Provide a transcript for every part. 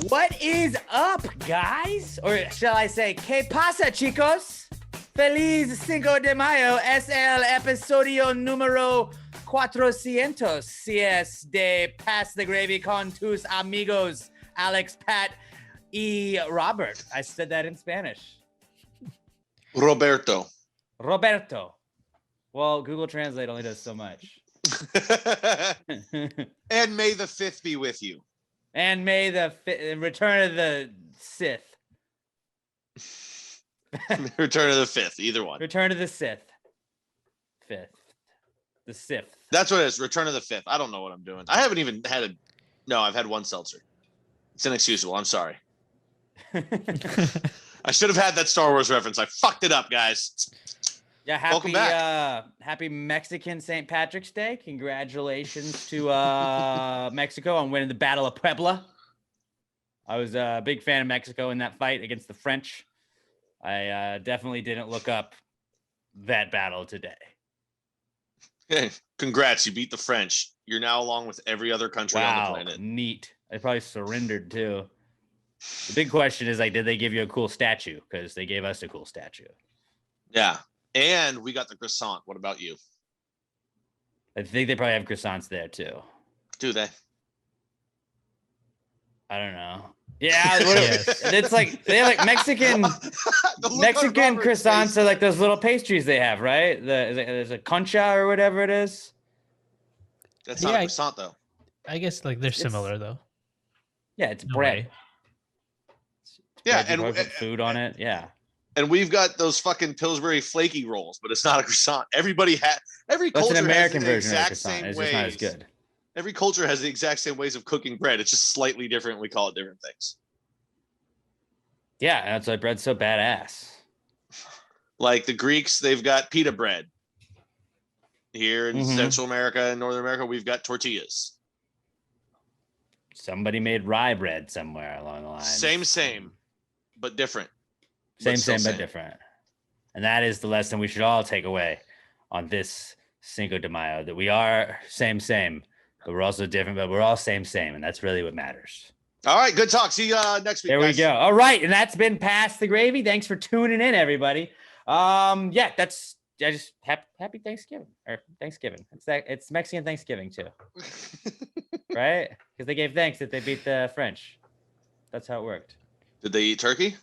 What is up, guys? Or shall I say, ¿Qué pasa, chicos? Feliz Cinco de Mayo. Es el episodio número 400. Si es de Pass the Gravy con tus amigos, Alex, Pat, y Robert. I said that in Spanish. Roberto. Well, Google Translate only does so much. And may the 5th be with you. And may the return of the Sith. Return of the 5th, either one. Return of the Sith. The Sith. That's what it is. Return of the 5th. I don't know what I'm doing. I haven't even had No, I've had one seltzer. It's inexcusable. I'm sorry. I should have had that Star Wars reference. I fucked it up, guys. Yeah, Welcome back. Happy Mexican St. Patrick's Day. Congratulations to Mexico on winning the Battle of Puebla. I was a big fan of Mexico in that fight against the French. I definitely didn't look up that battle today. Hey, congrats. You beat the French. You're now along with every other country on the planet. Neat. They probably surrendered too. The big question is, like, did they give you a cool statue? Because they gave us a cool statue. Yeah. And we got the croissant. What about you? I think they probably have croissants there too. Do they? I don't know. Yeah, it's like they have like Mexican croissants are like those little pastries they have, right? There's a concha or whatever it is. That's not a croissant though. I guess like they're similar though. Yeah, it's bread. Yeah, and put food on it. Yeah. And we've got those fucking Pillsbury flaky rolls, but it's not a croissant. Every culture That's an American has the version of a exact croissant. same It's ways. just not as good. Every culture has the exact same ways of cooking bread. It's just slightly different. We call it different things. Yeah, and that's why bread's so badass. Like the Greeks, they've got pita bread. Here in Central America and Northern America, we've got tortillas. Somebody made rye bread somewhere along the line. Same, but different. Same, but different. And that is the lesson we should all take away on this Cinco de Mayo, that we are same, but we're also different, but we're all same. And that's really what matters. All right, good talk. See you next week. There we go. All right. And that's been Pass the Gravy. Thanks for tuning in, everybody. Just happy Thanksgiving or Thanksgiving. It's Mexican Thanksgiving too. Right? Because they gave thanks that they beat the French. That's how it worked. Did they eat turkey?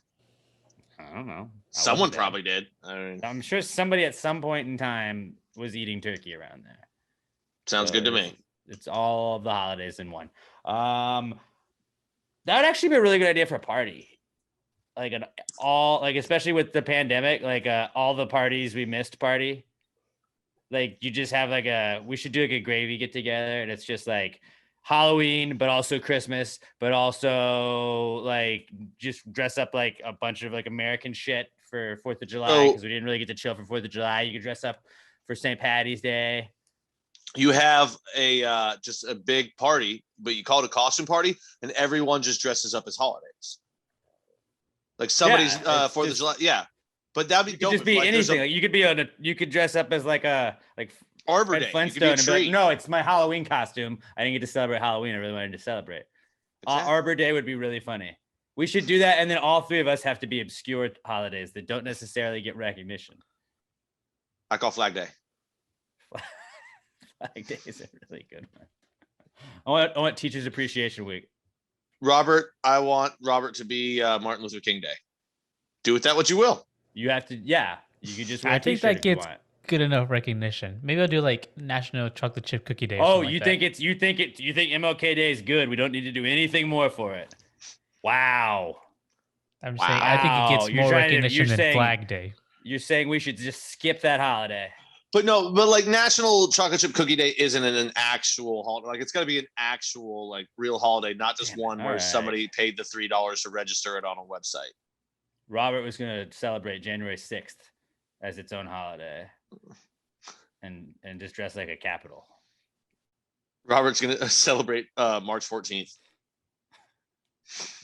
I don't know. Someone probably did. I'm sure somebody at some point in time was eating turkey around there. Sounds good to me. It's all of the holidays in one. That would actually be a really good idea for a party. Especially with the pandemic, all the parties we missed party. Like you just have we should do like a gravy get together, and it's just like Halloween, but also Christmas, but also like just dress up like a bunch of like American shit for 4th of July, because we didn't really get to chill for 4th of July. You could dress up for St. Patty's Day. You have just a big party, but you call it a costume party, and everyone just dresses up as holidays. Like somebody's 4th of July, yeah. But that'd be dope. Just be anything. Like you could dress up as like Arbor Day. Flintstone and be like, no, it's my Halloween costume. I didn't get to celebrate Halloween. I really wanted to celebrate. Arbor Day would be really funny. We should do that, and then all three of us have to be obscure holidays that don't necessarily get recognition. I call Flag Day. Flag Day is a really good one. I want Teachers Appreciation Week. Robert, I want Robert to be Martin Luther King Day. Do with that what you will. You have to, yeah. You could just wear I think that gets good enough recognition. Maybe I'll do like National Chocolate Chip Cookie Day. Oh, you think MLK Day is good? We don't need to do anything more for it. Wow. I'm saying I think it gets more recognition than Flag Day. You're saying we should just skip that holiday. But like National Chocolate Chip Cookie Day isn't an actual holiday. Like it's got to be an actual like real holiday, not just one where somebody paid the $3 to register it on a website. Robert was going to celebrate January 6th as its own holiday and just dress like a capital. Robert's going to celebrate March 14th.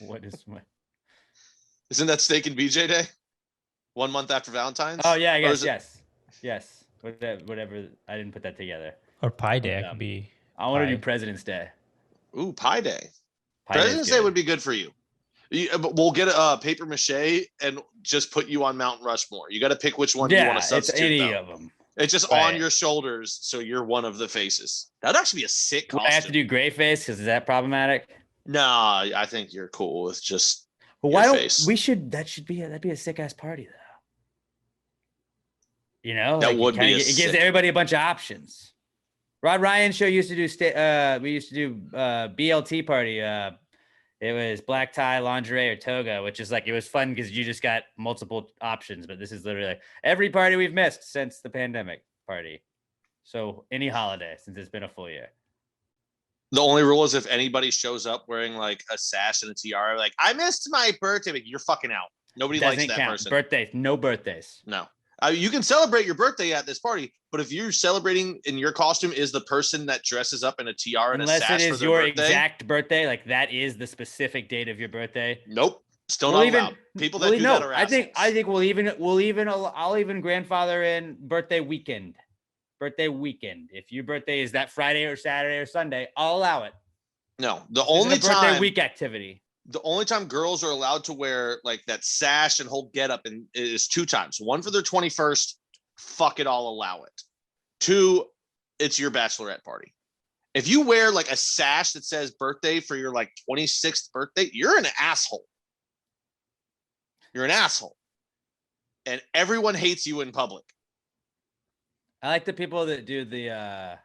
What? Isn't that Steak and BJ Day? 1 month after Valentine's? Oh, yeah, I guess. Yes. Whatever. I didn't put that together. Or Pi Day. I Um, could be. I want to Pi. do President's Day. Ooh, Pi Day. Pi Day's President's Day good. would be good for you. But we'll get a paper mache and just put you on Mount Rushmore. You got to pick which one you want to substitute. It's any though. of them. It's just on your shoulders, so you're one of the faces. That'd actually be a sick costume. I have to do gray face because is that problematic? Nah, I think you're cool with just. But why don't we should? That'd be a sick ass party though. You know, that would be. It gives everybody a bunch of options. Rod Ryan's show used to do. We used to do BLT party. It was black tie, lingerie, or toga, which is like it was fun because you just got multiple options. But this is literally like every party we've missed since the pandemic party. So any holiday since it's been a full year. The only rule is if anybody shows up wearing like a sash and a tiara, like I missed my birthday, like, you're fucking out. Nobody likes that person. Birthdays, no birthdays. No. You can celebrate your birthday at this party, but if you're celebrating in your costume is the person that dresses up in a tiara and a sash for their birthday. Unless it is your exact birthday, like that is the specific date of your birthday. Nope. Still not allowed. People that do that are assholes. I think I'll even grandfather in birthday weekend. Birthday weekend. If your birthday is that Friday or Saturday or Sunday, I'll allow it. No, the only birthday week activity. The only time girls are allowed to wear like that sash and whole getup is 2 times. One for their 21st. Fuck it, I'll allow it. 2, it's your bachelorette party. If you wear like a sash that says birthday for your like 26th birthday, you're an asshole. You're an asshole. And everyone hates you in public. I like the people that do the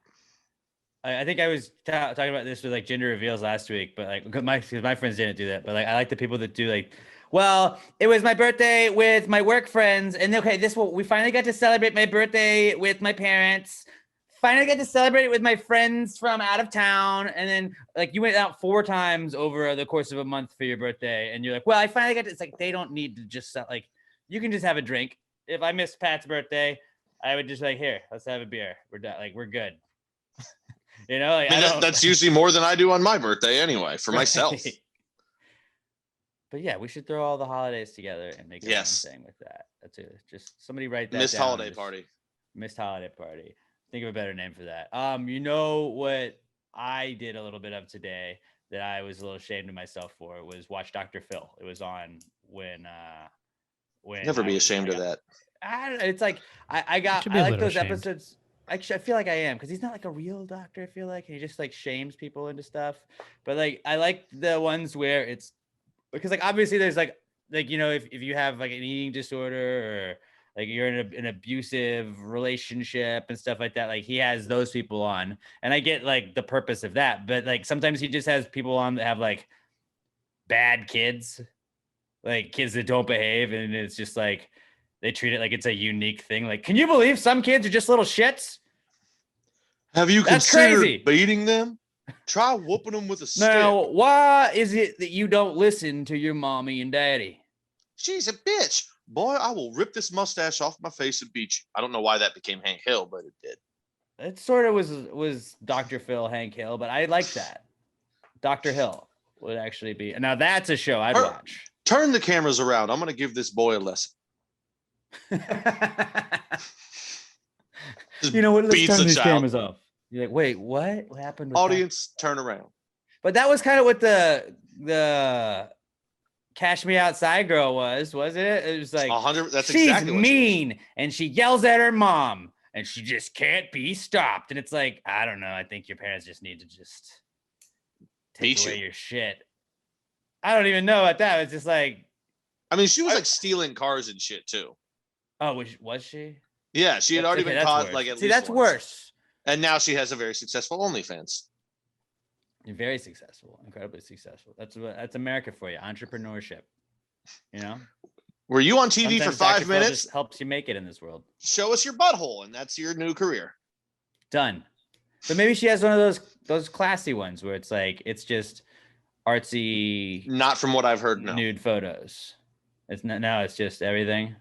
I think I was talking about this with like gender reveals last week, but like because my friends didn't do that. But like I like the people that do like, well, it was my birthday with my work friends, and okay, we finally got to celebrate my birthday with my parents. Finally got to celebrate it with my friends from out of town, and then like you went out 4 times over the course of a month for your birthday, and you're like, well, I finally got to. It's like they don't need to just like you can just have a drink. If I missed Pat's birthday, I would just like here, let's have a beer. We're done. Like we're good. You know, like, that's usually more than I do on my birthday anyway, for myself. But yeah, we should throw all the holidays together and make a thing with that. That's it. Just somebody write that Missed down. Holiday Party. Missed holiday party. Think of a better name for that. You know what I did a little bit of today that I was a little ashamed of myself for was watch Dr. Phil. It was on when never be ashamed of that. It's like I like those episodes. Actually, I feel like I am because he's not like a real doctor. I feel like he just like shames people into stuff. But like I like the ones where it's because like obviously there's like you know if you have like an eating disorder or like you're in an abusive relationship and stuff like that, like he has those people on, and I get like the purpose of that. But like sometimes he just has people on that have like bad kids, like kids that don't behave, and it's just like. They treat it like it's a unique thing. Like, can you believe some kids are just little shits? Have you considered beating them? Try whooping them with a stick. Now, why is it that you don't listen to your mommy and daddy? She's a bitch. Boy, I will rip this mustache off my face and beat you. I don't know why that became Hank Hill, but it did. It sort of was Dr. Phil, Hank Hill, but I like that. Dr. Hill would actually be. Now, that's a show I'd watch. Turn the cameras around. I'm going to give this boy a lesson. You know what? Let's turn these cameras off. You're like, wait, what? What happened? With audience, turn around. But that was kind of what the Cash Me Outside girl wasn't it? It was like 100. That's she's exactly what mean, and she yells at her mom, and she just can't be stopped. And it's like, I don't know. I think your parents just need to just take away your shit. I don't even know about that. It's just like, I mean, she was like stealing cars and shit too. Oh, was she? Yeah, she had already been caught like at least that's once. Worse. And now she has a very successful OnlyFans. You're very successful, incredibly successful. That's America for you, entrepreneurship. You know. Were you on TV for 5 minutes? Just helps you make it in this world. Show us your butthole, and that's your new career. Done. But maybe she has one of those classy ones where it's like it's just artsy. Not from what I've heard. No. Nude photos. It's not. No, it's just everything.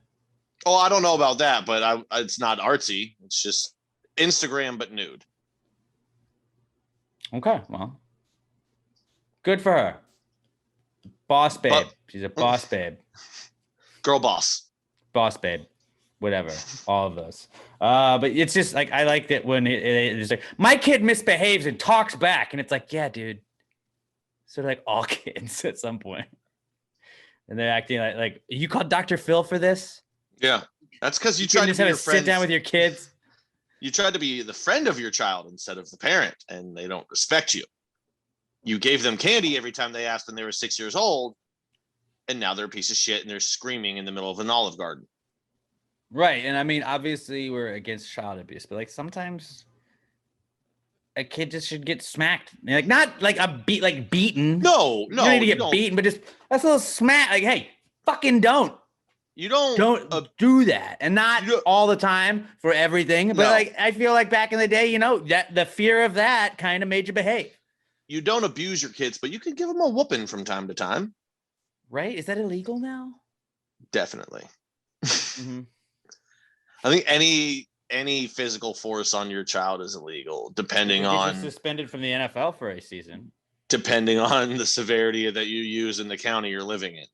Oh, I don't know about that, but it's not artsy. It's just Instagram, but nude. Okay, well, good for her. Boss babe. She's a boss babe. Girl boss. Boss babe. Whatever. All of those. But it's just like, I like that when it's like, my kid misbehaves and talks back. And it's like, yeah, dude. So like all kids at some point. And they're acting like you called Dr. Phil for this? Yeah. That's because you You tried to just be have your to friend. sit down with your kids. You tried to be the friend of your child instead of the parent, and they don't respect you. You gave them candy every time they asked when they were 6 years old, and now they're a piece of shit and they're screaming in the middle of an Olive Garden. Right. And I mean, obviously we're against child abuse, but like sometimes a kid just should get smacked. Like not like beaten. No, You don't need to you get beaten, but just that's a little smack. Like, hey, fucking don't do that. And not all the time for everything. But like I feel like back in the day, that the fear of that kind of made you behave. You don't abuse your kids, but you can give them a whooping from time to time. Right? Is that illegal now? Definitely. Mm-hmm. I think any physical force on your child is illegal, depending on suspended from the NFL for a season. Depending on the severity that you use in the county you're living in.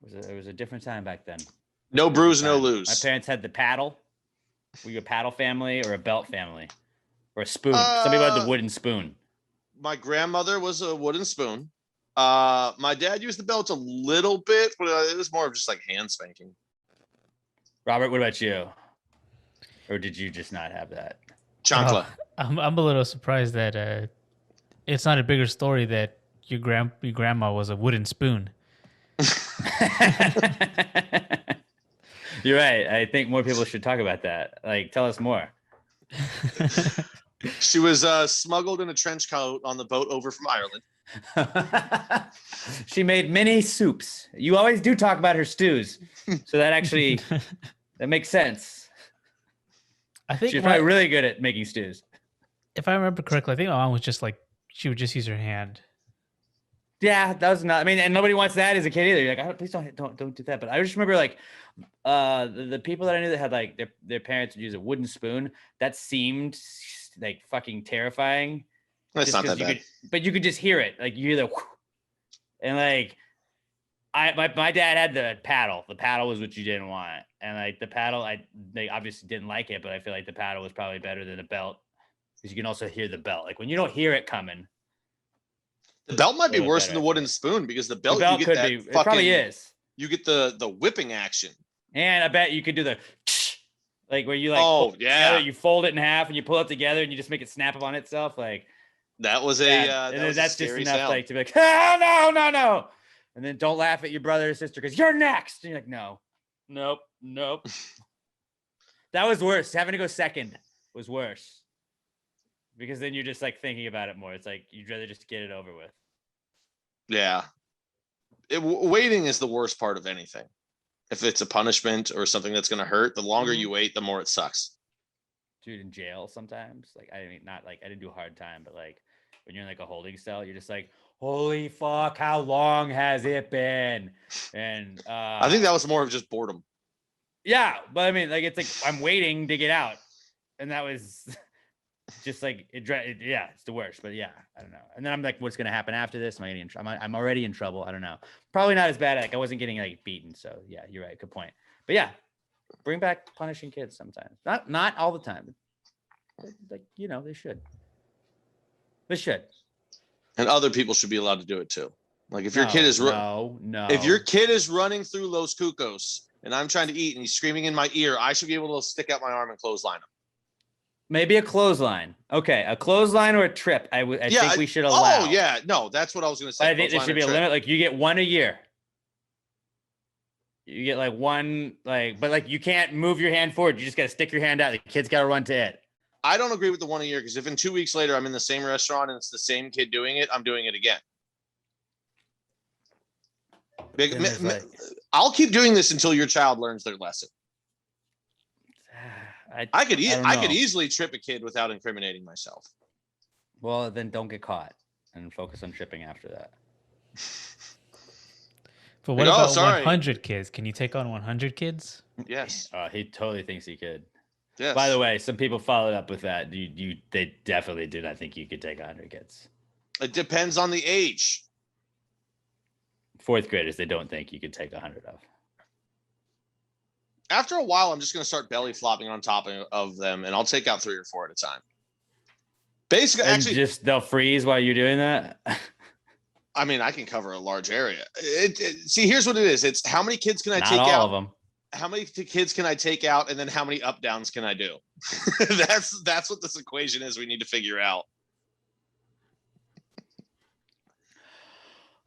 It was a different time back then. No bruise, no lose. My parents had the paddle. Were you a paddle family or a belt family? Or a spoon? Some people had the wooden spoon. My grandmother was a wooden spoon. My dad used the belt a little bit, but it was more of just like hand spanking. Robert, what about you? Or did you just not have that? Chancla. I'm a little surprised that it's not a bigger story that your grandma was a wooden spoon. You're right. I think more people should talk about that. Like, tell us more. She was smuggled in a trench coat on the boat over from Ireland. She made many soups. You always do talk about her stews, so that actually that makes sense. I think she's probably really good at making stews. If I remember correctly, I think my mom was just like she would just use her hand. Yeah, that was not. I mean, and nobody wants that as a kid either. You're like, please don't do that. But I just remember like the people that I knew that had like their parents would use a wooden spoon. That seemed like fucking terrifying. That's not that bad. But you could just hear it. Like you hear the whoosh, and like my dad had the paddle. The paddle was what you didn't want. And like the paddle, they obviously didn't like it, but I feel like the paddle was probably better than the belt. Because you can also hear the belt. Like when you don't hear it coming. The belt might be worse than the wooden spoon because the belt you get that it probably is. You get the whipping action. And I bet you could do the like where you like you fold it in half and you pull it together and you just make it snap up on itself. Like that was that's just enough sound. Like to be like, oh, no. And then don't laugh at your brother or sister because you're next. And you're like, nope. That was worse. Having to go second was worse. Because then you're just like thinking about it more. It's like you'd rather just get it over with. Yeah. Waiting is the worst part of anything. If it's a punishment or something that's going to hurt, the longer you wait, the more it sucks. Dude, in jail sometimes, like I didn't do hard time, but like when you're in like a holding cell, you're just like, holy fuck, how long has it been? And I think that was more of just boredom. Yeah, but I mean, like it's like I'm waiting to get out, and that was just like it's the worst. But yeah, I don't know. And then I'm like, what's gonna happen after this? Am I getting I'm already in trouble. I don't know. Probably not as bad. Like I wasn't getting like beaten. So yeah, you're right. Good point. But yeah, bring back punishing kids sometimes. Not all the time. Like they should. They should. And other people should be allowed to do it too. Like if your kid is if your kid is running through Los Cucos and I'm trying to eat and he's screaming in my ear, I should be able to stick out my arm and clothesline him. Maybe a clothesline. Okay, a clothesline or a trip. I think we should allow. Oh yeah, no, that's what I was going to say. I think there should be a limit. Like you get one a year. You get like one, but like you can't move your hand forward. You just got to stick your hand out. The kid's got to run to it. I don't agree with the one a year because if in 2 weeks later I'm in the same restaurant and it's the same kid doing it, I'm doing it again. I'll keep doing this until your child learns their lesson. I could easily trip a kid without incriminating myself. Well, then don't get caught and focus on tripping after that. But what about 100 kids? Can you take on 100 kids? Yes. He totally thinks he could. Yes. By the way, some people followed up with that. They definitely did. I think you could take 100 kids. It depends on the age. Fourth graders, they don't think you could take 100 of. After a while, I'm just going to start belly flopping on top of them, and I'll take out 3 or 4 at a time. Basically, And actually, just they'll freeze while you're doing that. I mean, I can cover a large area. See, here's what it is. It's how many kids can I Not take all out? of them. How many kids can I take out, and then how many up downs can I do? That's what this equation is. We need to figure out.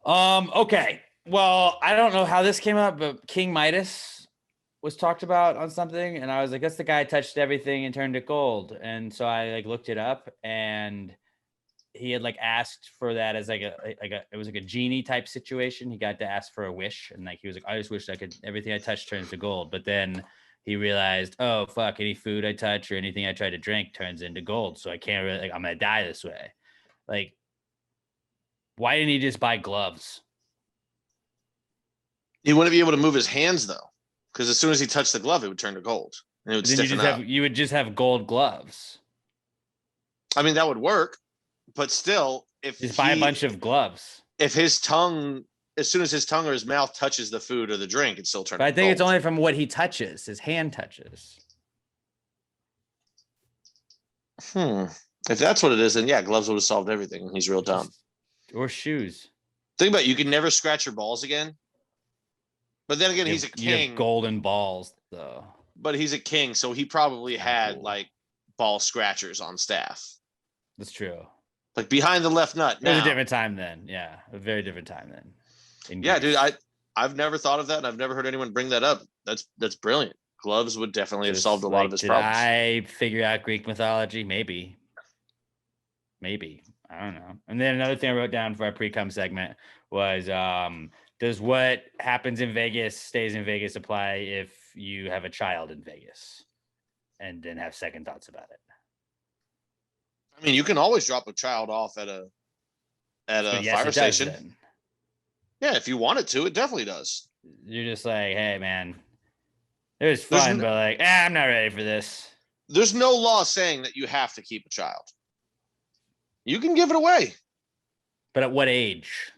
Okay. Well, I don't know how this came up, but King Midas was talked about on something, and I was like, that's the guy who touched everything and turned it gold. And so I like looked it up, and he had like asked for that as it was like a genie type situation. He got to ask for a wish, and like he was like, I just wish I could everything I touch turns to gold. But then he realized, oh fuck, any food I touch or anything I try to drink turns into gold. So I can't really I'm gonna die this way. Like, why didn't he just buy gloves? He wouldn't be able to move his hands though, because as soon as he touched the glove, it would turn to gold, and it would stiffen up. You would just have gold gloves. I mean, that would work, but still, if just buy a bunch of gloves. If his tongue, as soon as his tongue or his mouth touches the food or the drink, it still turns. But I think it's only from what he touches. His hand touches. If that's what it is, then yeah, gloves would have solved everything. He's real dumb. Or shoes. Think about it, you can never scratch your balls again. But then again, he's a king. You have golden balls, though. But he's a king, so he probably had like ball scratchers on staff. That's true. Like behind the left nut. It was a different time then. Yeah, a very different time then. Yeah, dude, I've never thought of that, and I've never heard anyone bring that up. That's brilliant. Gloves would definitely have solved a lot of his problems. Did I figure out Greek mythology? Maybe. I don't know. And then another thing I wrote down for our pre-cum segment was, does what happens in Vegas stays in Vegas apply if you have a child in Vegas and then have second thoughts about it? I mean, you can always drop a child off at a fire station. Then. Yeah, if you want it to, it definitely does. You're just like, hey, man, it was fun, but like, I'm not ready for this. There's no law saying that you have to keep a child. You can give it away. But at what age?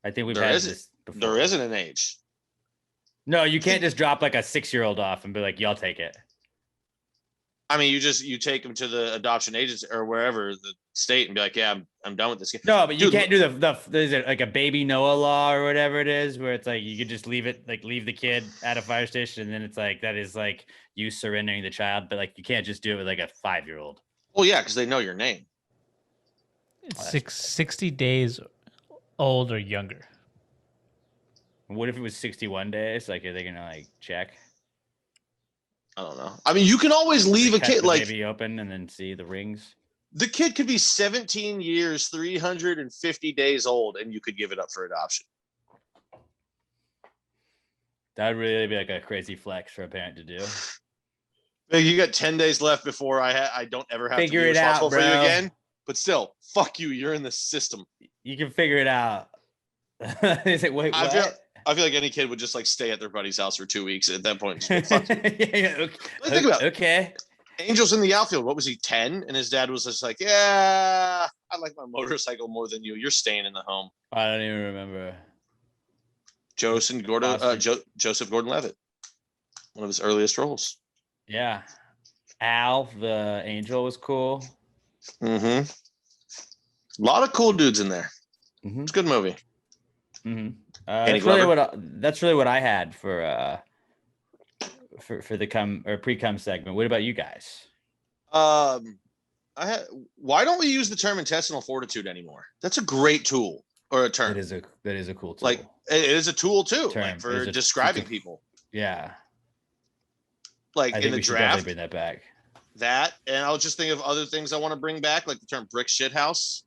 I think we've had this before. There isn't an age. No, you can't just drop like a 6-year-old off and be like, y'all take it. I mean, you take them to the adoption agency or wherever the state and be like, yeah, I'm done with this kid. No, but you can't do there's like a baby Noah law or whatever it is, where it's like you could just leave the kid at a fire station, and then it's like that is like you surrendering the child, but like you can't just do it with like a 5-year-old. Well, yeah, because they know your name. It's 60 days old or younger. What if it was 61 days? Like, are they gonna like check? I don't know. I mean, you can always leave a kid like baby open and then see the rings. The kid could be 17 years, 350 days old, and you could give it up for adoption. That would really be like a crazy flex for a parent to do. You got 10 days left before I don't ever have to be responsible for you again. But still, fuck you. You're in the system. You can figure it out. Is it wait? What? I feel like any kid would just like stay at their buddy's house for 2 weeks. At that point, just fuck you. Okay. Think about it. Okay. Angels in the outfield. What was he, 10? And his dad was just like, yeah, I like my motorcycle more than you. You're staying in the home. I don't even remember. Joseph Gordon-Levitt. One of his earliest roles. Yeah. Al, the angel, was cool. Mm-hmm. A lot of cool dudes in there. Mm-hmm. It's a good movie. Mm-hmm. That's really what I had for the pre-cum segment. What about you guys? Why don't we use the term intestinal fortitude anymore? That's a great tool or a term. That is a cool tool. Like it is a tool too, like for describing people. Yeah. Like in the draft, bring that back. That, and I'll just think of other things I want to bring back, like the term brick shit house.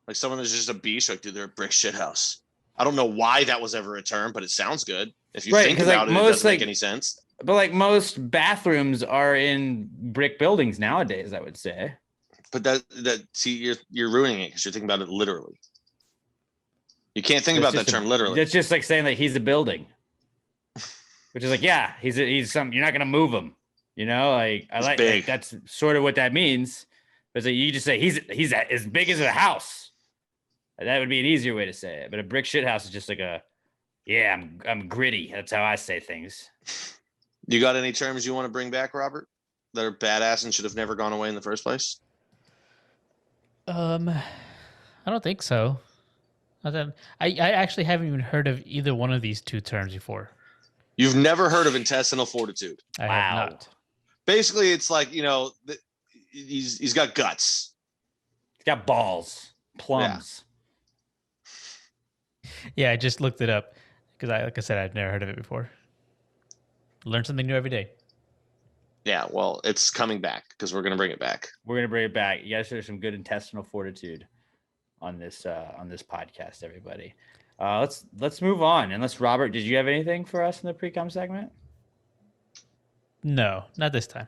Like someone that's just a beast, like, dude, they're a brick shit house. I don't know why that was ever a term, but it sounds good. If you think about it, it doesn't make any sense. But like most bathrooms are in brick buildings nowadays, I would say. But see, you're ruining it because you're thinking about it literally. You can't think about that term literally. That's just like saying that he's a building. Which is like, yeah, he's something. You're not gonna move him. You know, like like that's sort of what that means. But like, you just say he's as big as a house. That would be an easier way to say it. But a brick shit house is just like a Yeah, I'm gritty. That's how I say things. You got any terms you want to bring back, Robert, that are badass and should have never gone away in the first place? I don't think so. I actually haven't even heard of either one of these two terms before. You've never heard of intestinal fortitude? I have not. Basically, it's like, he's got guts. He's got balls, plums. Yeah, I just looked it up because like I said, I've never heard of it before. Learn something new every day. Yeah, well, it's coming back because we're gonna bring it back. We're gonna bring it back. You guys show some good intestinal fortitude on this podcast, everybody. Let's move on. Unless Robert, did you have anything for us in the Precome segment? No, not this time.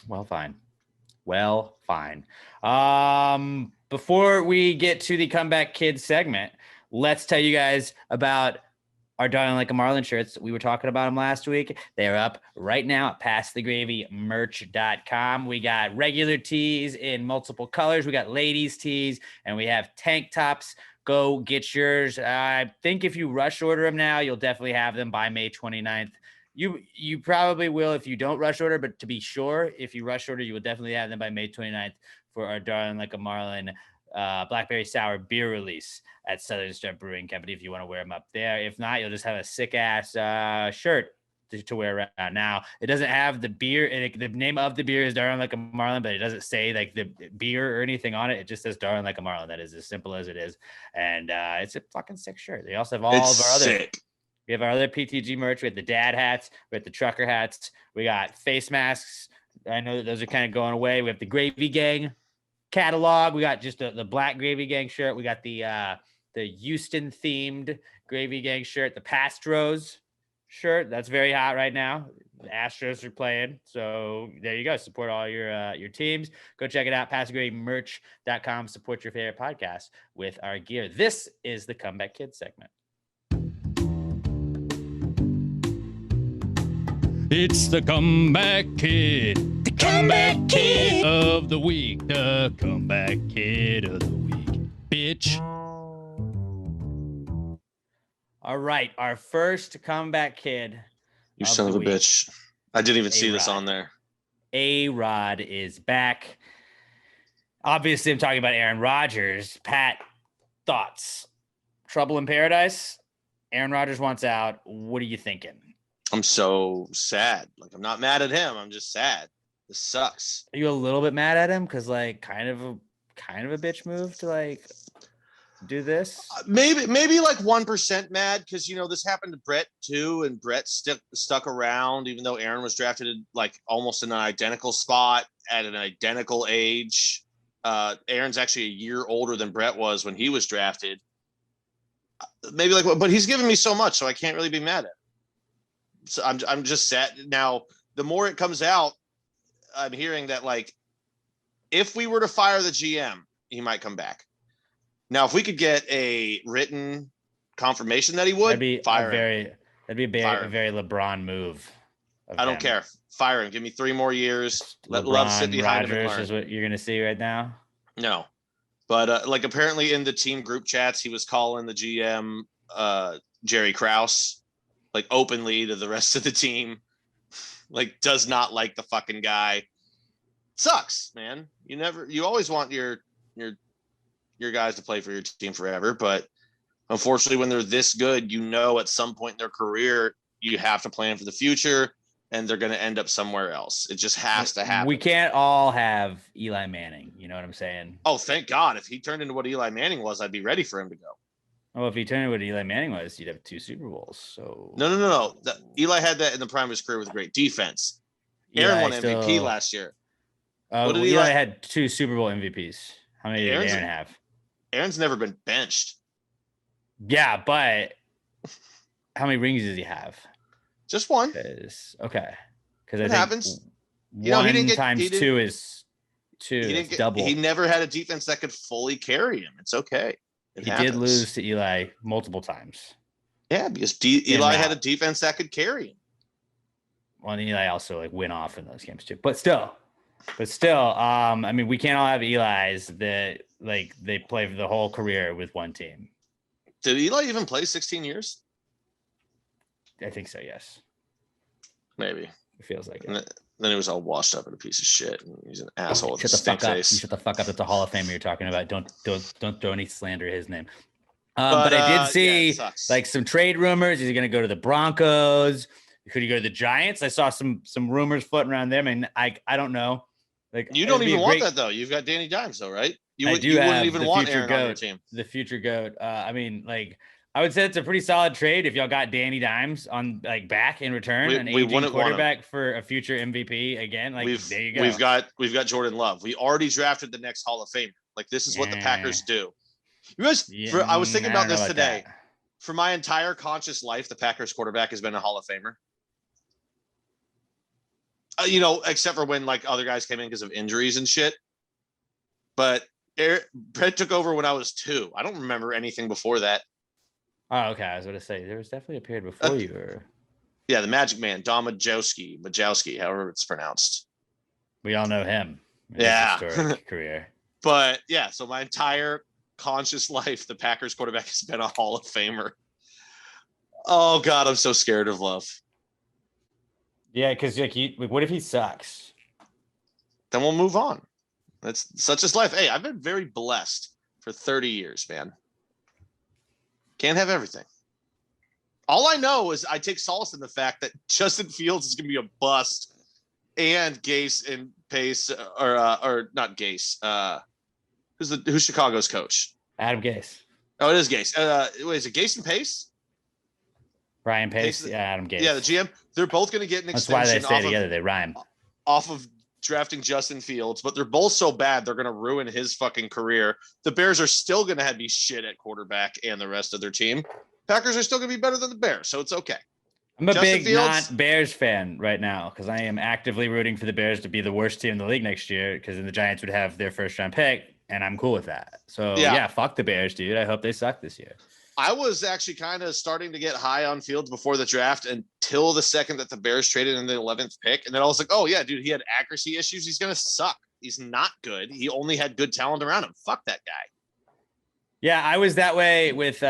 Well, fine. Before we get to the Comeback Kids segment, let's tell you guys about our Darling Like a Marlin shirts. We were talking about them last week. They're up right now at PassTheGravyMerch.com. We got regular tees in multiple colors. We got ladies tees, and we have tank tops. Go get yours. I think if you rush order them now, you'll definitely have them by May 29th. You probably will if you don't rush order, but to be sure, if you rush order, you will definitely have them by May 29th for our Darling Like a Marlin Blackberry Sour beer release at Southern Star Brewing Company if you want to wear them up there. If not, you'll just have a sick ass shirt to wear around. Now, it doesn't have the beer, and the name of the beer is Darling Like a Marlin, but it doesn't say like the beer or anything on it. It just says Darling Like a Marlin. That is as simple as it is, and it's a fucking sick shirt. They also have all of our other. Sick. We have our other PTG merch. We have the dad hats. We have the trucker hats. We got face masks. I know that those are kind of going away. We have the Gravy Gang catalog. We got just the black Gravy Gang shirt. We got the Houston themed Gravy Gang shirt. The Pastros shirt. That's very hot right now. The Astros are playing. So there you go. Support all your teams. Go check it out. PassGravyMerch.com. Support your favorite podcast with our gear. This is the Comeback Kids segment. It's the Comeback Kid. The Comeback Kid of the week. The Comeback Kid of the week. Bitch. All right. Our first comeback kid. You son of a bitch. I didn't even see this on there. A-Rod is back. Obviously, I'm talking about Aaron Rodgers. Pat, thoughts? Trouble in paradise? Aaron Rodgers wants out. What are you thinking? I'm so sad. Like, I'm not mad at him. I'm just sad. This sucks. Are you a little bit mad at him? Because like kind of a bitch move to like do this? Maybe like 1% mad because this happened to Brett too, and Brett stuck around even though Aaron was drafted like almost in an identical spot at an identical age. Aaron's actually a year older than Brett was when he was drafted. Maybe like, but he's given me so much, so I can't really be mad at him. So I'm just sad. Now, the more it comes out, I'm hearing that like, if we were to fire the GM, he might come back. Now, if we could get a written confirmation that he would, that'd be fire him. That'd be a him. very LeBron move. I don't care. Fire him. Give me 3 more years. Let Love sit behind him and learn. Is what you're gonna see right now. No, but like apparently in the team group chats, he was calling the GM Jerry Krause like openly to the rest of the team. Like, does not like the fucking guy. Sucks, man. You always want your guys to play for your team forever, but unfortunately when they're this good, at some point in their career you have to plan for the future and they're going to end up somewhere else. It just has to happen. We can't all have Eli Manning, you know what I'm saying? Oh, thank God. If he turned into what Eli Manning was, I'd be ready for him to go. Oh, if he turned into what Eli Manning was, you'd have 2 Super Bowls. So no. Eli had that in the prime of his career with great defense. Aaron won MVP last year. What did Eli had 2 Super Bowl MVPs. How many did Aaron have? Aaron's never been benched. Yeah, but how many rings does he have? Just 1. Okay. Because it happens. 1 times 2 is 2. Double. He never had a defense that could fully carry him. It's okay. He did lose to Eli multiple times. Yeah, because Eli had a defense that could carry him. Well, and Eli also like went off in those games too. But still, I mean, we can't all have Eli's that like they play for the whole career with one team. Did Eli even play 16 years? I think so. Yes. Maybe. It feels like it. And then he was all washed up and a piece of shit. And he's an asshole with a Shut the stink fuck up. face. You shut the fuck up. That's a Hall of Famer you're talking about. Don't throw any slander his name. But, But I did yeah, see it sucks. like some trade rumors. Is he going to go to the Broncos? Could he go to the Giants? I saw some rumors floating around there. I mean, I don't know. Like You don't even want that though. You've got Danny Dimes though, right? You wouldn't even want Aaron on your team. The future GOAT. I mean, like I would say it's a pretty solid trade if y'all got Danny Dimes on like back in return, an aging quarterback for a future MVP again. Like there you go. We've got Jordan Love. We already drafted the next Hall of Famer. Like this is what the Packers do. You guys, I was thinking about this today. For my entire conscious life, the Packers quarterback has been a Hall of Famer. Except for when like other guys came in because of injuries and shit. But Brett took over when I was 2. I don't remember anything before that. Oh, okay. I was going to say there was definitely a period before you were. Yeah, the Magic Man, Dom Majowski, however it's pronounced. We all know him. Yeah. Historic career. But yeah, so my entire conscious life, the Packers quarterback has been a Hall of Famer. Oh God, I'm so scared of Love. Yeah, because like, what if he sucks? Then we'll move on. That's such as life. Hey, I've been very blessed for 30 years, man. Can't have everything. All I know is I take solace in the fact that Justin Fields is going to be a bust, and Gase and Pace, or not Gase. Who's Chicago's coach? Adam Gase. Oh, it is Gase. Wait, is it Gase and Pace? Ryan Pace, yeah, Adam Gase. Yeah, the GM. They're both going to get an That's extension. That's why they stay together. They rhyme. Off of drafting Justin Fields, but they're both so bad they're going to ruin his fucking career. The Bears are still going to be shit at quarterback and the rest of their team. Packers are still going to be better than the Bears, so it's okay. I'm a big non-Bears fan right now because I am actively rooting for the Bears to be the worst team in the league next year because then the Giants would have their first-round pick, and I'm cool with that. So, yeah, fuck the Bears, dude. I hope they suck this year. I was actually kind of starting to get high on Fields before the draft until the second that the Bears traded in the 11th pick. And then I was like, oh, yeah, dude, he had accuracy issues. He's going to suck. He's not good. He only had good talent around him. Fuck that guy. Yeah, I was that way with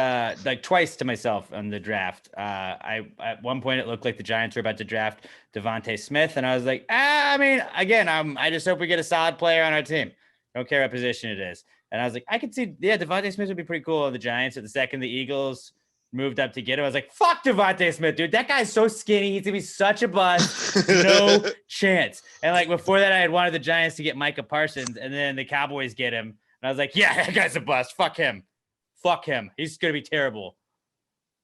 like twice to myself on the draft. I at one point it looked like the Giants were about to draft Devontae Smith, and I was like, I mean, again, I just hope we get a solid player on our team. Don't care what position it is. And I was like, I could see, Devontae Smith would be pretty cool on the Giants. At the second the Eagles moved up to get him, I was like, fuck Devontae Smith, dude. That guy's so skinny. He's gonna be such a bust. No chance. And like before that, I had wanted the Giants to get Micah Parsons, and then the Cowboys get him. And I was like, yeah, that guy's a bust. Fuck him. He's going to be terrible.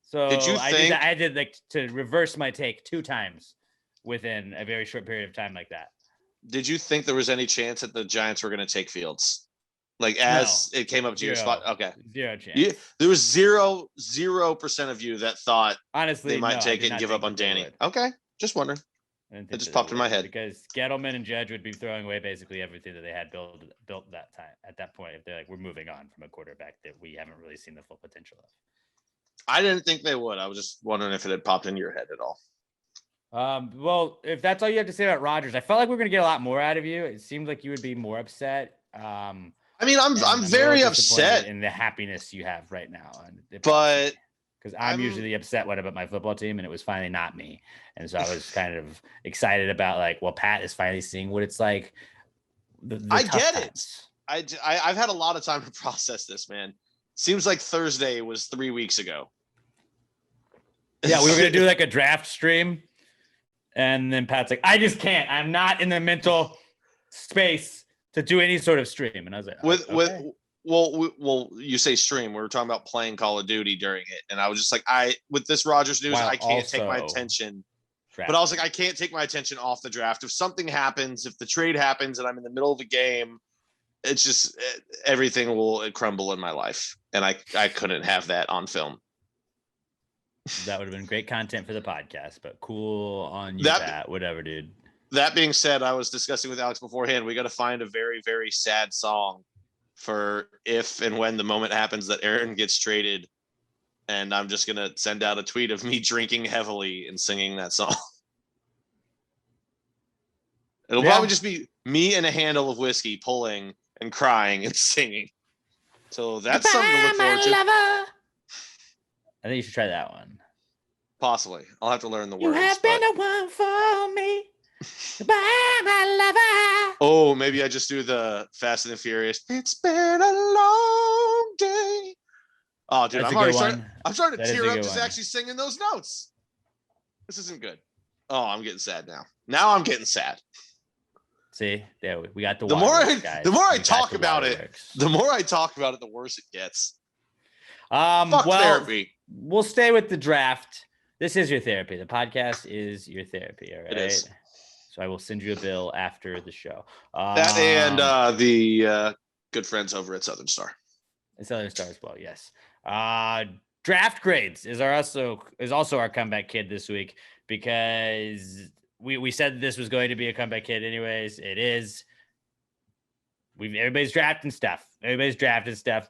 So did you think I did like to reverse my take 2 times within a very short period of time like that. Did you think there was any chance that the Giants were going to take Fields? Like it came up to your spot? Okay. 0 chance. There was 0% of you that thought honestly they might take it and give up on Danny. Okay. Just wondering. It just popped in my head because Gettleman and Judge would be throwing away basically everything that they had built that time at that point. If they're like, we're moving on from a quarterback that we haven't really seen the full potential of. I didn't think they would. I was just wondering if it had popped into your head at all. Well, if that's all you have to say about Rodgers, I felt like we're going to get a lot more out of you. It seemed like you would be more upset. I mean, I'm very upset in the happiness you have right now, but because I'm usually the upset one about my football team, and it was finally not me. And so I was kind of excited about like, well, Pat is finally seeing what it's like. I get it. I've had a lot of time to process this, man. Seems like Thursday was 3 weeks ago. Yeah, we were going to do like a draft stream. And then Pat's like, I just can't. I'm not in the mental space to do any sort of stream. And I was like, okay. Well, you say stream. We were talking about playing Call of Duty during it. And I was just like, with this Rodgers news, I can't take my attention. But I was like, I can't take my attention off the draft. If something happens, if the trade happens and I'm in the middle of a game, it's just everything will crumble in my life. And I couldn't have that on film. That would have been great content for the podcast, but cool on you, Pat. Whatever, dude. That being said, I was discussing with Alex beforehand, we got to find a very, very sad song for if and when the moment happens that Aaron gets traded. And I'm just going to send out a tweet of me drinking heavily and singing that song. It'll probably just be me and a handle of whiskey pulling and crying and singing. So that's something to look forward to. I think you should try that one. Possibly. I'll have to learn the You words. have been the one for me. Bye, my lover. Oh, maybe I just do the Fast and the Furious. It's been a long day. Oh, dude, That's I'm a already good starting. one. I'm starting to That is tear a up good just one. actually singing those notes. This isn't good. Oh, I'm getting sad now. Now I'm getting sad. See, there we got the The more waterworks, guys. the more I We got talk the about it, waterworks. the more I talk about it, the worse it gets. Fuck Well, therapy. we'll stay with the draft. This is your therapy. The podcast is your therapy. All right. It is. So I will send you a bill after the show. That and the good friends over at Southern Star. And Southern Star as well. Yes. Draft grades is also our comeback kid this week because we said this was going to be a comeback kid anyways. It is. Everybody's drafting stuff.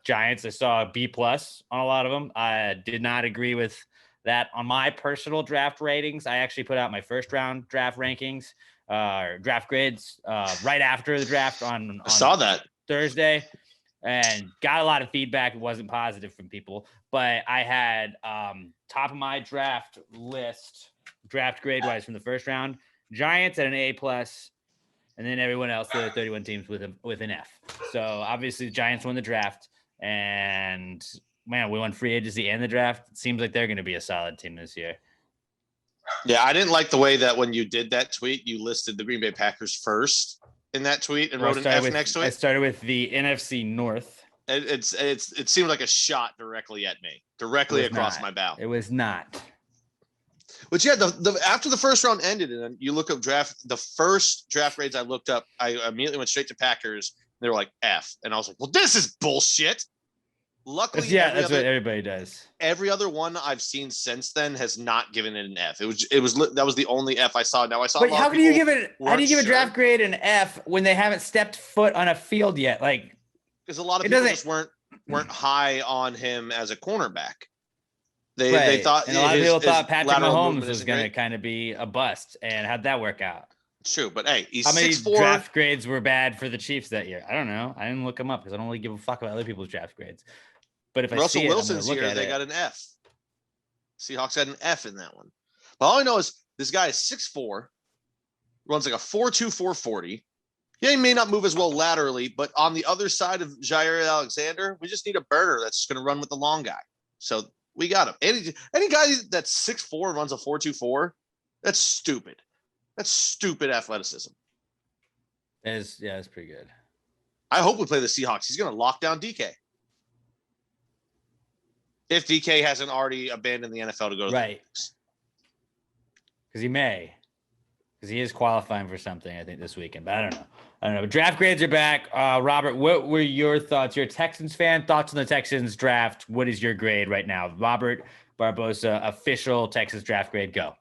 Giants, I saw a B+ on a lot of them. I did not agree with that on my personal draft ratings. I actually put out my first round draft rankings, draft grades, right after the draft on I saw that Thursday, and got a lot of feedback. It wasn't positive from people, but I had top of my draft list, draft grade wise from the first round, Giants at an A+. And then everyone else, the 31 teams with an F. So obviously the Giants won the draft, and man, we won free agency and the draft. It seems like they're going to be a solid team this year. Yeah, I didn't like the way that when you did that tweet, you listed the Green Bay Packers first in that tweet and wrote an F next to it. I started with the NFC North. It seemed like a shot directly at me, directly across my bow. It was not. But yeah, the after the first round ended, and then you look up the first draft grades I looked up, I immediately went straight to Packers. They were like F, and I was like, well, this is bullshit. Luckily, that's what everybody does. Every other one I've seen since then has not given it an F. That was the only F I saw. Now I saw. But how do you give a draft grade an F when they haven't stepped foot on a field yet? Like, because a lot of people just weren't high on him as a cornerback. They thought, and a lot of people thought Patrick Mahomes was going to kind of be a bust. And how'd that work out? It's true, but hey, he's how many 6'4". Draft grades were bad for the Chiefs that year? I don't know. I didn't look them up because I don't really give a fuck about other people's draft grades. But if Russell I see Wilson's year, they got an F. Seahawks had an F in that one. But all I know is this guy is 6'4", runs like a 4.2, 440. Yeah, he may not move as well laterally, but on the other side of Jair Alexander, we just need a burner that's just going to run with the long guy. So we got him. Any guy that's 6'4" runs a 4.24, that's stupid. That's stupid athleticism. That's pretty good. I hope we play the Seahawks. He's going to lock down DK. If DK hasn't already abandoned the NFL to go to the Olympics. Because he may. Because he is qualifying for something, I think, this weekend. But I don't know. But draft grades are back. Robert, what were your thoughts? You're a Texans fan. Thoughts on the Texans draft. What is your grade right now? Robert Barbosa, official Texans draft grade. Go.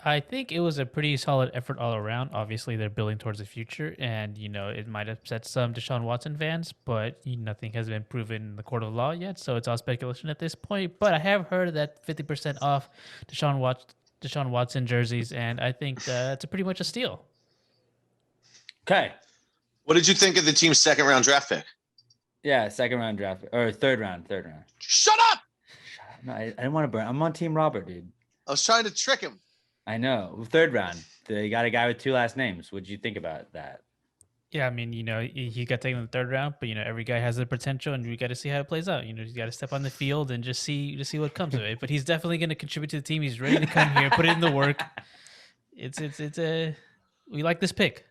I think it was a pretty solid effort all around. Obviously, they're building towards the future, and, it might upset some Deshaun Watson fans, but nothing has been proven in the court of law yet, so it's all speculation at this point. But I have heard that 50% off Deshaun Watson jerseys, and I think it's pretty much a steal. Okay. What did you think of the team's second round draft pick? Yeah, second round draft or third round. Shut up! No, I didn't want to burn. I'm on Team Robert, dude. I was trying to trick him. I know. Third round. You got a guy with two last names. What'd you think about that? Yeah, I mean, he got taken in the third round, but every guy has the potential, and we got to see how it plays out. You got to step on the field and just see what comes of it. But he's definitely going to contribute to the team. He's ready to come here, put in the work. We like this pick.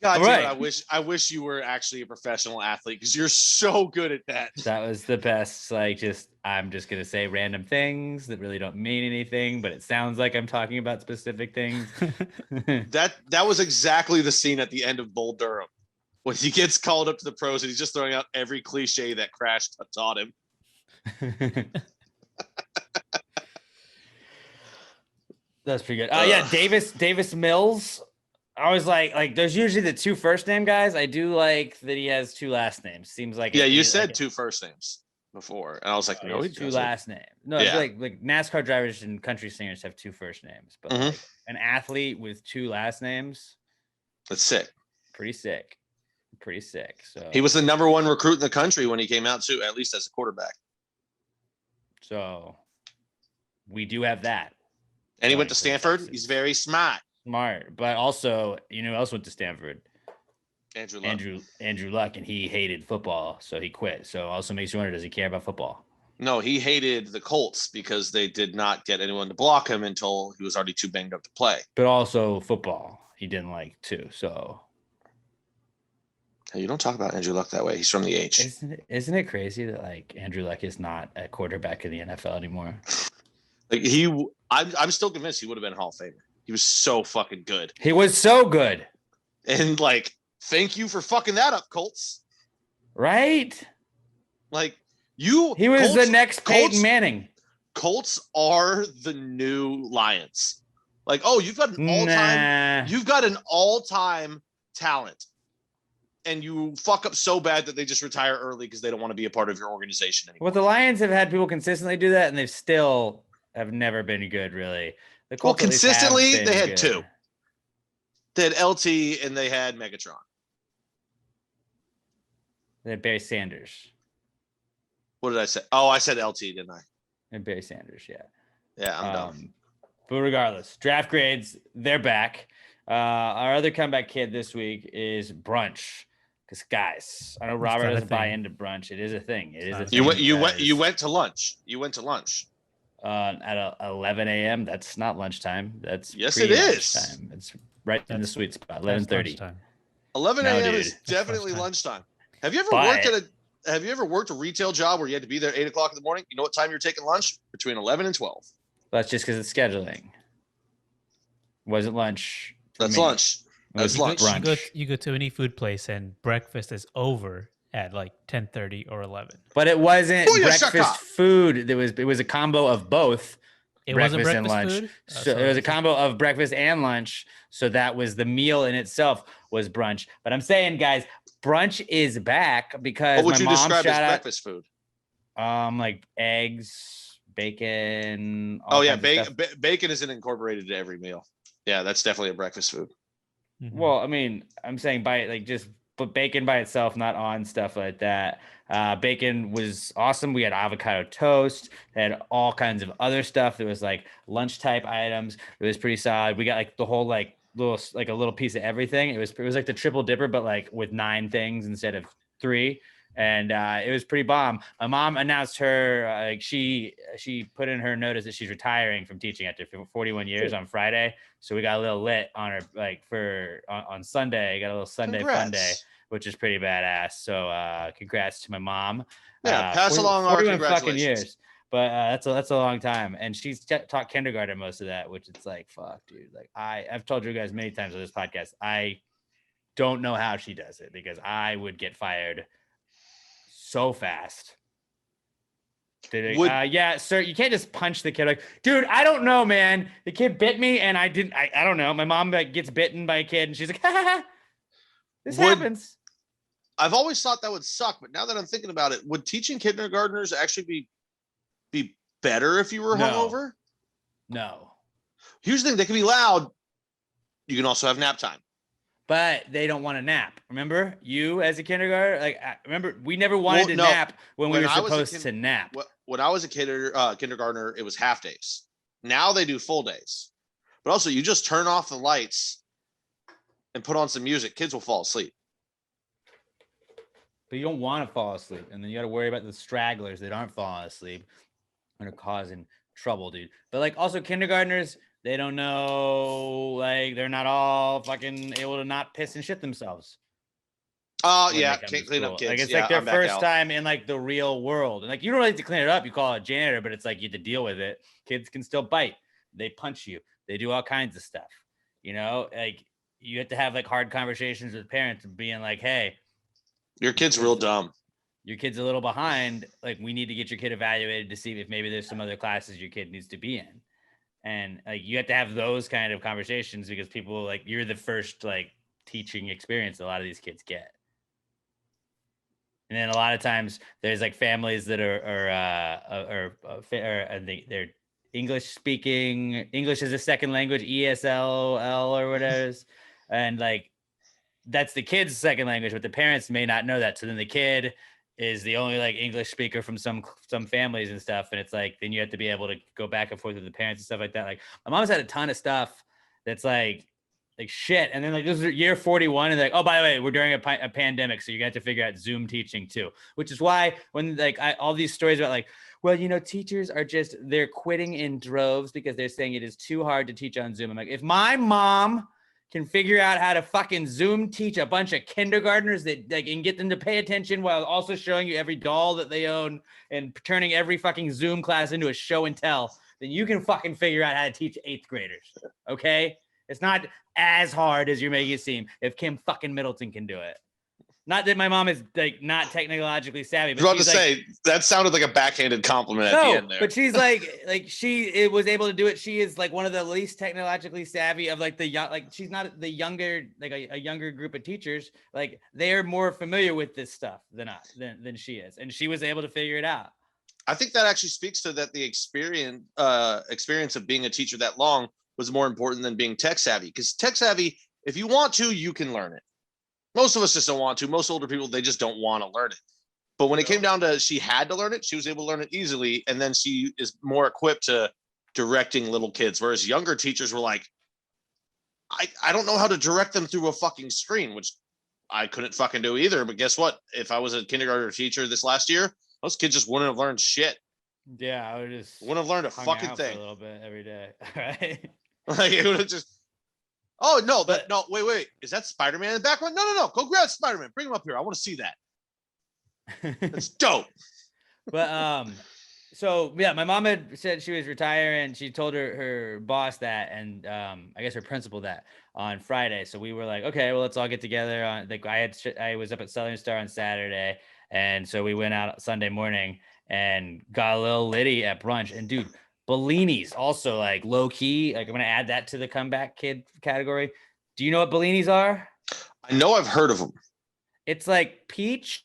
God, right. Dude, I wish you were actually a professional athlete because you're so good at that. That was the best. I'm just gonna say random things that really don't mean anything, but it sounds like I'm talking about specific things. That was exactly the scene at the end of Bull Durham when he gets called up to the pros and he's just throwing out every cliche that Crash taught him. That's pretty good. Yeah, Davis Mills. I was like, there's usually the two first name guys. I do like that he has two last names. Seems like you said two first names before, and I was like, no, he two last names. No, yeah. like NASCAR drivers and country singers have two first names, but like an athlete with two last names, that's sick. Pretty sick. So he was the number one recruit in the country when he came out too, at least as a quarterback. So we do have that. And he went to Going Stanford. Texas. He's very smart. Smart, but also, you know who else went to Stanford? Andrew Luck. Andrew Luck, and he hated football, so he quit. So also makes you wonder, does he care about football? No, he hated the Colts because they did not get anyone to block him until he was already too banged up to play. But also football, he didn't like too. So Hey, you don't talk about Andrew Luck that way. He's from the H. isn't it crazy that like Andrew Luck is not a quarterback in the NFL anymore? Like I'm still convinced he would have been a Hall of Famer. He was so fucking good. He was so good. And like, thank you for fucking that up, Colts. Right? Like he was Colts, the next Peyton Manning. Colts are the new Lions. Like, oh, you've got an all-time talent. And you fuck up so bad that they just retire early because they don't want to be a part of your organization anymore. Well, the Lions have had people consistently do that, and they've still have never been good, really. The Colts consistently, they had good. two. They had LT and they had Megatron. They had Barry Sanders. What did I say? Oh, I said LT, didn't I? And Barry Sanders, yeah. Yeah, I'm dumb. But regardless, draft grades, they're back. Our other comeback kid this week is brunch. Because guys, I know Robert doesn't buy into brunch. It is a thing. It is a thing. You went to lunch. You went to lunch. At 11 a.m. That's not lunchtime. That's yes, it is. Time. It's right in the sweet spot. 11:30. 11 a.m. is definitely lunchtime. Have you ever worked a retail job where you had to be there at 8 o'clock in the morning? You know what time you're taking lunch? Between 11 and 12. That's just because it's scheduling. Wasn't lunch. That's lunch. That's lunch. You go to any food place and breakfast is over at like 10:30 or 11. But it wasn't breakfast food. It was a combo of both. It wasn't breakfast and lunch. food? So it was a combo of breakfast and lunch. So that was the meal in itself was brunch. But I'm saying, guys, brunch is back because what would my you mom describe as out, breakfast food? Like eggs, bacon. Oh yeah, bacon isn't incorporated to every meal. Yeah, that's definitely a breakfast food. Mm-hmm. Well, I mean, I'm saying but bacon by itself, not on stuff like that. Bacon was awesome. We had avocado toast. They had all kinds of other stuff. There was like lunch type items. It was pretty solid. We got like the whole a little piece of everything. It was like the triple dipper, but like with 9 things instead of 3. And it was pretty bomb. My mom announced her she put in her notice that she's retiring from teaching after 41 years on Friday. So we got a little lit on her on Sunday. Got a little Sunday fun day, which is pretty badass. So congrats to my mom. Yeah, pass along our congratulations. Fucking years. But that's a long time, and she's taught kindergarten most of that, which it's like fuck, dude. Like I've told you guys many times on this podcast, I don't know how she does it because I would get fired so fast. Yeah, sir, you can't just punch the kid. Like, dude, I don't know, man. The kid bit me, and I don't know. My mom gets bitten by a kid, and she's like, ha, ha, ha. This happens. I've always thought that would suck, but now that I'm thinking about it, would teaching kindergartners actually be better if you were hungover? No. Here's the thing: they can be loud. You can also have nap time. But they don't want to nap. Remember, you as a kindergartner, remember we never wanted to nap when we were supposed to nap. When I was a kindergartner, it was half days. Now they do full days. But also, you just turn off the lights and put on some music. Kids will fall asleep. But you don't want to fall asleep, and then you got to worry about the stragglers that aren't falling asleep and are causing trouble, dude. But also kindergartners. They don't know, they're not all fucking able to not piss and shit themselves. Oh, yeah. Can't clean up kids. It's their first time in the real world. And you don't like to clean it up. You call it a janitor, but it's you have to deal with it. Kids can still bite. They punch you. They do all kinds of stuff. You know, you have to have hard conversations with parents and being hey, your kid's real dumb. Your kid's a little behind. We need to get your kid evaluated to see if maybe there's some other classes your kid needs to be in. And you have to have those kind of conversations because people you're the first teaching experience a lot of these kids get. And then a lot of times there's families that are they're English speaking, English as a second language, ESL or whatever it is. And that's the kid's second language, but the parents may not know that. So then the kid is the only like English speaker from some families and stuff. And it's like, then you have to be able to go back and forth with the parents and stuff like that. Like my mom's had a ton of stuff that's like shit. And then like this is year 41 and like, oh, by the way, we're during a pandemic. So you got to figure out Zoom teaching too, which is why when like all these stories about like, well, you know, teachers are they're quitting in droves because they're saying it is too hard to teach on Zoom. I'm like, if my mom can figure out how to fucking Zoom teach a bunch of kindergartners that they can get them to pay attention while also showing you every doll that they own and turning every fucking Zoom class into a show and tell, then you can fucking figure out how to teach 8th graders. Okay? It's not as hard as you're making it seem if Kim fucking Middleton can do it. Not that my mom is like not technologically savvy, but I was about to say that sounded like a backhanded compliment at the end there. But she's like she was able to do it. She is like one of the least technologically savvy of like the young, like she's not the younger, like a younger group of teachers. Like they're more familiar with this stuff than she is, and she was able to figure it out. I think that actually speaks to that the experience of being a teacher that long was more important than being tech savvy, because tech savvy, if you want to, you can learn it. Most of us just don't want to. Most older people, they just don't want to learn it. But when it came down to she had to learn it, she was able to learn it easily. And then she is more equipped to directing little kids. Whereas younger teachers were like, I don't know how to direct them through a fucking screen, which I couldn't fucking do either. But guess what? If I was a kindergarten teacher this last year, those kids just wouldn't have learned shit. Yeah, I would just wouldn't have learned a fucking thing. A little bit every day. Right? Like it would have just. Oh no! No, wait! Is that Spider-Man in the background? No! Go grab Spider-Man. Bring him up here. I want to see that. That's dope. But so yeah, my mom had said she was retiring. She told her boss that, and I guess her principal that on Friday. So we were like, okay, well, let's all get together. On like I was up at Southern Star on Saturday, and so we went out Sunday morning and got a little litty at brunch. And dude, Bellinis also like low key. Like I'm gonna add that to the comeback kid category. Do you know what Bellinis are? I know I've heard of them. It's like peach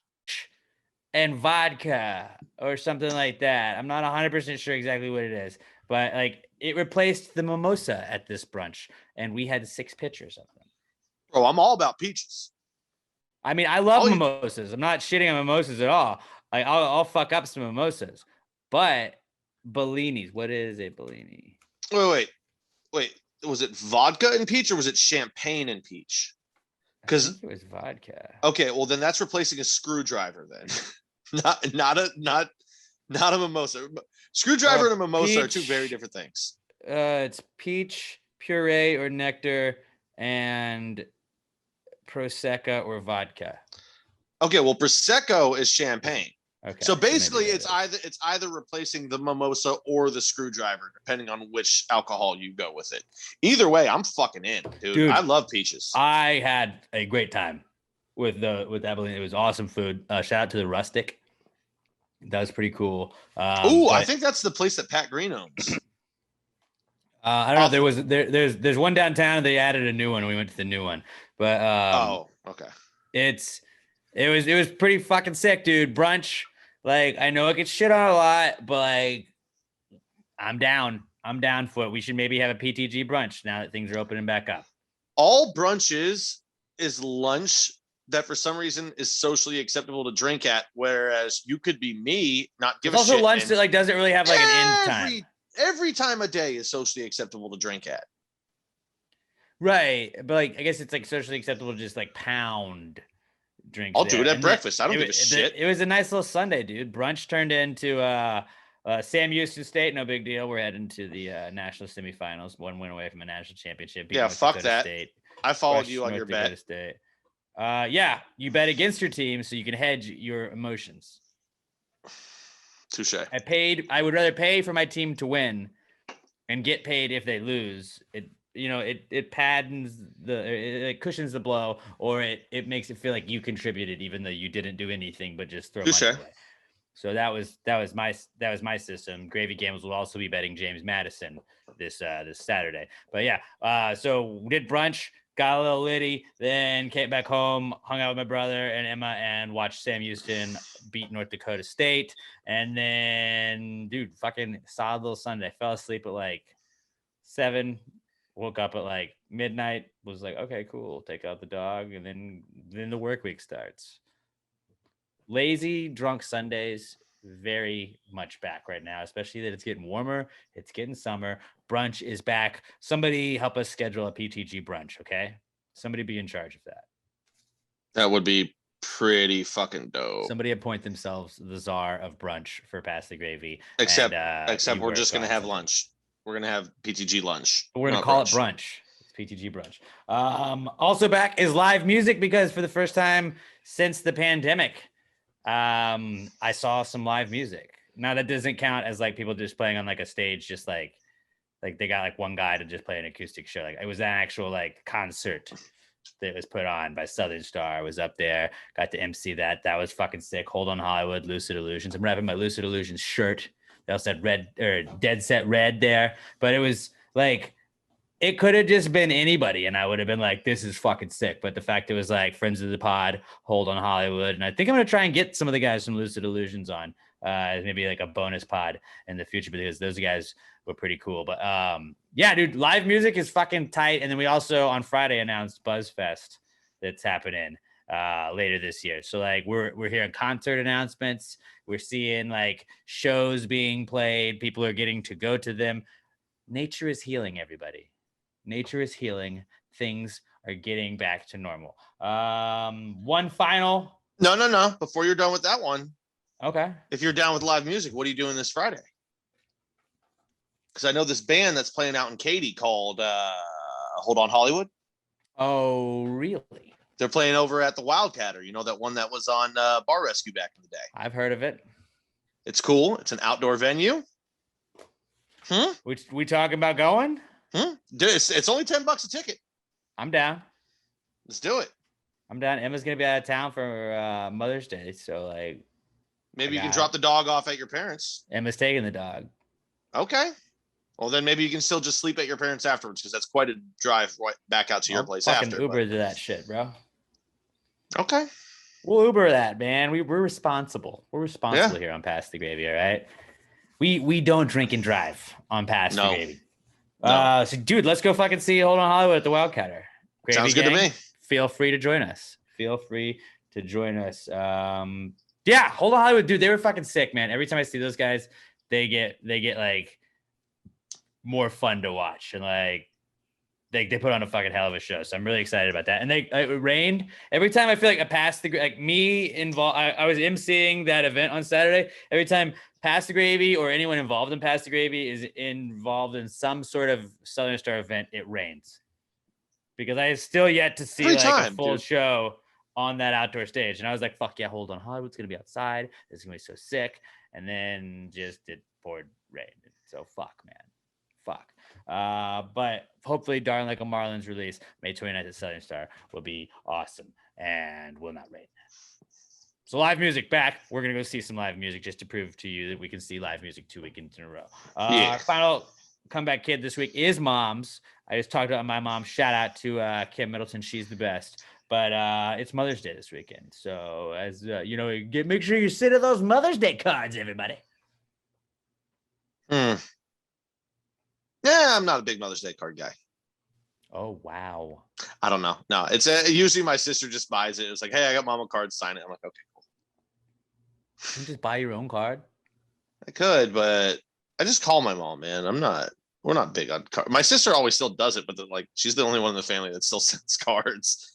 and vodka or something like that. I'm not 100% sure exactly what it is, but like it replaced the mimosa at this brunch, and we had 6 pitchers of them. Bro, I'm all about peaches. I mean, I love mimosas. I'm not shitting on mimosas at all. Like I'll fuck up some mimosas, but Bellinis. What is a Bellini? Wait. Was it vodka and peach or was it champagne and peach? Because it was vodka. Okay, well then that's replacing a screwdriver then. not a mimosa. Screwdriver and a mimosa are 2 very different things. It's peach puree or nectar and prosecco or vodka. Okay, well prosecco is champagne. Okay. So basically, it's either replacing the mimosa or the screwdriver, depending on which alcohol you go with it. Either way, I'm fucking in, dude. I love peaches. I had a great time with that. It was awesome food. Shout out to the Rustic. That was pretty cool. I think that's the place that Pat Green owns. I don't know. There's one downtown. They added a new one. We went to the new one, but okay. It was pretty fucking sick, dude. Brunch. Like, I know it gets shit on a lot, but like, I'm down. I'm down for it. We should maybe have a PTG brunch now that things are opening back up. All brunch is lunch that for some reason is socially acceptable to drink at, whereas you could be me, not give a shit. Also lunch that like doesn't really have like an end time. Every time of day is socially acceptable to drink at. Right. But like, I guess it's like socially acceptable to just like pound drinks. I'll do it at breakfast. I don't give a shit. It was a nice little Sunday, dude. Brunch turned into Sam Houston State. No big deal. We're heading to the national semifinals. 1 win away from a national championship. Yeah, fuck that. State. I followed you on your bet. State. Yeah, you bet against your team so you can hedge your emotions. Touche. I would rather pay for my team to win and get paid if they lose. It paddens it cushions the blow, or it makes it feel like you contributed even though you didn't do anything but just throw money away. So that was my system. Gravy Gambles will also be betting James Madison this Saturday. But yeah, so we did brunch, got a little litty, then came back home, hung out with my brother and Emma, and watched Sam Houston beat North Dakota State. And then, dude, fucking solid little Sunday. Fell asleep at like 7. Woke up at like midnight, was like, okay, cool. Take out the dog, and then the work week starts. lazy drunk Sundays very much back right now, especially that it's getting warmer. It's getting summer. Brunch is back. Somebody help us schedule a PTG brunch, okay? Somebody be in charge of that. That would be pretty fucking dope. Somebody appoint themselves the czar of brunch for Pass the Gravy. Except you we're work just gonna on have something. lunch. We're gonna have PTG lunch. We're gonna call it brunch. It's PTG brunch. Also back is live music because for the first time since the pandemic, I saw some live music. Now that doesn't count as like people just playing on like a stage, just like they got like one guy to just play an acoustic show. Like it was an actual like concert that was put on by Southern Star. I was up there, got to MC that. That was fucking sick. Hold on Hollywood, Lucid Illusions. I'm wrapping my Lucid Illusions shirt. They also had red or Dead Set Red there, but it was like it could have just been anybody, and I would have been like, "This is fucking sick." But the fact it was like friends of the pod, Hold on Hollywood, and I think I'm gonna try and get some of the guys from Lucid Illusions on, maybe like a bonus pod in the future because those guys were pretty cool. But yeah, dude, live music is fucking tight. And then we also on Friday announced BuzzFest that's happening later this year. So like we're hearing concert announcements. We're seeing like shows being played. People are getting to go to them. Nature is healing, everybody. Nature is healing. Things are getting back to normal. One final. No. Before you're done with that one. Okay. If you're down with live music, what are you doing this Friday? Because I know this band that's playing out in Katy called Hold on Hollywood. Oh, really? They're playing over at the Wildcatter. You know, that one that was on Bar Rescue back in the day. I've heard of it. It's cool. It's an outdoor venue. We talking about going? Dude, it's only $10 a ticket. I'm down. Let's do it. I'm down. Emma's gonna be out of town for Mother's Day, so like maybe you can drop the dog off at your parents. Emma's taking the dog. Okay. Well, then maybe you can still just sleep at your parents afterwards because that's quite a drive right back out to your place fucking after. Uber to that shit, bro. Okay. We'll Uber that, man. We're responsible. We're responsible here on Pass the Gravy, all right? We don't drink and drive on Pass the Gravy. So, dude, let's go fucking see Hold on Hollywood at the Wildcatter. Gravy Sounds good gang, to me. Feel free to join us. Yeah, Hold on Hollywood, dude. They were fucking sick, man. Every time I see those guys, they get like more fun to watch, and like they put on a fucking hell of a show. So I'm really excited about that. And it rained every time. I feel like I passed the like me involved. I was emceeing that event on Saturday. Every time Pass the Gravy or anyone involved in Pass the Gravy is involved in some sort of Southern Star event, it rains because I have still yet to see a full show on that outdoor stage. And I was like, fuck yeah, Hold on Hollywood's gonna be outside. It's gonna be so sick. And then just it poured rain. So fuck, man. Fuck. But hopefully Darn Like a Marlins release May 29th at Southern Star will be awesome and will not rain. So live music back. We're going to go see some live music just to prove to you that we can see live music 2 weekends in a row. Our final comeback kid this week is Moms. I just talked about my mom. Shout out to Kim Middleton. She's the best. But it's Mother's Day this weekend. So as you know, make sure you sit at those Mother's Day cards, everybody. Yeah, I'm not a big Mother's Day card guy. Oh, wow. I don't know. No, it's usually my sister just buys it. It's like, hey, I got mama card, sign it. I'm like, okay, cool. You can just buy your own card. I could, but I just call my mom, man. We're not big on cards. My sister always still does it, but like she's the only one in the family that still sends cards.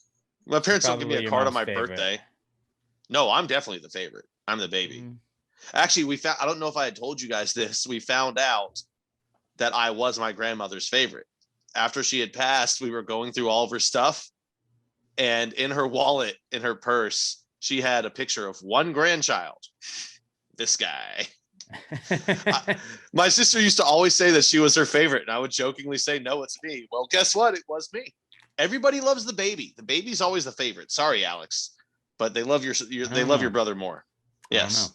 My parents don't give me a card on my birthday. No, I'm definitely the favorite. I'm the baby. Actually, I don't know if I had told you guys this. We found out that I was my grandmother's favorite. After she had passed, we were going through all of her stuff. And in her wallet, in her purse, she had a picture of one grandchild. This guy. My sister used to always say that she was her favorite. And I would jokingly say, no, it's me. Well, guess what? It was me. Everybody loves the baby. The baby's always the favorite. Sorry, Alex. But they love your brother more. Yes.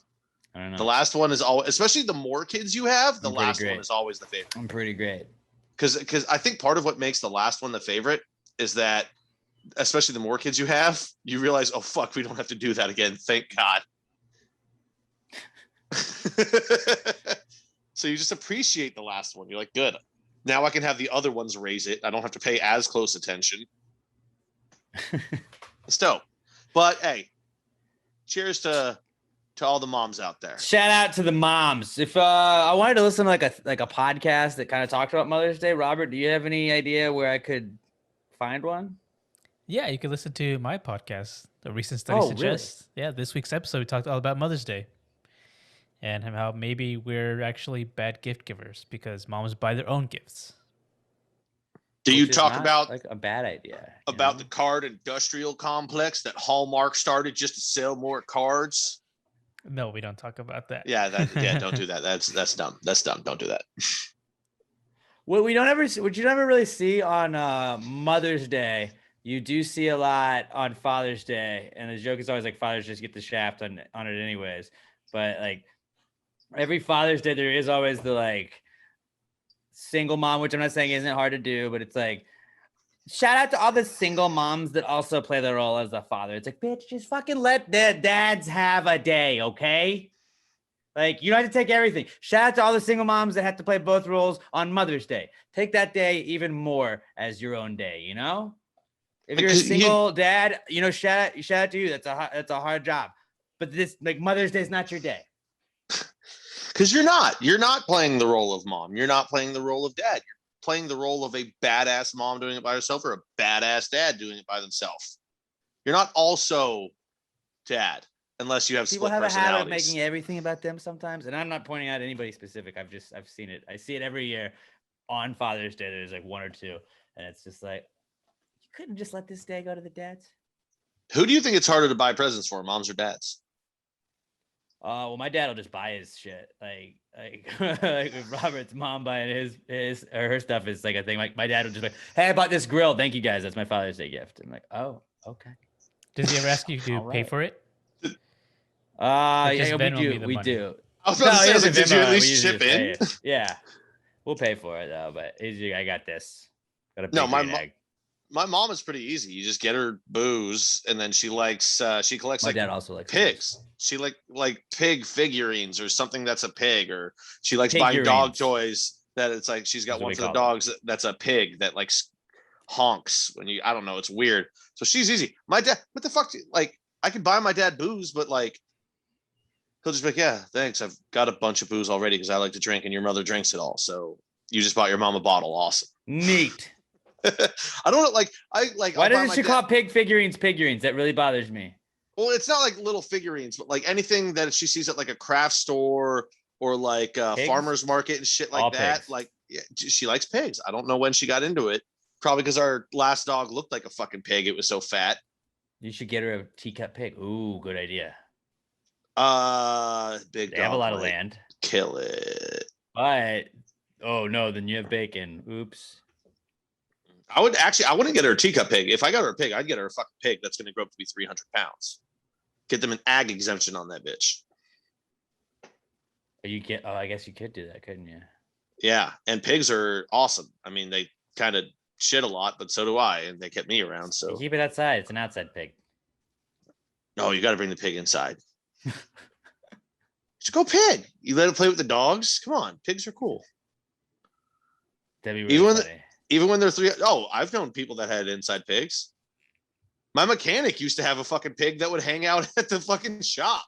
I don't know. The last one is always, especially the more kids you have, the last one is always the favorite. I'm pretty great. Because I think part of what makes the last one the favorite is that, especially the more kids you have, you realize, oh, fuck, we don't have to do that again. Thank God. So you just appreciate the last one. You're like, good. Now I can have the other ones raise it. I don't have to pay as close attention. It's dope. But hey, cheers to to all the moms out there. Shout out to the moms. If I wanted to listen to like a podcast that kind of talked about Mother's Day, Robert, do you have any idea where I could find one? Yeah, you can listen to my podcast. The recent study suggests. Really? Yeah, this week's episode we talked all about Mother's Day and how maybe we're actually bad gift givers because moms buy their own gifts. Do you talk about like a bad idea about the card industrial complex that Hallmark started just to sell more cards? No, we don't talk about that. Yeah, don't do that. That's dumb. That's dumb. Don't do that. What you never really see on Mother's Day, you do see a lot on Father's Day, and the joke is always like fathers just get the shaft on it anyways. But like every Father's Day, there is always the like single mom, which I'm not saying isn't hard to do, but it's like shout out to all the single moms that also play the role as a father. It's like, bitch, just fucking let the dads have a day, okay? Like, you don't have to take everything. Shout out to all the single moms that have to play both roles on Mother's Day. Take that day even more as your own day, you know? If you're a single dad, you know, shout out to you. That's a hard job. But this, like, Mother's Day is not your day. Because you're not playing the role of mom. You're not playing the role of dad. You're playing the role of a badass mom doing it by herself or a badass dad doing it by themselves. You're not also dad unless you have split personalities. People have a habit of making everything about them sometimes, and I'm not pointing out anybody specific. I've seen it. I see it every year on Father's Day. There's like one or two, and it's just like, you couldn't just let this day go to the dads. Who do you think it's harder to buy presents for, moms or dads? Well, my dad will just buy his shit. Like if Robert's mom buying his or her stuff is like a thing. Like my dad will just be like, hey, I bought this grill. Thank you guys. That's my Father's Day gift. I'm like, oh, okay. Does he ever ask you to pay for it? Yeah, we do. I was about to say, did you at least chip in? Yeah, we'll pay for it though. But I got this. My mom is pretty easy. You just get her booze, and then she collects my dad also likes pigs. She like pig figurines or something that's a pig, or she likes buying dog toys that it's like she's got one for the dogs that's a pig that like honks when I don't know, it's weird. So she's easy. My dad, what the fuck? Like I could buy my dad booze, but like he'll just be like, yeah, thanks. I've got a bunch of booze already because I like to drink and your mother drinks it all. So you just bought your mom a bottle. Awesome. Neat. I don't know. Why doesn't she call pig figurines? That really bothers me. Well, it's not like little figurines, but like anything that she sees at like a craft store or like a farmer's market and shit like all that. Pigs. Like yeah, she likes pigs. I don't know when she got into it. Probably because our last dog looked like a fucking pig. It was so fat. You should get her a teacup pig. Ooh, good idea. Big. They have a lot of land. Kill it. But oh no, then you have bacon. Oops. I wouldn't get her a teacup pig. If I got her a pig, I'd get her a fucking pig that's going to grow up to be 300 pounds. Get them an ag exemption on that bitch. I guess you could do that, couldn't you? Yeah, and pigs are awesome. I mean, they kind of shit a lot, but so do I, and they kept me around. So you keep it outside. It's an outside pig. No, you got to bring the pig inside. Just go pig. You let it play with the dogs. Come on, pigs are cool. That'd be really funny. Even when they're I've known people that had inside pigs. My mechanic used to have a fucking pig that would hang out at the fucking shop.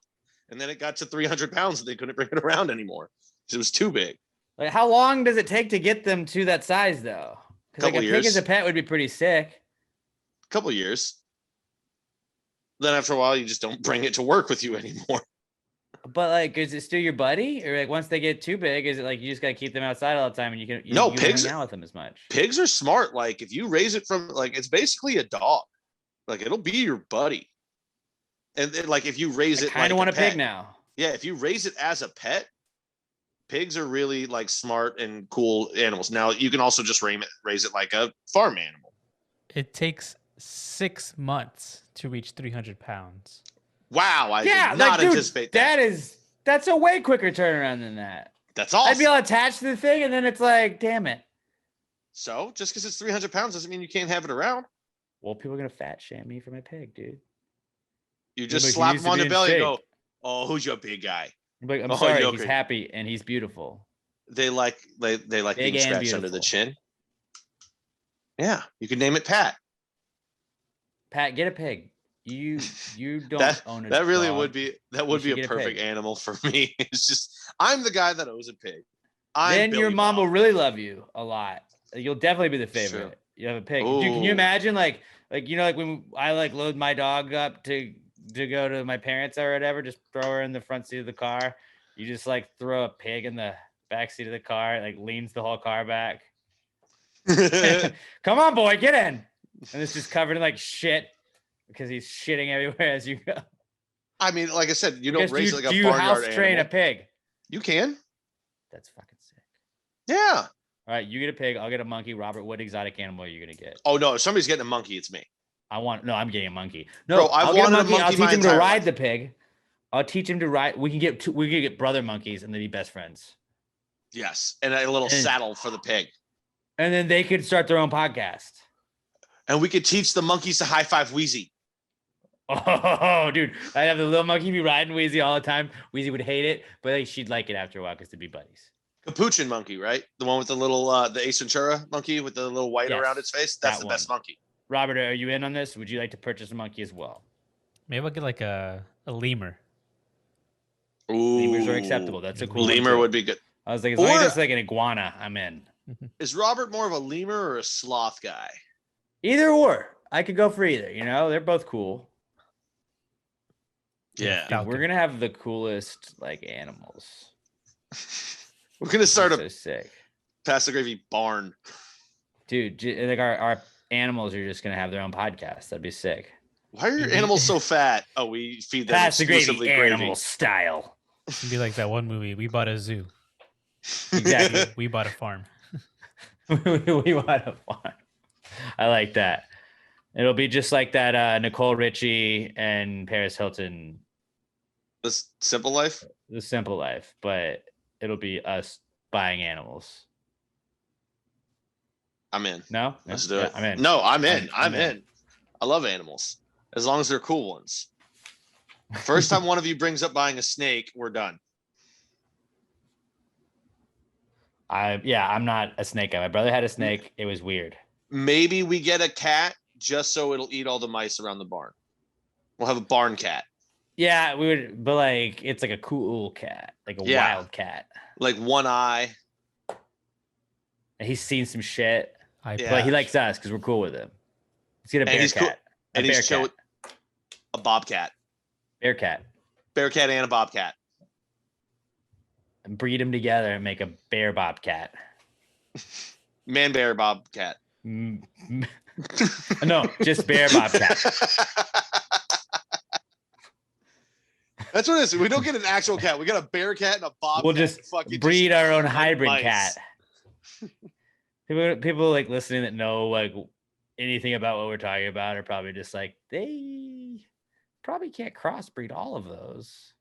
And then it got to 300 pounds and they couldn't bring it around anymore. It was too big. Like, how long does it take to get them to that size, though? Because like a pig as a pet would be pretty sick. A couple years. Then after a while, you just don't bring it to work with you anymore. But like, is it still your buddy, or like once they get too big, is it like you just gotta keep them outside all the time and you pigs don't hang out with them as much? Pigs are smart. Like if you raise it from like it's basically a dog. Like it'll be your buddy. And then, like if you raise it, I kind of want a pig now. Yeah, if you raise it as a pet, pigs are really like smart and cool animals. Now you can also just raise it like a farm animal. It takes 6 months to reach 300 pounds. Wow, I did not anticipate that. That's a way quicker turnaround than that. That's awesome. I'd be all attached to the thing, and then it's like, damn it. So just because it's 300 pounds doesn't mean you can't have it around. Well, people are gonna fat shame me for my pig, dude. You just slap him on the belly and go, "Oh, who's your big guy?" I'm sorry, he's happy and he's beautiful. They like being scratched under the chin. Yeah, you can name it Pat. Pat, get a pig. You don't That own a that really dog. would be a get a perfect pig. animal for me. It's just I'm the guy that owns a pig. Then your Billy mom Bob. will really love you a lot. You'll definitely be the favorite. True. You have a pig. Dude, can you Ooh. imagine like when I like load my dog up to go to my parents or whatever, just throw her in the front seat of the car. You just like throw a pig in the back seat of the car, it, like leans the whole car back. Come on, boy, get in. And it's just covered in like shit because he's shitting everywhere as you go. I mean, like I said, you don't raise like a do you barnyard house train animal. a pig? You can. That's fucking sick. Yeah. All right, you get a pig. I'll get a monkey. Robert, what exotic animal are you gonna get? Oh no, if somebody's getting a monkey, it's me. I'm getting a monkey. No, Bro, I've I'll get a wanted a monkey. I'll monkey teach my him to entire ride life. the pig. I'll teach him to ride. We can get brother monkeys and they'd be best friends. Yes, and a little saddle for the pig. And then they could start their own podcast. And we could teach the monkeys to high five Wheezy. Oh, dude, I'd have the little monkey be riding Wheezy all the time. Wheezy would hate it, but like, she'd like it after a while because they'd be buddies. Capuchin monkey, right? The one with the little, the Ace Ventura monkey with the little white Yes, around its face. That's that the best monkey. Robert, are you in on this? Would you like to purchase a monkey as well? Maybe I'll get like a lemur. Ooh, Lemurs are acceptable. That's a cool one, lemur too. would be good. I was like, as long as it's like an iguana, I'm in. Is Robert more of a lemur or a sloth guy? Either or. I could go for either. You know, they're both cool. Yeah. Dude, we're gonna have the coolest like animals. We're gonna start so a sick. Pass the Gravy barn. Dude, like our animals are just gonna have their own podcast. That'd be sick. Why are your animals so fat? Oh, we feed them Pass the exclusively gravy, gravy. animal style. It'd be like that one movie. We bought a zoo. Exactly. We bought a farm. We want a farm. I like that. It'll be just like that Nicole Richie and Paris Hilton. The Simple Life? The Simple Life, but it'll be us buying animals. I'm in. No? Let's do it. I'm in. No, I'm in. I'm in. I love animals. As long as they're cool ones. First time one of you brings up buying a snake, we're done. I'm not a snake guy. My brother had a snake. It was weird. Maybe we get a cat just so it'll eat all the mice around the barn. We'll have a barn cat. Yeah, we would, but like it's like a cool cat, like a wild cat. Like one eye. And he's seen some shit, Yeah. but he likes us because we're cool with him. Let's get a bear cat. And a bear he's chill cat. with a bobcat. Bear cat. Bear cat and a bobcat. And breed them together and make a bear bobcat. Man bear bobcat. No, just bear bobcat. That's what it is. We don't get an actual cat. We got a bear cat and a bobcat. We'll just breed our own hybrid mice. cat. People like listening that know like anything about what we're talking about are probably just like, they probably can't crossbreed all of those.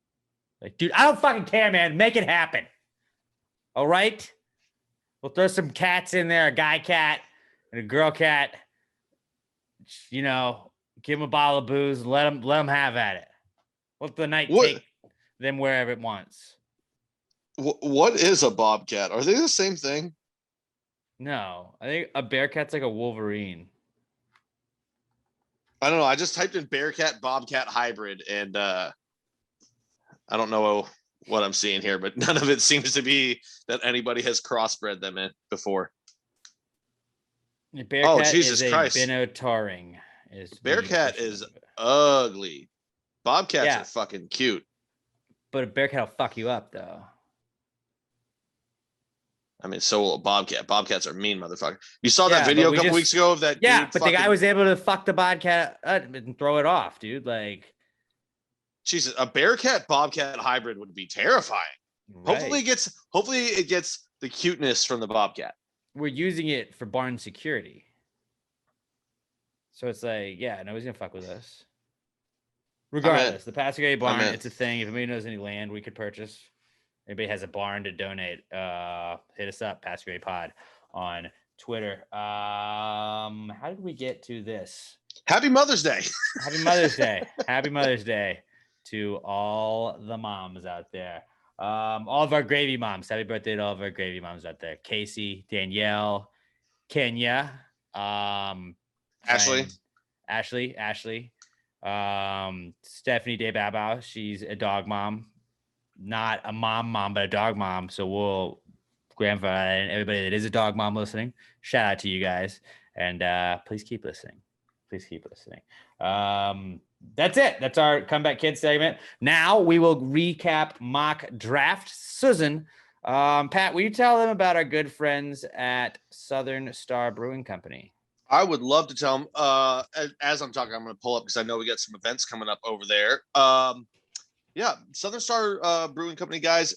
Like, dude, I don't fucking care, man. Make it happen. All right? We'll throw some cats in there, a guy cat and a girl cat. You know, give them a bottle of booze and let them have at it. Let the night take them wherever it wants. What is a bobcat? Are they the same thing? No, I think a bear cat's like a Wolverine. I don't know. I just typed in bearcat bobcat hybrid, and I don't know what I'm seeing here, but none of it seems to be that anybody has crossbred them in before. Bearcat Jesus is Christ. a Binotauring. Bearcat is ugly. Bobcats Yeah. are fucking cute. But a bearcat will fuck you up, though. I mean, so will a bobcat. Bobcats are mean, motherfucker. You saw that Yeah, video but a couple weeks ago of that Yeah, dude but the guy was able to fuck the bobcat and throw it off, dude. Like, Jesus, a bearcat bobcat hybrid would be terrifying. right. Hopefully it gets the cuteness from the bobcat. We're using it for barn security. So it's like, yeah, nobody's gonna fuck with us. Regardless, the Pasquet barn, it's a thing. If anybody knows any land we could purchase, anybody has a barn to donate, hit us up, Pasquet Pod on Twitter. How did we get to this? Happy Mother's Day. Happy Mother's Day. Happy Mother's Day to all the moms out there. All of our gravy moms. Happy birthday to all of our gravy moms out there. Casey, Danielle, Kenya, Ashley. Ashley. Stephanie DeBabau, she's a dog mom, not a mom, but a dog mom. So we'll grandfather and everybody that is a dog mom listening, shout out to you guys. And please keep listening. Please keep listening. That's it. That's our Comeback Kids segment. Now we will recap mock draft. Susan, Pat, will you tell them about our good friends at Southern Star Brewing Company? I would love to tell them. As I'm talking, I'm going to pull up because I know we got some events coming up over there. Yeah, Southern Star Brewing Company, guys.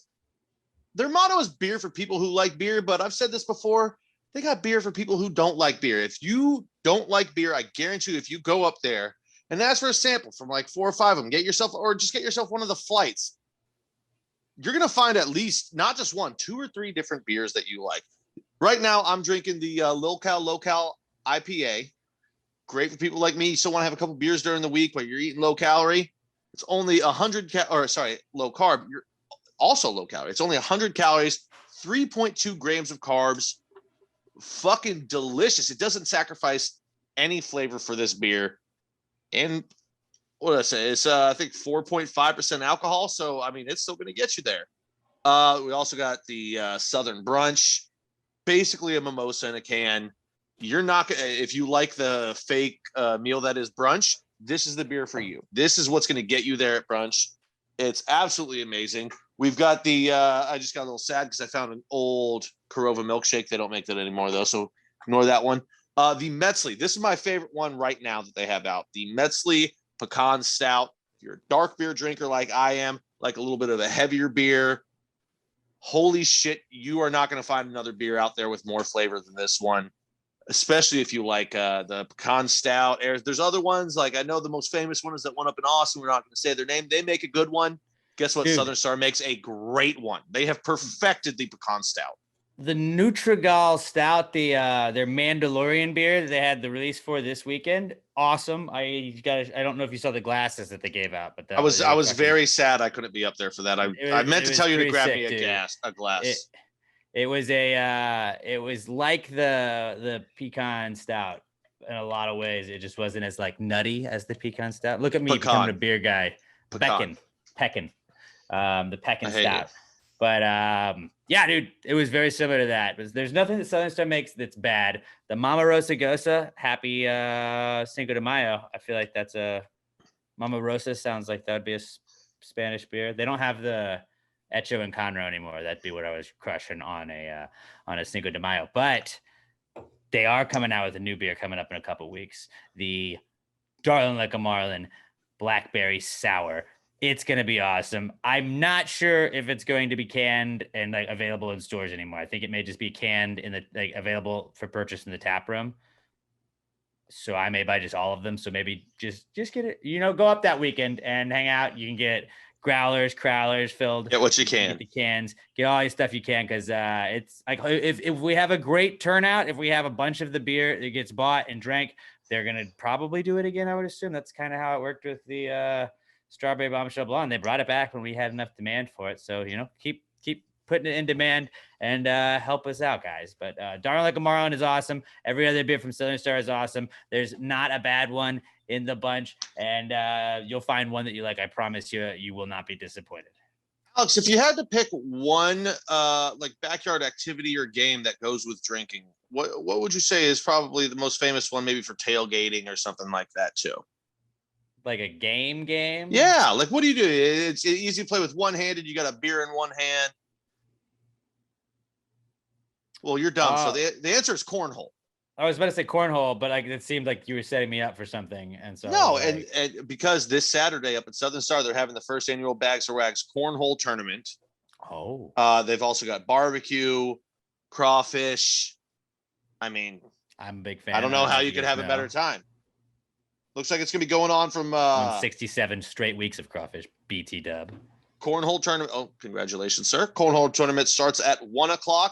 Their motto is beer for people who like beer, but I've said this before. They got beer for people who don't like beer. If you don't like beer, I guarantee you, if you go up there and ask for a sample from like 4 or 5 of them, get yourself one of the flights. You're going to find at least not just 1, 2 or 3 different beers that you like. Right now, I'm drinking the Low-Cal IPA. Great for people like me. You still want to have a couple beers during the week, but you're eating low calorie. It's only low carb. You're also low calorie. It's only 100 calories, 3.2 grams of carbs. Fucking delicious. It doesn't sacrifice any flavor for this beer. And what did I say? It's I think 4.5% alcohol. So I mean, it's still going to get you there. We also got the Southern Brunch, basically a mimosa in a can. You're not gonna, if you like the fake meal that is brunch, this is the beer for you. This is what's going to get you there at brunch. It's absolutely amazing. We've got the I just got a little sad because I found an old Corova milkshake. They don't make that anymore though, so ignore that one. The Metzli. This is my favorite one right now that they have out. The Metzli Pecan Stout. If you're a dark beer drinker like I am, like a little bit of a heavier beer, holy shit, you are not going to find another beer out there with more flavor than this one. Especially if you like the Pecan Stout. There's other ones, like I know the most famous one is that one up in Austin. We're not going to say their name. They make a good one. Guess what? Dude, Southern Star makes a great one. They have perfected the Pecan Stout. The Nutragal Stout, their Mandalorian beer that they had the release for this weekend. Awesome. I don't know if you saw the glasses that they gave out, but I was very sad I couldn't be up there for that. I meant to tell you to grab me a glass. It was like the pecan stout in a lot of ways. It just wasn't as like nutty as the pecan stout. Look at me becoming a beer guy. Peckin. The Peckin stout. You. But yeah, dude, it was very similar to that. There's nothing that Southern Star makes that's bad. The Mama Rosa Gosa, happy Cinco de Mayo. I feel like that's a Mama Rosa sounds like that would be a Spanish beer. They don't have the Echo and Conroe anymore. That'd be what I was crushing on a Cinco de Mayo. But they are coming out with a new beer coming up in a couple of weeks. The Darling Like a Marlin Blackberry Sour. It's going to be awesome. I'm not sure if it's going to be canned and like available in stores anymore. I think it may just be canned in the like available for purchase in the tap room. So I may buy just all of them. So maybe just get it, go up that weekend and hang out. You can get growlers, crowlers filled. Get what you can. Get the cans. Get all your stuff you can, because it's like if we have a great turnout, if we have a bunch of the beer that gets bought and drank, they're gonna probably do it again. I would assume that's kind of how it worked with the Strawberry Bombshell Blonde. They brought it back when we had enough demand for it. So keep putting it in demand and help us out, guys. But Darling Like a Marlin is awesome. Every other beer from Southern Star is awesome. There's not a bad one in the bunch, and you'll find one that you like. I promise you will not be disappointed. Alex, if you had to pick one like backyard activity or game that goes with drinking, what would you say is probably the most famous one, maybe for tailgating or something like that too? Like a game? Yeah, like what do you do? It's easy to play with one-handed. You got a beer in one hand. Well, you're dumb. So the answer is cornhole. I was about to say cornhole, but like it seemed like you were setting me up for something. And so no, and because this Saturday up at Southern Star, they're having the first annual Bags of Rags cornhole tournament. Oh. They've also got barbecue, crawfish. I mean, I'm a big fan. I don't know how you could have a better time. Looks like it's going to be going on from 67 straight weeks of crawfish. BT dub. Cornhole tournament. Oh, congratulations, sir. Cornhole tournament starts at 1:00.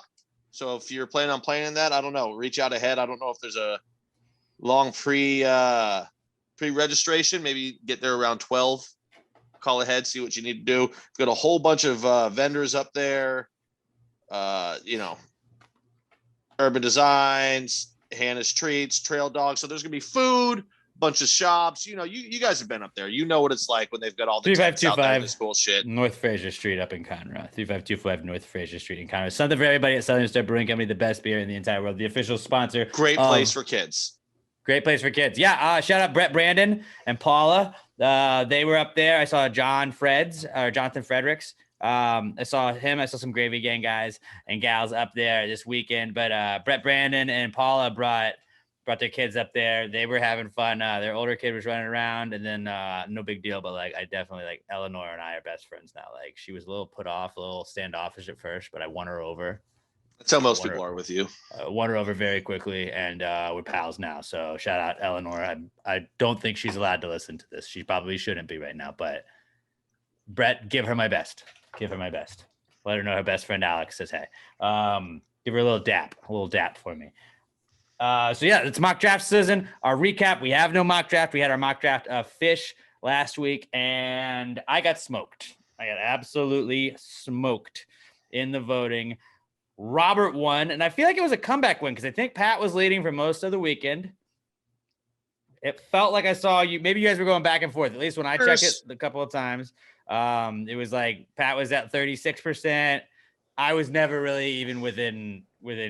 So if you're planning on playing that, I don't know, reach out ahead. I don't know if there's a long pre-registration. Maybe get there around 12. Call ahead, see what you need to do. We've got a whole bunch of vendors up there. Urban Designs, Hannah's Treats, Trail Dogs. So there's going to be food, bunch of shops. You guys have been up there. You know what it's like when they've got all the tents out there and this bullshit. North Fraser Street up in Conroe. 3525 North Fraser Street in Conroe. Something for everybody at Southern Star Brewing Company, the best beer in the entire world. The official sponsor. Great place for kids. Great place for kids. Yeah. Shout out Brett Brandon and Paula. They were up there. I saw Jonathan Fredericks. I saw him. I saw some Gravy Gang guys and gals up there this weekend. But Brett Brandon and Paula brought their kids up there. They were having fun. Their older kid was running around, and then no big deal. But like, I definitely like Eleanor and I are best friends now. Like, she was a little put off, a little standoffish at first, but I won her over. That's how most people are with you. Won her over very quickly, and we're pals now. So shout out Eleanor. I don't think she's allowed to listen to this. She probably shouldn't be right now. But Brett, give her my best. Give her my best. Let her know her best friend Alex says hey. Give her a little dap for me. So yeah, it's mock draft season. Our recap: we have no mock draft. We had our mock draft of Fish last week, and I got smoked. I got absolutely smoked in the voting. Robert won, and I feel like it was a comeback win because I think Pat was leading for most of the weekend. It felt like I saw you. Maybe you guys were going back and forth. At least when I checked it a couple of times, it was like Pat was at 36%. I was never really even within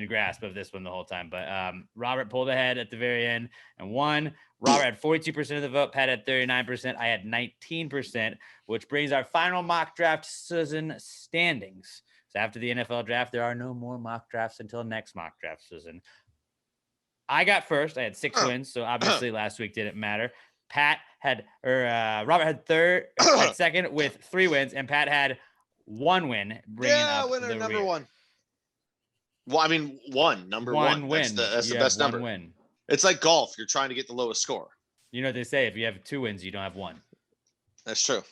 grasp of this one the whole time. But Robert pulled ahead at the very end and won. Robert had 42% of the vote. Pat had 39%. I had 19%, which brings our final mock draft season standings. So after the NFL draft, there are no more mock drafts until next mock draft season. I got first. I had 6 wins, so obviously last week didn't matter. Robert had second with 3 wins, and Pat had 1 win. Winner number 1. Well, I mean, number one win. That's the best number. Win. It's like golf. You're trying to get the lowest score. You know what they say: if you have 2 wins, you don't have 1. That's true.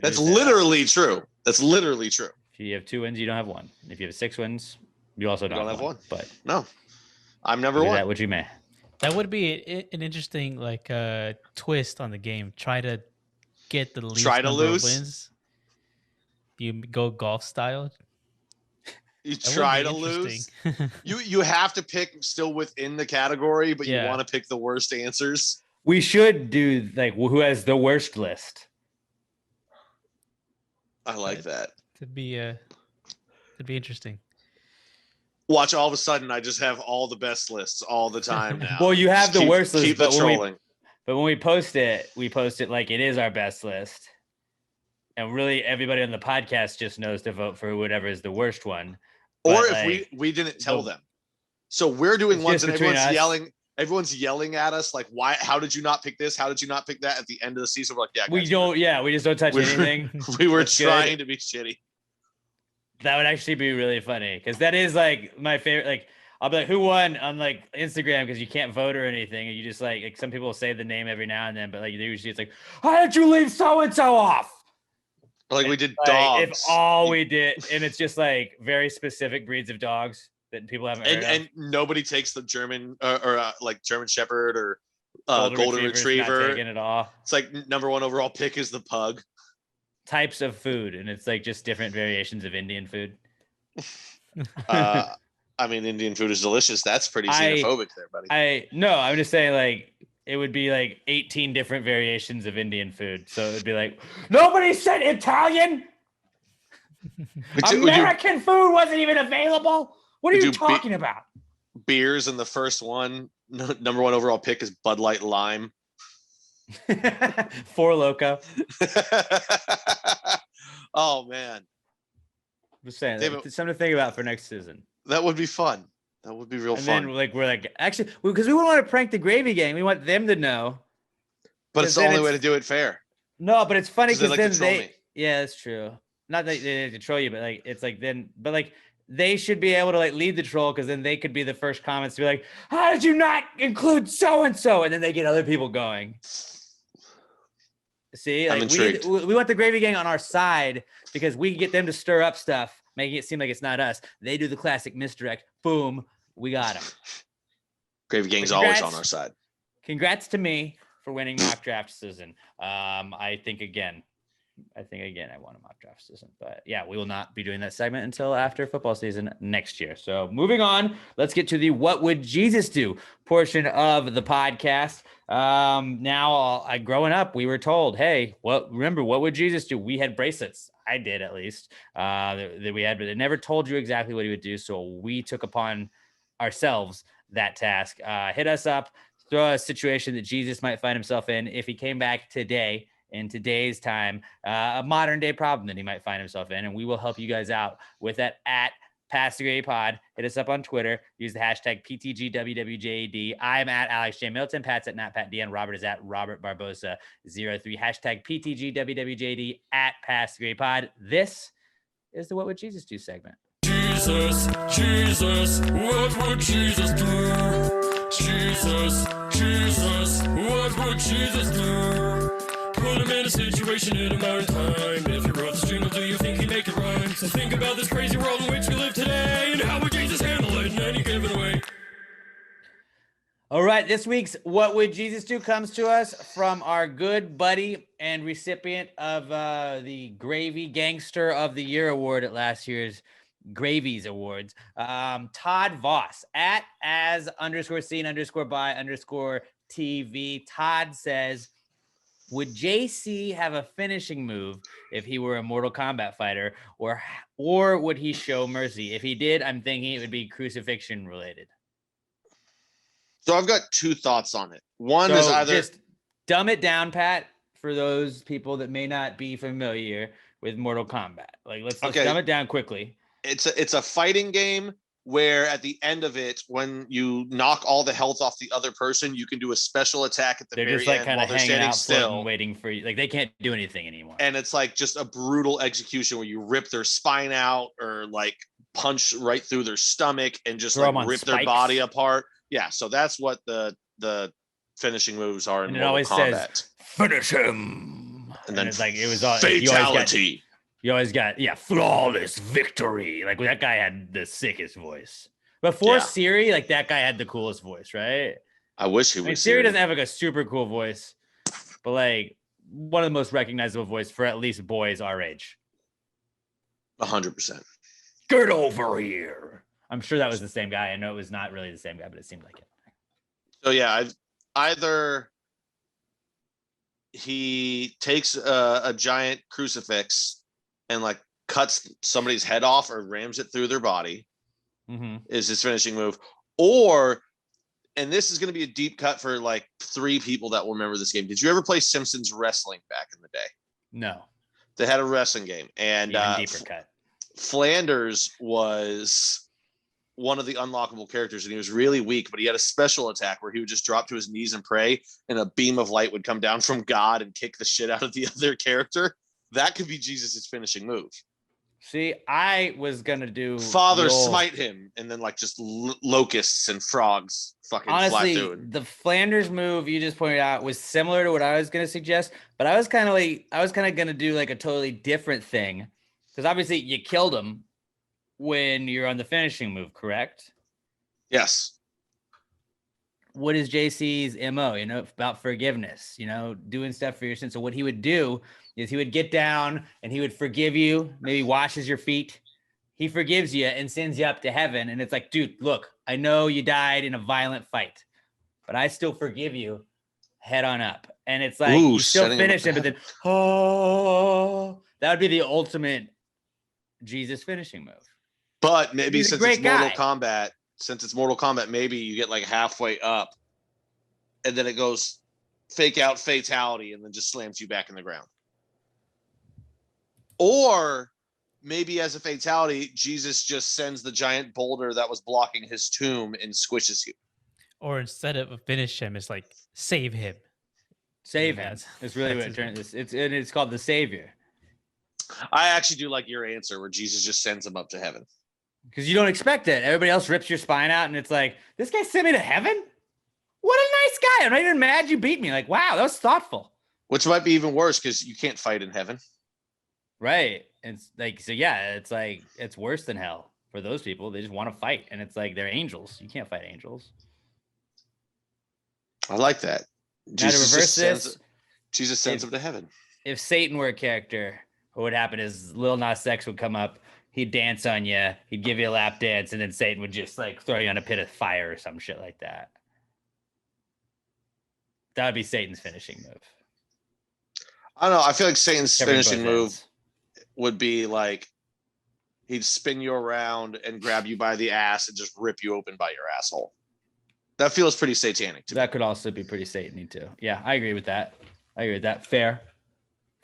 That's literally true. That's literally true. If you have 2 wins, you don't have 1. If you have 6 wins, you also don't have 1. But no, I'm number 1. That what you may. That would be an interesting twist on the game. Try to get the least number of wins. You go golf style. You try to lose. You have to pick still within the category, but you want to pick the worst answers. We should do like who has the worst list. I like that. Could be interesting. Watch, all of a sudden I just have all the best lists all the time now. Well, you have the worst list, keep the trolling. But when we post it like it is our best list. And really everybody on the podcast just knows to vote for whatever is the worst one. Or if we didn't tell them. So we're doing ones and everyone's yelling at us like, why, how did you not pick this? How did you not pick that? At the end of the season, we're like, we just don't touch anything. We were trying to be shitty. That would actually be really funny because that is like my favorite. Like, I'll be like, who won on like Instagram because you can't vote or anything. And you just like some people will say the name every now and then, but like usually it's like, how did you leave so and so off? Like we did dogs. If all we did, and it's just like very specific breeds of dogs that people haven't heard of. And nobody takes the German or like German Shepherd or Golden Retriever. Not taking it all. It's like number 1 overall pick is the pug. Types of food, and it's like just different variations of Indian food. I mean, Indian food is delicious. That's pretty xenophobic there, buddy. I'm just saying like it would be like 18 different variations of Indian food. So it would be like, nobody said Italian. American food wasn't even available. What are you talking about? Beers in the first one. Number 1 overall pick is Bud Light Lime. 4 Loco. Oh man. I'm just saying, it's something to think about for next season. That would be fun. That would be real fun. And then we're like, actually, because we wouldn't want to prank the Gravy Gang. We want them to know. But it's the only way to do it fair. No, but it's funny because then they yeah, that's true. Not that they control you, but like it's like then, but like they should be able to like lead the troll because then they could be the first comments to be like, how did you not include so and so? And then they get other people going. See, like we want the Gravy Gang on our side because we get them to stir up stuff, making it seem like it's not us. They do the classic misdirect. Boom, we got them. Gravy Gang's always on our side. Congrats to me for winning mock draft season. I think again, I think again, I won a mock draft season, but yeah, we will not be doing that segment until after football season next year. So moving on, let's get to the "What Would Jesus Do" portion of the podcast. Growing up, we were told, "Hey, what would Jesus do?" We had bracelets. I did, at least, that we had, but it never told you exactly what he would do. So we took upon ourselves that task. Hit us up, throw a situation that Jesus might find himself in if he came back today, in today's time, a modern day problem that he might find himself in, and we will help you guys out with that at Pass the Gravy Pod. Hit us up on Twitter. Use the hashtag PTGWWJD. I'm at Alex J. Milton. Pat's at NatPatDN. Robert is at Robert Barbosa 03. Hashtag PTGWWJD at Pass the Gravy Pod. This is the "What Would Jesus Do" segment. Jesus, what would Jesus do? Jesus, what would Jesus do? Put him in a situation in a modern time. If you wrote this jingle, do you think he'd make it rhyme? So think about this crazy world in which we live today, and how would Jesus handle it in any given way? All right, this week's "What Would Jesus Do" comes to us from our good buddy and recipient of the Gravy Gangster of the Year award at last year's Gravies Awards, Todd Voss at @as_seen_by_TV. Todd says, would JC have a finishing move if he were a Mortal Kombat fighter, or would he show mercy? If he did, I'm thinking it would be crucifixion related. So I've got two thoughts on it. One is either just dumb it down, Pat, for those people that may not be familiar with Mortal Kombat. Like, let's dumb it down quickly. It's a fighting game where at the end of it, when you knock all the health off the other person, you can do a special attack at the very just like end kind while of they're hanging standing out, still, waiting for you. Like, they can't do anything anymore. And it's like just a brutal execution where you rip their spine out or like punch right through their stomach and just like rip their body apart. Yeah, so that's what the finishing moves are in Mortal Kombat. Says, "Finish him," and then it's like it was all fatality. You always got flawless victory. Like, that guy had the sickest voice. Before Siri, like, that guy had the coolest voice, right? I wish he was. Siri doesn't have like a super cool voice, but like one of the most recognizable voice for at least boys our age. 100%. Get over here. I'm sure that was the same guy. I know it was not really the same guy, but it seemed like it. So yeah, either he takes a giant crucifix and like cuts somebody's head off or rams it through their body, is his finishing move. Or, and this is going to be a deep cut for like 3 people that will remember this game. Did you ever play Simpsons Wrestling back in the day? No. They had a wrestling game, and deeper cut. Flanders was one of the unlockable characters, and he was really weak, but he had a special attack where he would just drop to his knees and pray, and a beam of light would come down from God and kick the shit out of the other character. That could be Jesus's finishing move. See, I was gonna do Father smite him, and then like just locusts and frogs fucking honestly, fly through. The Flanders move you just pointed out was similar to what I was gonna suggest, but I was kind of gonna do like a totally different thing, because obviously you killed him when you're on the finishing move, correct? Yes. What is JC's MO? About forgiveness, doing stuff for your sins. So what he would do is he would get down and he would forgive you, maybe washes your feet. He forgives you and sends you up to heaven. And it's like, dude, look, I know you died in a violent fight, but I still forgive you. Head on up. And it's like, you still finish it, but then, that would be the ultimate Jesus finishing move. But maybe since it's Mortal Kombat, maybe you get like halfway up and then it goes fake out fatality and then just slams you back in the ground. Or maybe as a fatality, Jesus just sends the giant boulder that was blocking his tomb and squishes you. Or instead of finish him, it's like save him. Save him. It's really what it turns. It's called the Savior. I actually do like your answer where Jesus just sends him up to heaven. Because you don't expect it. Everybody else rips your spine out, and it's like, this guy sent me to heaven? What a nice guy. I'm not even mad you beat me. Like, wow, that was thoughtful. Which might be even worse because you can't fight in heaven. Right. It's like, so yeah, it's like, it's worse than hell for those people. They just want to fight. And it's like, they're angels. You can't fight angels. I like that. Jesus sends them to heaven. if Satan were a character, what would happen is Lil Nas X would come up, he'd dance on you, he'd give you a lap dance, and then Satan would just like throw you on a pit of fire or some shit like that. That would be Satan's finishing move. I don't know. I feel like Satan's Covering both finishing move ends. would be like he'd spin you around and grab you by the ass and just rip you open by your asshole. That feels pretty satanic to me. That could also be pretty Satan-y too. Yeah, I agree with that. Fair.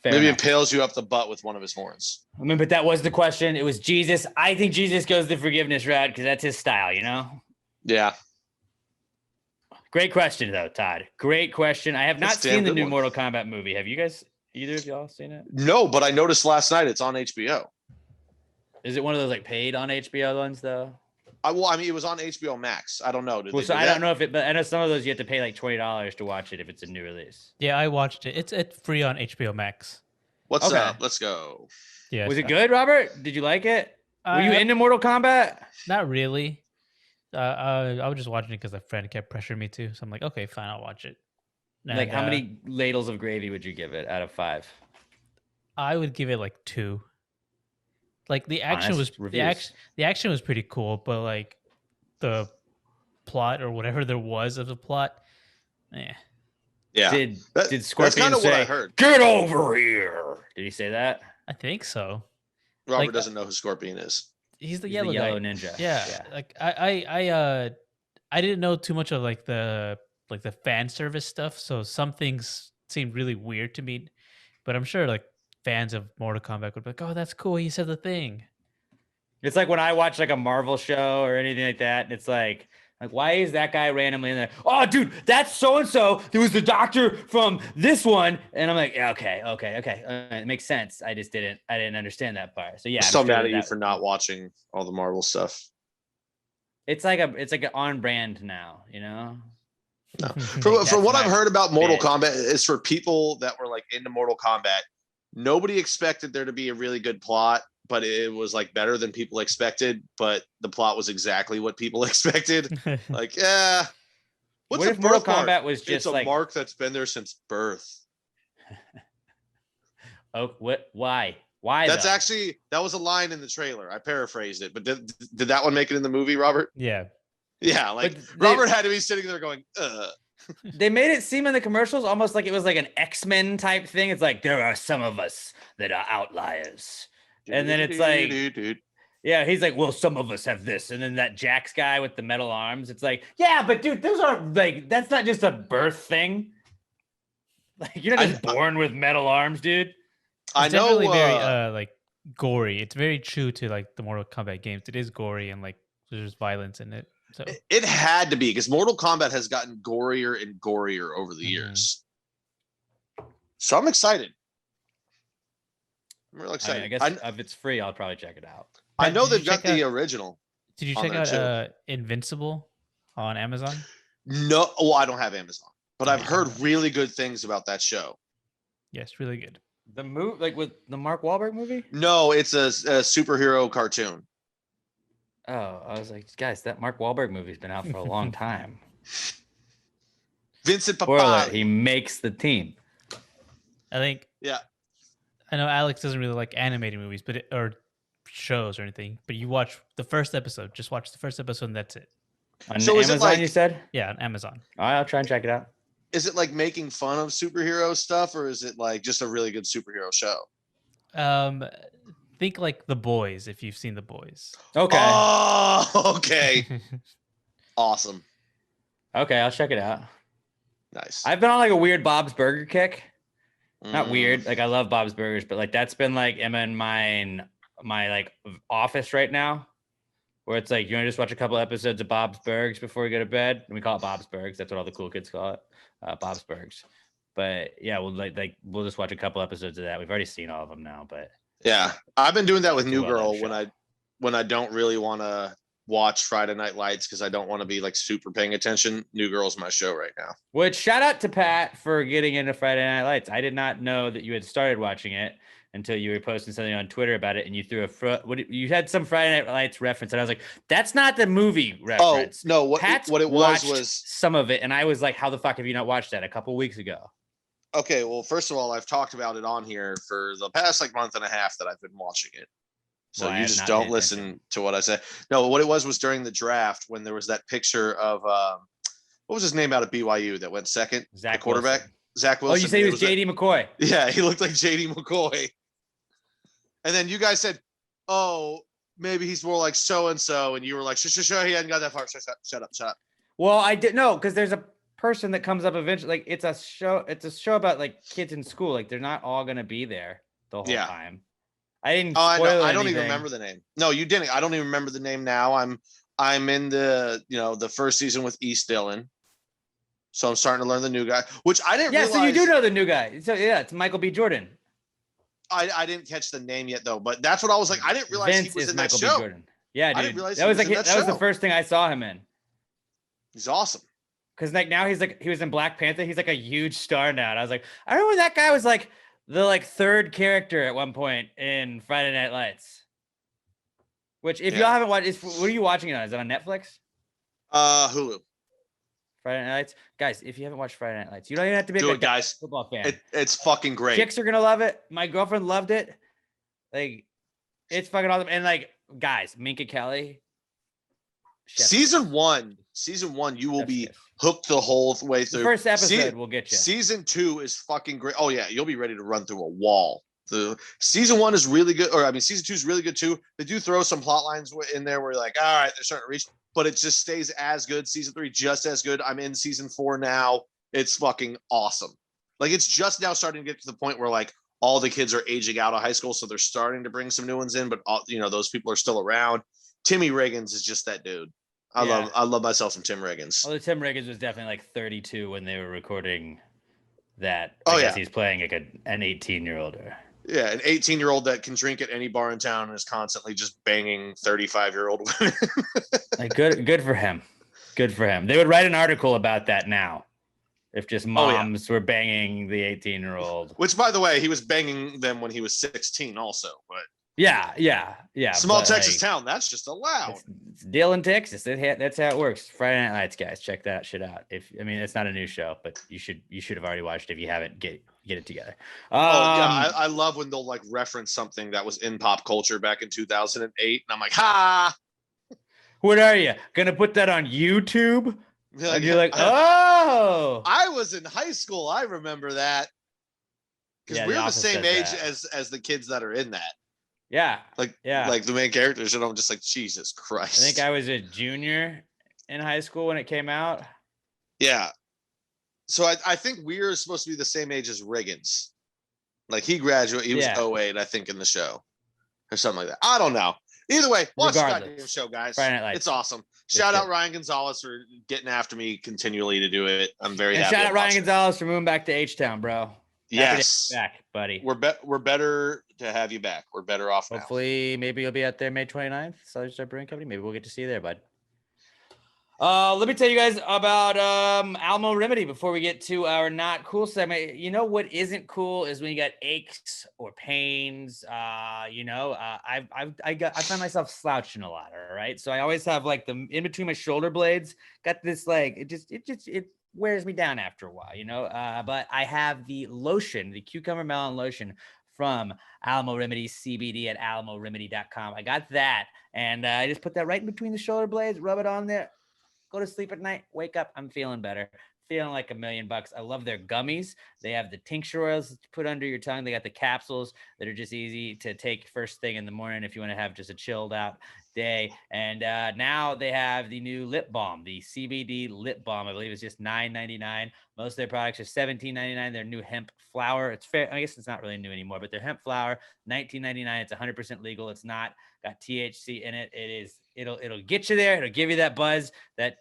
Maybe enough. impales you up the butt with one of his horns. I mean, but that was the question. It was Jesus. I think Jesus goes the forgiveness route because that's his style, you know? Yeah. Great question, though, Todd. Great question. I have not That's a damn seen the good new one. Mortal Kombat movie. Have you guys, either of y'all seen it? No, but I noticed last night it's on HBO. Is it one of those like paid on HBO ones, though? I mean, it was on HBO Max. I don't know. Did Well, they so do I that? don't know if it, but I know some of those you have to pay like $20 to watch it if it's a new release. Yeah, I watched it. It's free on HBO Max. What's Okay. up? Let's go. Yeah. Was it good, Robert? Did you like it? Were you into Mortal Kombat? Not really. I was just watching it because a friend kept pressuring me to. So I'm like, okay, fine, I'll watch it. Like, And, how many ladles of gravy would you give it out of 5? I would give it like 2. Like the action Honest was reviews. the action was pretty cool, but like the plot or whatever there was of the plot, Yeah. Did That's Scorpion kind of say, what I heard. "Get over here"? Did he say that? I think so. Robert like- doesn't know who Scorpion is. He's the He's yellow the yellow guy. ninja. Yeah, like I didn't know too much of like the fan service stuff, so some things seemed really weird to me. But I'm sure like fans of Mortal Kombat would be like, "Oh, that's cool. He said the thing." It's like when I watch like a Marvel show or anything like that, and it's like why is that guy randomly in there? Oh, dude, that's so and so. There was the doctor from this one, and I'm like, yeah, okay, it makes sense. I didn't understand that part. So yeah, I'm I'm so sure mad at you that- for not watching all the Marvel stuff. It's like an on brand now, you know. No. Like, From that's what my I've heard about Mortal bit. Kombat is for people that were like into Mortal Kombat, nobody expected there to be a really good plot, but it was like better than people expected. But the plot was exactly what people expected. Like, yeah. What's What a if Mortal birthmark? Kombat was It's just a like, mark that's been there since birth. oh, what? Why? Why? That's though? actually that was a line in the trailer. I paraphrased it, but did that one make it in the movie, Robert? Yeah. Yeah, like But they- Robert had to be sitting there going, They made it seem in the commercials almost like it was like an X-Men type thing. It's like there are some of us that are outliers. And then it's like, yeah, he's like, well, some of us have this. And then that Jax guy with the metal arms, it's like, yeah, but dude, those are like, that's not just a birth thing. Like, you're not just born with metal arms, dude. I It's know. definitely very like gory. It's very true to like the Mortal Kombat games. It is gory and like there's violence in it. So It had to be because Mortal Kombat has gotten gorier and gorier over the years. So I'm excited. I'm real I excited. mean, I guess if it's free, I'll probably check it out. I know Did you they've got check the out- original. did you on check there, out Invincible on Amazon? No, well, I don't have Amazon, but I've Okay. heard really good things about that show. Yes, really good. The move, like with the Mark Wahlberg movie? No, it's a superhero cartoon. Oh, I was like, guys, that Mark Wahlberg movie's been out for a long time. Vincent Spoiler, Papali. he makes the team. I think Yeah. I know Alex doesn't really like animated movies, but or shows or anything. But you watch the first episode. Just watch the first episode, and that's it. On So is it Amazon, like- you said? Yeah, on Amazon. All right, I'll try and check it out. Is it like making fun of superhero stuff, or is it like just a really good superhero show? Think like The Boys if you've seen The Boys. Okay. Oh, okay. Awesome. Okay, I'll check it out. Nice. I've been on like a weird Bob's Burger kick. Not Mm. weird. Like I love Bob's Burgers, but like that's been like Emma and my like office right now. Where it's like you want to just watch a couple episodes of Bob's Burgers before we go to bed. And we call it Bob's Burgers. That's what all the cool kids call it. Bob's Burgers. But yeah, we'll we'll just watch a couple episodes of that. We've already seen all of them now, but Yeah, I've been doing that with It's a New well-done Girl show. when I don't really want to watch Friday Night Lights because I don't want to be like super paying attention. New Girl's my show right now. which shout out to Pat for getting into Friday Night Lights. I did not know that you had started watching it until you were posting something on Twitter about it, and you threw you had some Friday Night Lights reference, and I was like, "That's not the movie reference." Oh no, what Pat's it was watched was some of it, and I was like, "How the fuck have you not watched that a couple weeks ago?" Okay, well, first of all, I've talked about it on here for the past like month and a half that I've been watching it. So Well, I you have just not don't paid listen attention. to what I say. No, what it was during the draft when there was that picture of what was his name out of BYU that went second, the Zach quarterback, Wilson. Zach Oh, Wilson. you said he It was that- JD McCoy. Yeah, he looked like JD McCoy. And then you guys said, "Oh, maybe he's more like so and so," and you were like, "Sure, he hadn't got that far. Shut up." Well, I did no, because there's a person that comes up eventually. Like it's a show about like kids in school. Like they're not all gonna be there the whole Yeah. time. I didn't Oh, I spoil know. I don't even anything. remember the name. No, you didn't. I don't even remember the name now. I'm in the the first season with East Dillon, so I'm starting to learn the new guy, which I didn't Yeah, realize. so you do know the new guy. So yeah, it's Michael B. Jordan. I didn't catch the name yet though, but that's what I was like. I didn't realize Vince he was is in that Michael B. show. Jordan. Yeah, dude. I didn't realize that he was was like in that that was the show. first thing I saw him in. He's awesome. Because like now he was in Black Panther. He's like a huge star now. And I was like, I remember that guy was like the like third character at one point in Friday Night Lights. Which if y'all haven't watched, what are you watching it on? Is it on Netflix? Hulu. Friday Night Lights, guys. If you haven't watched Friday Night Lights, you don't even have to be Do like it, guys. a football fan. It's fucking great. Chicks are gonna love it. My girlfriend loved it. Like, it's fucking awesome. And like, guys, Minka Kelly. Season one, you will be hooked the whole way through. The first episode will get you. Season 2 is fucking great. Oh yeah, you'll be ready to run through a wall. The season 1 is really good, season 2 is really good too. They do throw some plot lines in there where you're like, all right, they're starting to reach, but it just stays as good. Season 3 just as good. I'm in season 4 now. It's fucking awesome. Like it's just now starting to get to the point where like all the kids are aging out of high school, so they're starting to bring some new ones in, but all, those people are still around. Timmy Riggins is just that dude. I love myself some Tim Riggins. Although Tim Riggins was definitely like 32 when they were recording that. I guess he's playing like an 18-year-old. Yeah, an 18-year-old that can drink at any bar in town and is constantly just banging 35-year-old women. Like good for him. Good for him. They would write an article about that now. If just moms were banging the 18-year-old. Which, by the way, he was banging them when he was 16 also. But yeah. Small Texas town, that's just allowed. It's Dillon, Texas. That's how it works. Friday Night Lights, guys. Check that shit out. It's not a new show, but you should have already watched it if you haven't. Get it together. I love when they'll like reference something that was in pop culture back in 2008. And I'm like, ha! What are you? Gonna put that on YouTube? And you're like, oh, I was in high school. I remember that because we're the same age as the kids that are in that. Yeah, like the main characters. And I'm just like, Jesus Christ. I think I was a junior in high school when it came out. Yeah. So I think we're supposed to be the same age as Riggins. Like he graduated. He was 08, I think, in the show or something like that. I don't know. Either way, watch the goddamn show, guys. Friday Night Lights. It's awesome. Shout out Ryan Gonzalez for getting after me continually to do it. I'm very happy. Shout out Ryan Gonzalez for moving back to H-Town, bro. Yes, back, buddy. We're better to have you back. We're better off now. Hopefully, maybe you'll be out there May 29th. Southern Star Brewing Company. Maybe we'll get to see you there, bud. Let me tell you guys about Alamo Remedy before we get to our not cool segment. You know what isn't cool is when you got aches or pains. I find myself slouching a lot. All right, so I always have like the in between my shoulder blades. Got this like it wears me down after a while. But I have the lotion, the cucumber melon lotion from Alamo Remedy CBD at alamoremedy.com. I got that, and I just put that right in between the shoulder blades. Rub it on there. Go to sleep at night, wake up, I'm feeling better, feeling like $1,000,000. I love their gummies. They have the tincture oils to put under your tongue. They got the capsules that are just easy to take first thing in the morning if you want to have just a chilled out day. And now they have the new lip balm, the CBD lip balm. I believe it's just $9.99. Most of their products are $17.99. Their new hemp flower. It's fair. I guess it's not really new anymore, but their hemp flower, $19.99. It's 100% legal. It's not got THC in it. It'll get you there. It'll give you that buzz, that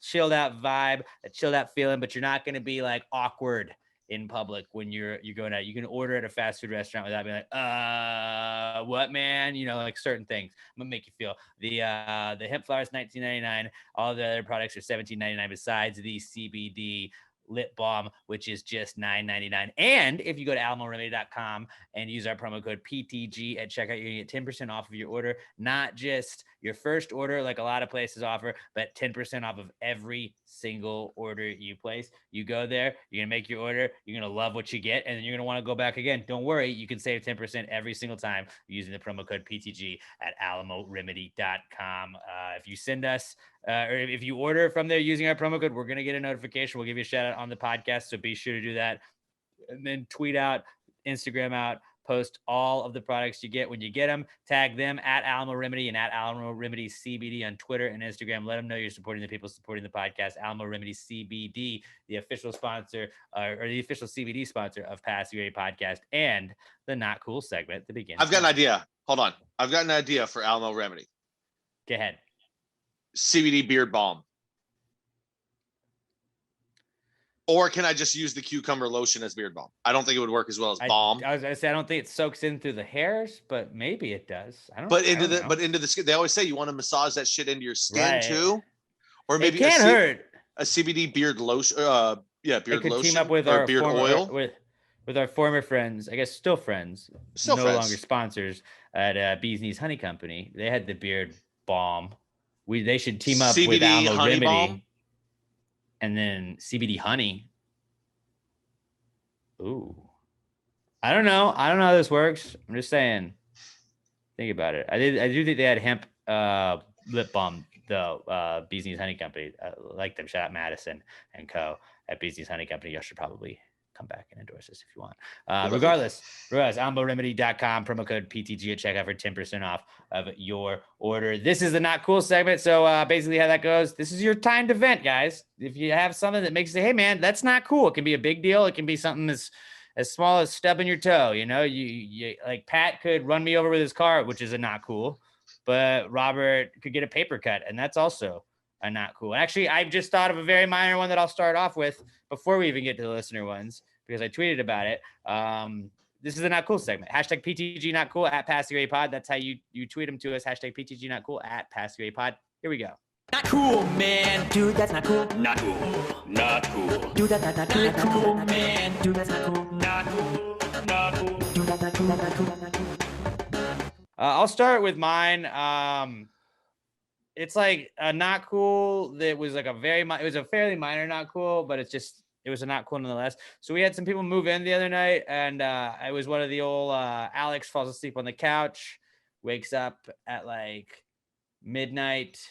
chilled out vibe, that chilled out feeling, but you're not going to be like awkward in public when you're going out. You can order at a fast food restaurant without being like, what, man? Like certain things. I'm gonna make you feel. The hemp flower is $19.99. All the other products are $17.99 besides the CBD lip balm, which is just $9.99. And if you go to alamoremedy.com and use our promo code PTG at checkout, you're gonna get 10% off of your order, not just your first order like a lot of places offer, but 10% off of every single order you place. You go there, you're gonna make your order, you're gonna love what you get, and then you're gonna want to go back again. Don't worry, you can save 10% every single time using the promo code PTG at alamoremedy.com. If you send us or if you order from there using our promo code, we're gonna get a notification. We'll give you a shout out on the podcast, so be sure to do that. And then tweet out, Instagram out, post all of the products you get when you get them. Tag them at Alamo Remedy and at Alamo Remedy CBD on Twitter and Instagram. Let them know you're supporting the people supporting the podcast. Alamo Remedy CBD, the official sponsor or the official CBD sponsor of Pass Your A Podcast and the Not Cool segment that begins. I've got an idea. Hold on. I've got an idea for Alamo Remedy. Go ahead. CBD beard balm. Or can I just use the cucumber lotion as beard balm? I don't think it would work as well as balm. I was gonna say I don't think it soaks in through the hairs, but maybe it does. I don't. But into the skin. They always say you want to massage that shit into your skin too. Or maybe it can't hurt. A CBD beard lotion. Beard it could lotion. Team up with or our beard former, oil. With our former friends, I guess still friends, no longer sponsors at Bee's Knees Honey Company. They had the beard balm. They should team up CBD with Alamo honey Remedy balm? and then CBD honey. Ooh, I don't know how this works. I'm just saying. Think about it. I do think they had hemp lip balm though. Bee's Knees Honey Company. I like them. Shout out Madison and Co. at Bee's Knees Honey Company. You should probably come back and endorse us if you want. Regardless, AlamoRemedy.com, promo code PTG at checkout for 10% off of your order. This is the Not Cool segment. So basically how that goes, this is your timed event, guys. If you have something that makes you say, hey man, that's not cool. It can be a big deal. It can be something as small as stubbing your toe. You know, you like Pat could run me over with his car, which is a not cool, but Robert could get a paper cut. And that's also a not cool. Actually, I've just thought of a very minor one that I'll start off with before we even get to the listener ones, because I tweeted about it. This is a not cool segment. Hashtag PTG not cool at Pass Your A Pod. That's how you tweet them to us. Hashtag PTG not cool at Pass Your A Pod. Here we go. Not cool, man. Dude, that's not cool. Not cool. Not cool. Dude, that's not cool. Not cool, man. Dude, that's not cool. Not cool. Not cool. Dude, that's not cool. Not cool. Not cool. I'll start with mine. It's like a not cool that was like it was a fairly minor not cool, but it was a not cool nonetheless. So we had some people move in the other night, and I was one of the old Alex falls asleep on the couch, wakes up at like midnight,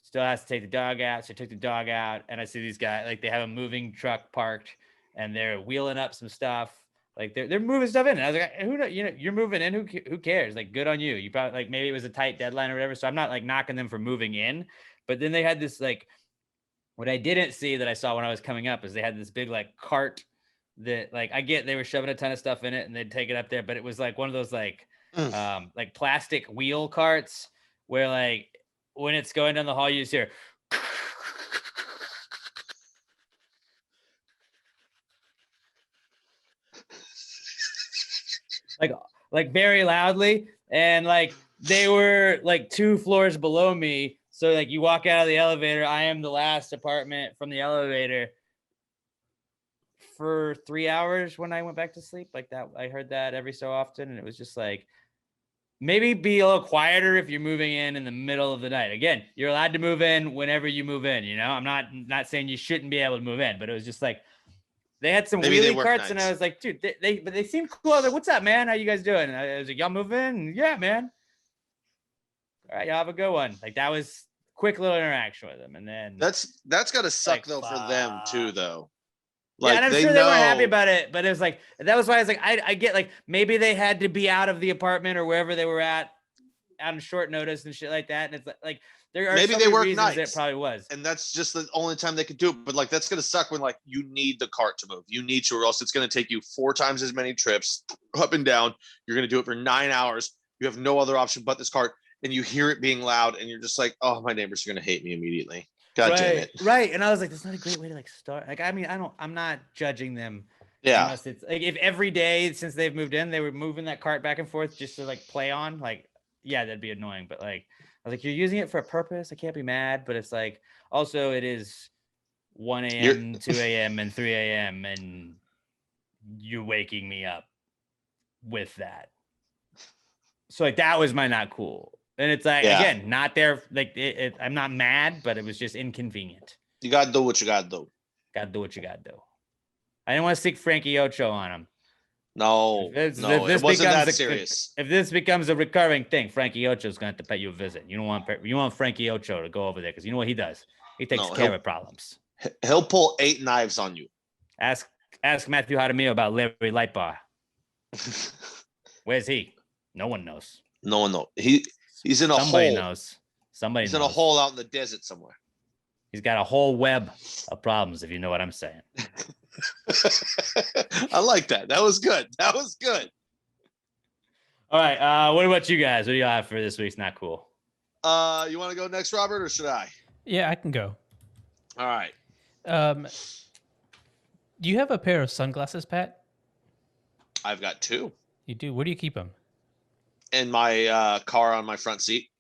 still has to take the dog out. So I took the dog out, and I see these guys, like they have a moving truck parked, and they're wheeling up some stuff. Like they're moving stuff in. And I was like, you're moving in. Who cares? Like, good on you. You probably like maybe it was a tight deadline or whatever. So I'm not like knocking them for moving in. But then they had this like, what I didn't see that I saw when I was coming up is they had this big like cart that like they were shoving a ton of stuff in it and they'd take it up there. But it was like one of those like plastic wheel carts where like when it's going down the hall, you just hear like very loudly, and like they were like 2 floors below me. So like you walk out of the elevator, I am the last apartment from the elevator for 3 hours when I went back to sleep. Like that, I heard that every so often, and it was just like, maybe be a little quieter if you're moving in the middle of the night. Again, you're allowed to move in whenever you move in. You know, I'm not saying you shouldn't be able to move in, but it was just like they had some wheelie carts, nice. And I was like, dude, they seem cool. I was like, what's up, man? How you guys doing? And I was like, y'all move in? Yeah, man. All right, y'all have a good one. Like that was quick little interaction with them, and then that's got to suck like, though for them too, though. Like, yeah, and I'm sure they weren't happy about it, but it was like that was why I was like, I get like maybe they had to be out of the apartment or wherever they were at on short notice and shit like that, and it's like there are maybe so they many work reasons nights. It probably was, and that's just the only time they could do it. But like that's gonna suck when like you need the cart to move, you need to, or else it's gonna take you 4 times as many trips up and down. You're gonna do it for 9 hours. You have no other option but this cart, and you hear it being loud, and you're just like, oh, my neighbors are gonna hate me immediately. God damn it. Right. And I was like, that's not a great way to like start. Like, I mean, I'm not judging them. Yeah. Unless it's like if every day since they've moved in, they were moving that cart back and forth just to like play on, like, yeah, that'd be annoying. But like, I was like, you're using it for a purpose. I can't be mad, but it's like, also it is 1 a.m., 2 a.m., and 3 a.m., and you're waking me up with that. So like that was my not cool. And it's like, again, not there. Like I'm not mad, but it was just inconvenient. You got to do what you got to do. Got to do what you got to do. I didn't want to stick Frankie Ocho on him. No, it wasn't that serious. If this becomes a recurring thing, Frankie Ocho is going to have to pay you a visit. You want Frankie Ocho to go over there because you know what he does. He takes care of problems. He'll pull 8 knives on you. Ask Matthew Jaramillo about Larry Lightbar. Where's he? No one knows. No one knows. He's in a Somebody hole. knows. He's in a hole out in the desert somewhere. He's got a whole web of problems, if you know what I'm saying. I like that. That was good. All right. What about you guys? What do you have for this week's Not Cool? You want to go next, Robert, or should I? Yeah, I can go. All right. Do you have a pair of sunglasses, Pat? I've got 2. You do? Where do you keep them? In my car on my front seat.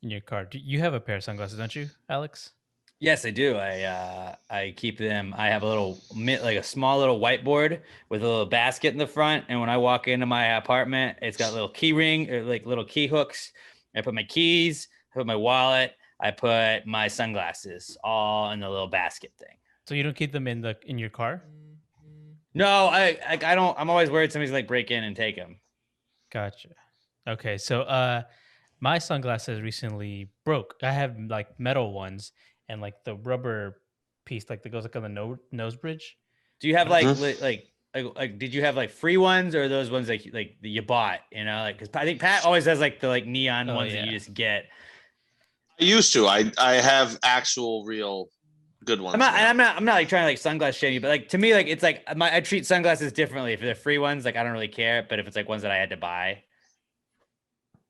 In your car. You have a pair of sunglasses, don't you, Alex? Yes, I do. I keep them. I have a small little whiteboard with a little basket in the front, and when I walk into my apartment, it's got little key ring or like little key hooks. I put my keys, I put my wallet, I put my sunglasses all in the little basket thing. So you don't keep them in your car? No, I don't. I'm always worried somebody's like break in and take them. Gotcha. Okay, so my sunglasses recently broke. I have like metal ones and like the rubber piece like that goes like on the nose bridge. Do you have like did you have like free ones or those ones like that you bought? You know, like because I think Pat always has like the like neon ones that you just get. I used to. I have actual real good ones. I'm not like trying to like sunglass shame you, but like to me like it's like I treat sunglasses differently. If they're free ones, like I don't really care. But if it's like ones that I had to buy,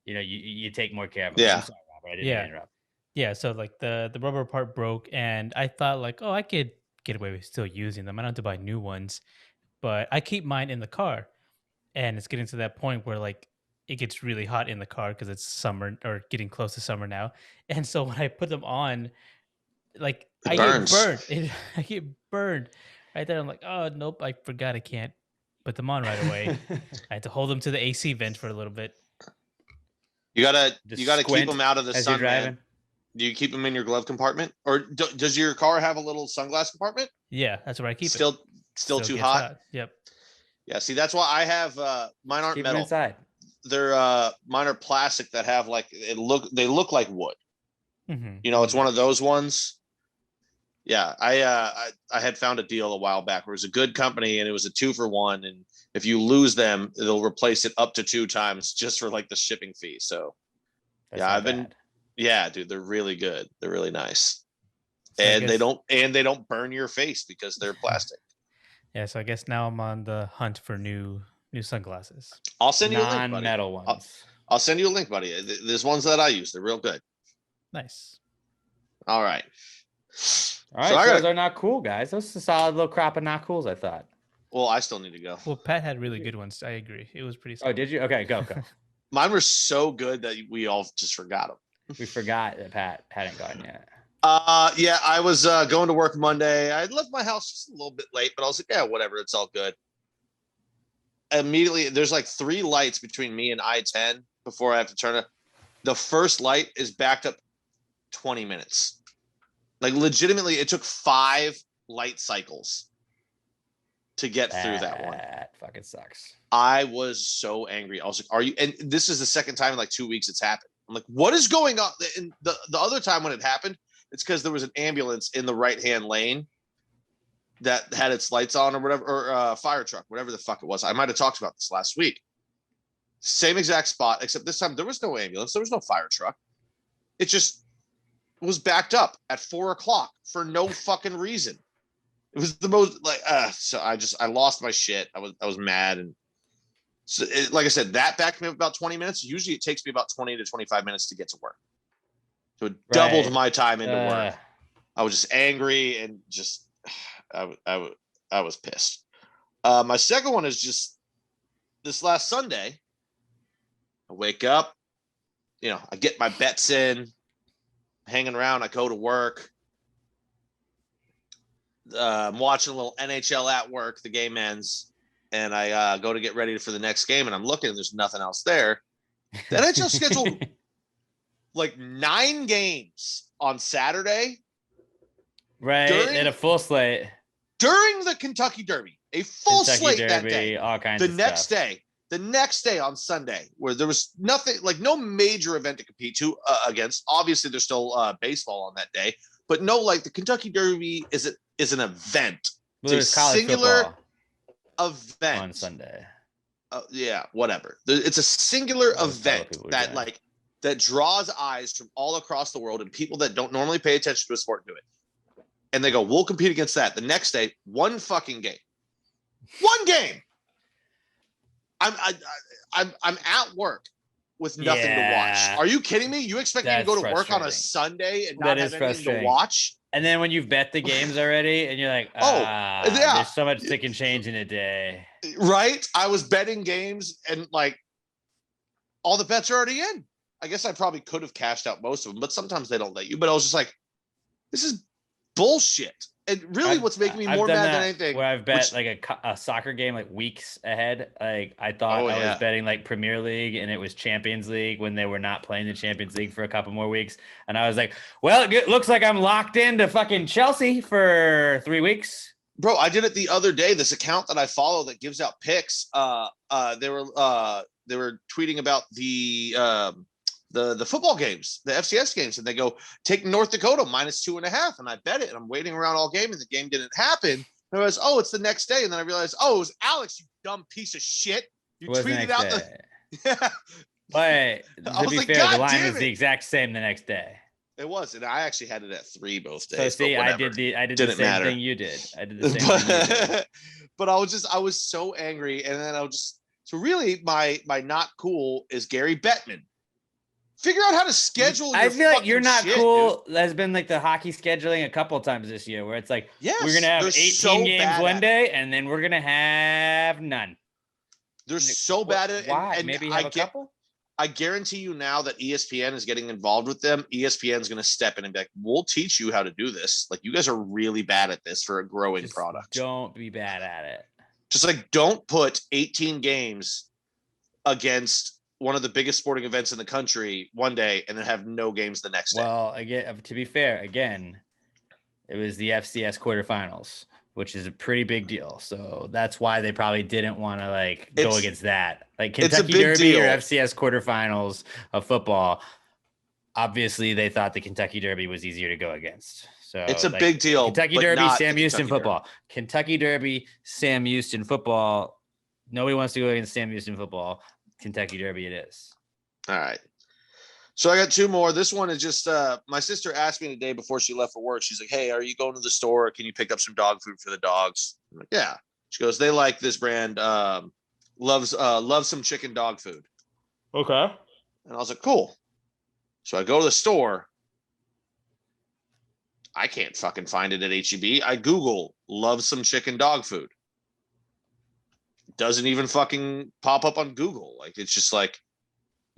you know, you take more care of them. Yeah. I'm sorry, Robert, I didn't interrupt. Yeah, so like the rubber part broke, and I thought like, oh, I could get away with still using them. I don't have to buy new ones, but I keep mine in the car, and it's getting to that point where like it gets really hot in the car because it's summer or getting close to summer now, and so when I put them on, like I get burned. I get burned right there. I'm like, oh nope, I forgot I can't put them on right away. I had to hold them to the AC vent for a little bit. You gotta keep them out of the sun, man. Do you keep them in your glove compartment, or does your car have a little sunglass compartment? Yeah, that's where I keep it. Still too hot? Yep. Yeah. See, that's why I have mine aren't keep metal. Inside. They're mine are plastic that have like they look like wood. Mm-hmm. You know, it's one of those ones. Yeah, I had found a deal a while back where it was a good company and it was a 2-for-1, and if you lose them, they'll replace it up to 2 times just for like the shipping fee. So yeah, dude, they're really good. They're really nice. So and they don't burn your face because they're plastic. Yeah, so I guess now I'm on the hunt for new sunglasses. I'll send you a link, buddy. Non-metal ones. I'll send you a link, buddy. There's ones that I use. They're real good. Nice. All right. All right, so those are not cool, guys. Those are a solid little crop of not cools, I thought. Well, I still need to go. Well, Pat had really good ones. I agree. It was pretty solid. Oh, did you? Okay, go. Mine were so good that we all just forgot them. We forgot that Pat hadn't gotten yet. Yeah, I was going to work Monday. I left my house just a little bit late, but I was like, yeah, whatever, it's all good. Immediately, there's like 3 lights between me and I-10 before I have to turn it. The first light is backed up 20 minutes. Like legitimately, it took 5 light cycles to get through that one. That fucking sucks. I was so angry. I was like, are you? And this is the second time in like 2 weeks it's happened. I'm like, what is going on? And the other time when it happened, it's because there was an ambulance in the right-hand lane that had its lights on or whatever, or fire truck, whatever the fuck it was. I might have talked about this last week. Same exact spot, except this time there was no ambulance. There was no fire truck. It just was backed up at 4:00 for no fucking reason. It was the most like, so I lost my shit. I was mad. And so like I said, that backed me up about 20 minutes. Usually it takes me about 20 to 25 minutes to get to work. So it doubled my time into work. I was just angry and just, I was pissed. My second one is just this last Sunday. I wake up, you know, I get my bets in, hanging around. I go to work. I'm watching a little NHL at work. The game ends, and I go to get ready for the next game, and I'm looking, and there's nothing else there. The NHL scheduled like 9 games on Saturday. Right, and a full slate during the Kentucky Derby, a full Kentucky slate Derby, that day. all kinds the of next stuff. the next day on Sunday, where there was nothing, like no major event to compete to against. Obviously, there's still baseball on that day, but no, like the Kentucky Derby is an event. Well, it's a singular event on Sunday. Yeah, whatever. It's a singular event that doing. like that draws eyes from all across the world and people that don't normally pay attention to a sport do it. And they go, we'll compete against that. The next day, one fucking game. One game. I'm at work with nothing to watch. Are you kidding me? You expect me to go to work on a Sunday and not have anything to watch? And then when you've bet the games already, and you're like, there's so much that can change in a day. Right? I was betting games, and like all the bets are already in. I guess I probably could have cashed out most of them, but sometimes they don't let you. But I was just like, this is bullshit. And really, what's making me more mad than anything, where I've bet like a soccer game like weeks ahead. Like I thought I was betting like Premier League, and it was Champions League when they were not playing the Champions League for a couple more weeks. And I was like, well, it looks like I'm locked into fucking Chelsea for 3 weeks. Bro, I did it the other day. This account that I follow that gives out picks, they were tweeting about the football games, the FCS games, and they go, take North Dakota -2.5, and I bet it, and I'm waiting around all game, and the game didn't happen. And I was, it's the next day, and then I realized, it was Alex, you dumb piece of shit. You tweeted out the But to be fair, the line was the exact same the next day. It was, and I actually had it at 3 both days. So see, I did the same thing you did. I did the same thing you did. But I was so angry, and then so really my not cool is Gary Bettman. Figure out how to schedule. I feel like you're not cool. Dude. There's been like the hockey scheduling a couple of times this year where it's like, we're going to have 18 games one day and then we're going to have none. They're so bad at it. Why? And maybe have a couple? I guarantee you now that ESPN is getting involved with them. ESPN is going to step in and be like, we'll teach you how to do this. Like, you guys are really bad at this for a growing product. Don't be bad at it. Just like, don't put 18 games against one of the biggest sporting events in the country one day and then have no games the next day. Well, again, to be fair, it was the FCS quarterfinals, which is a pretty big deal. So that's why they probably didn't want to go against that. Like Kentucky Derby or FCS quarterfinals of football. Obviously, they thought the Kentucky Derby was easier to go against. So it's a big deal. Kentucky Derby, Sam Houston football. Kentucky Derby, Sam Houston football. Nobody wants to go against Sam Houston football. Kentucky Derby it is. All right. So I got 2 more. This one is just my sister asked me the day before she left for work. She's like, hey, are you going to the store? Can you pick up some dog food for the dogs? I'm like, yeah. She goes, they like this brand. Loves some chicken dog food. Okay. And I was like, cool. So I go to the store. I can't fucking find it at HEB. I Google love some chicken dog food. Doesn't even fucking pop up on Google. Like, it's just like,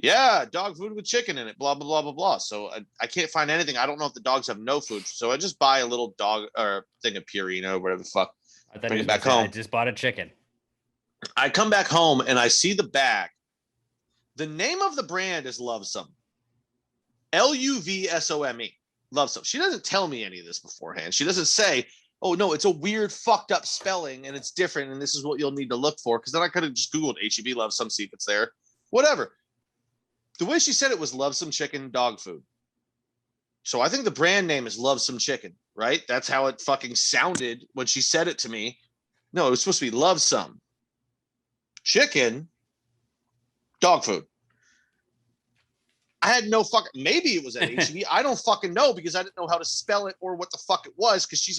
yeah, dog food with chicken in it, blah, blah, blah, blah, blah. So I can't find anything. I don't know if the dogs have no food. So I just buy a little dog or thing of Purina or whatever the fuck. Bring it back home. I just bought a chicken. I come back home and I see the bag. The name of the brand is Lovesome. Luvsome. Lovesome. She doesn't tell me any of this beforehand. She doesn't say, oh, no, it's a weird, fucked up spelling, and it's different, and this is what you'll need to look for. Because then I could have just Googled HEB Lovesome, see if it's there. Whatever. The way she said it was Lovesome Chicken Dog Food. So I think the brand name is Lovesome Chicken, right? That's how it fucking sounded when she said it to me. No, it was supposed to be Lovesome Chicken Dog Food. I had no fucking, maybe it was at HEB. I don't fucking know because I didn't know how to spell it or what the fuck it was because she's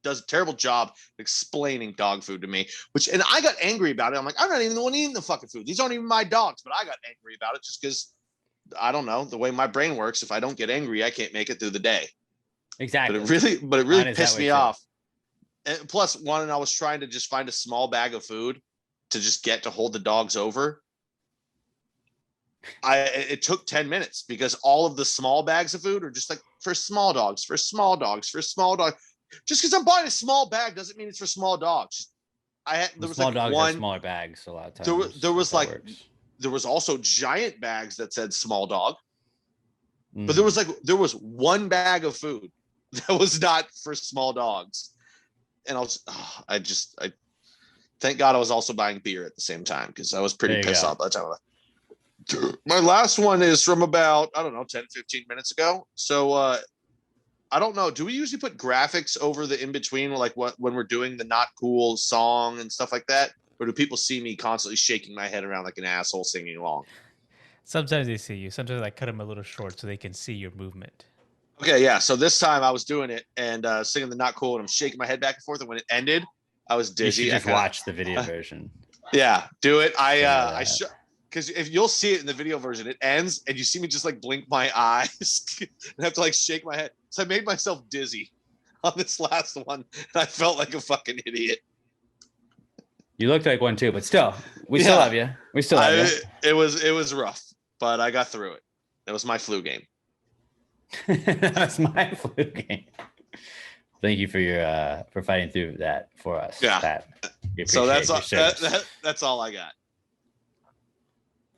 does a terrible job explaining dog food to me, and I got angry about it. I'm like, I'm not even the one eating the fucking food. These aren't even my dogs, but I got angry about it just because I don't know the way my brain works. If I don't get angry, I can't make it through the day. Exactly. But it really pissed me off. And plus one, I was trying to just find a small bag of food to just get to hold the dogs over. It took 10 minutes because all of the small bags of food are just like for small dogs. Just because I'm buying a small bag doesn't mean it's for small dogs. There was small like dogs one have smaller bags a lot of times. there was That like works. there was also giant bags that said small dog, but Mm. there was one bag of food that was not for small dogs, and I thank God I was also buying beer at the same time because I was pretty There you pissed go. off by the time. My last one is from about, I don't know, 10, 15 minutes ago. So I don't know. Do we usually put graphics over the in between, like when we're doing the not cool song and stuff like that? Or do people see me constantly shaking my head around like an asshole singing along? Sometimes they see you. Sometimes I cut them a little short so they can see your movement. Okay, yeah. So this time I was doing it and singing the not cool, and I'm shaking my head back and forth. And when it ended, I was You dizzy. should just kinda, watch the video version. Yeah, do it. Yeah, Because if you'll see it in the video version, it ends and you see me just like blink my eyes and have to like shake my head. So I made myself dizzy on this last one, and I felt like a fucking idiot. You looked like one too, but still, we still love you. We still love you. It was rough, but I got through it. It was my flu game. That's my flu game. Thank you for your for fighting through that for us. Yeah. Pat. We So appreciate your service. that's all I got.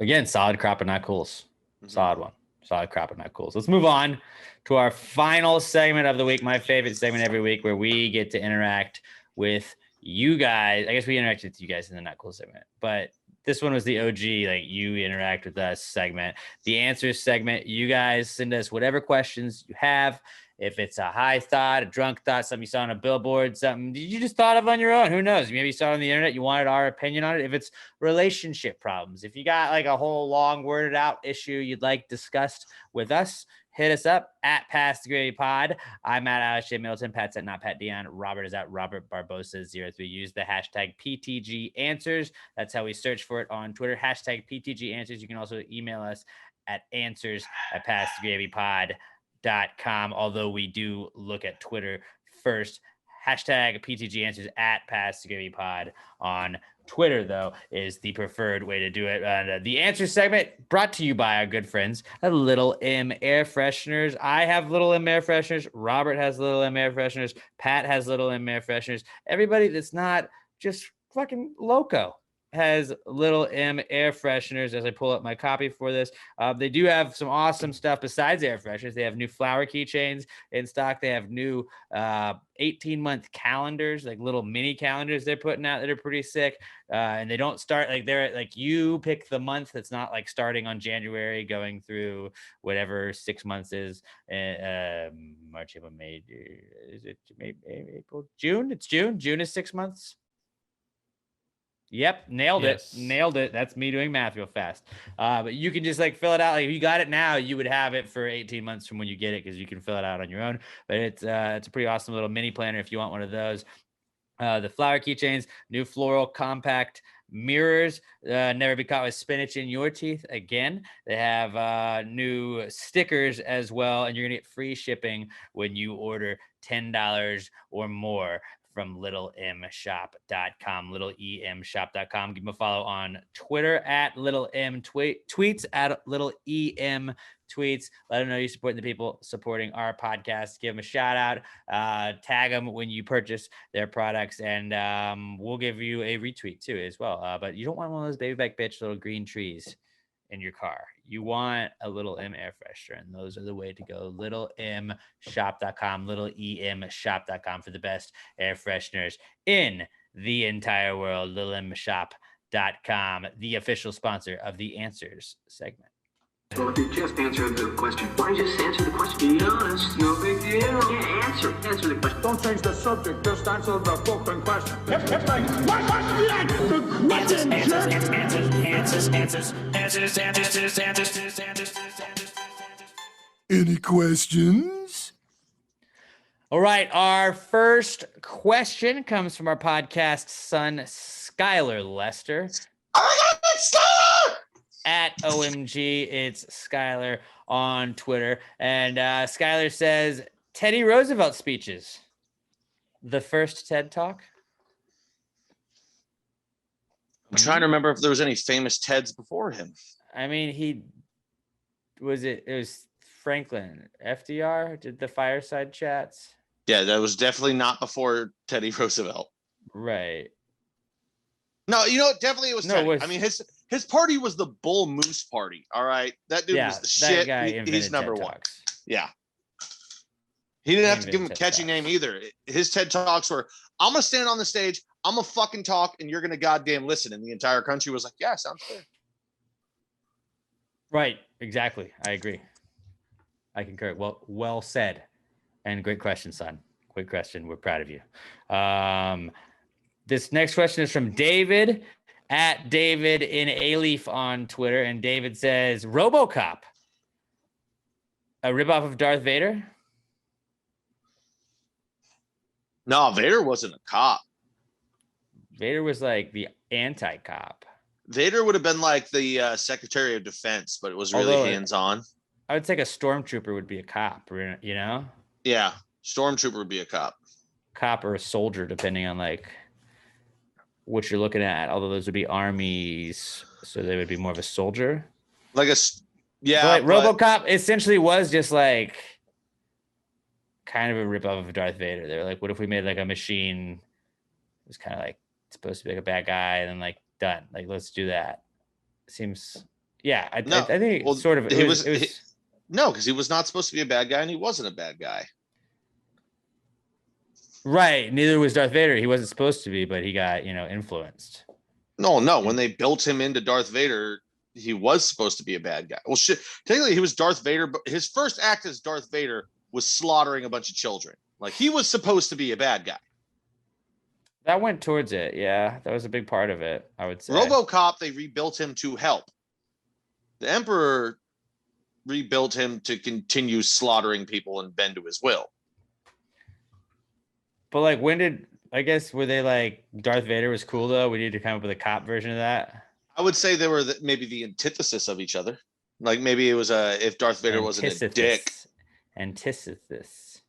Again, solid crop of not cools. Solid one. Solid crop of not cools. Let's move on to our final segment of the week. My favorite segment every week, where we get to interact with you guys. I guess we interacted with you guys in the not cool segment, but this one was the OG, like you interact with us segment. The answers segment, you guys send us whatever questions you have. If it's a high thought, a drunk thought, something you saw on a billboard, something you just thought of on your own, who knows? Maybe you saw it on the internet, you wanted our opinion on it. If it's relationship problems, if you got like a whole long worded out issue you'd like discussed with us, hit us up at Pass the Gravy Pod. I'm at Alex J. Middleton. Pat's at Not Pat Dion. Robert is at Robert Barbosa03. Use the hashtag PTG Answers. That's how we search for it on Twitter. Hashtag PTG Answers. You can also email us at answers@passthegravypod.com. Although we do look at Twitter first. Hashtag PTG Answers at Pass the Gravy Pod on Twitter, though, is the preferred way to do it. The answer segment brought to you by our good friends at Little M Air Fresheners. I have Little M Air Fresheners. Robert has Little M Air Fresheners. Pat has Little M Air Fresheners. Everybody that's not just fucking loco has Little M Air Fresheners. As I pull up my copy for this, they do have some awesome stuff besides air fresheners. They have new flower keychains in stock. They have new 18-month calendars, like little mini calendars they're putting out that are pretty sick. And they don't start like they're like you pick the month. That's not like starting on January, going through whatever 6 months is. March, April, May. Is it May, April, June? It's June. June is 6 months. Yep, nailed it. That's me doing math real fast. But you can just like fill it out. Like if you got it now, you would have it for 18 months from when you get it, because you can fill it out on your own. But it's a pretty awesome little mini planner if you want one of those. The flower keychains, new floral compact mirrors, never be caught with spinach in your teeth again. They have new stickers as well, and you're gonna get free shipping when you order $10 or more from littlemshop.com, littlemshop.com. Give them a follow on Twitter at littlemtweets, at littlemtweets. Let them know you're supporting the people supporting our podcast. Give them a shout out. Tag them when you purchase their products, and we'll give you a retweet too as well. But you don't want one of those baby back bitch little green trees in your car. You want a Little M air freshener, and those are the way to go. littlemshop.com, littlemshop.com for the best air fresheners in the entire world. littlemshop.com, the official sponsor of the Answers segment. Well, if you just answered the question, why just answer the question? Be honest, no big deal. Yeah, answer the question. Don't change the subject, just answer the fucking question. Any questions? All right, our first question comes from our podcast son, Skylar Lester. Oh my God, it's Skylar! At OMG, it's Skylar on Twitter. And Skylar says, Teddy Roosevelt speeches. The first TED Talk? I'm trying to remember if there was any famous TEDs before him. I mean, it was Franklin. FDR did the fireside chats. Yeah, that was definitely not before Teddy Roosevelt. Right. No, you know, definitely it was No, it Teddy. was- I mean, his party was the Bull Moose party. All right, that dude Yeah, was the that shit. guy He's invented number TED one. Talks. Yeah. He didn't have to give him a invented catchy TED name Talks. either. His TED Talks were, I'm going to stand on the stage, I'm going to fucking talk, and you're going to goddamn listen. And the entire country was like, yeah, sounds fair. Right. Exactly. I agree. I concur. Well said. And great question, son. Great question. We're proud of you. This next question is from David at David in A-Leaf on Twitter. And David says, RoboCop, a ripoff of Darth Vader? No, Vader wasn't a cop. Vader was like the anti-cop. Vader would have been like the Secretary of Defense, but it was really Although, hands-on. I would think a stormtrooper would be a cop, you know? Yeah, Stormtrooper would be a cop. Cop or a soldier, depending on like what you're looking at. Although those would be armies, so they would be more of a soldier. Like a, yeah. But like RoboCop essentially was just like kind of a ripoff of Darth Vader. They were like, what if we made like a machine? It was kind of like supposed to be like a bad guy, and then like done. Like let's do that. Seems, yeah. I think well, sort of. It was no, because he was not supposed to be a bad guy, and he wasn't a bad guy. Right. Neither was Darth Vader. He wasn't supposed to be, but he got, influenced. No. When they built him into Darth Vader, he was supposed to be a bad guy. Well, shit. Technically, he was Darth Vader, but his first act as Darth Vader was slaughtering a bunch of children. Like he was supposed to be a bad guy. That went towards it. Yeah, that was a big part of it, I would say. RoboCop, they rebuilt him to help. The Emperor rebuilt him to continue slaughtering people and bend to his will. But like, were they like Darth Vader was cool though? We need to come up with a cop version of that. I would say they were maybe the antithesis of each other. Like maybe it was if Darth Vader wasn't a dick. Antithesis.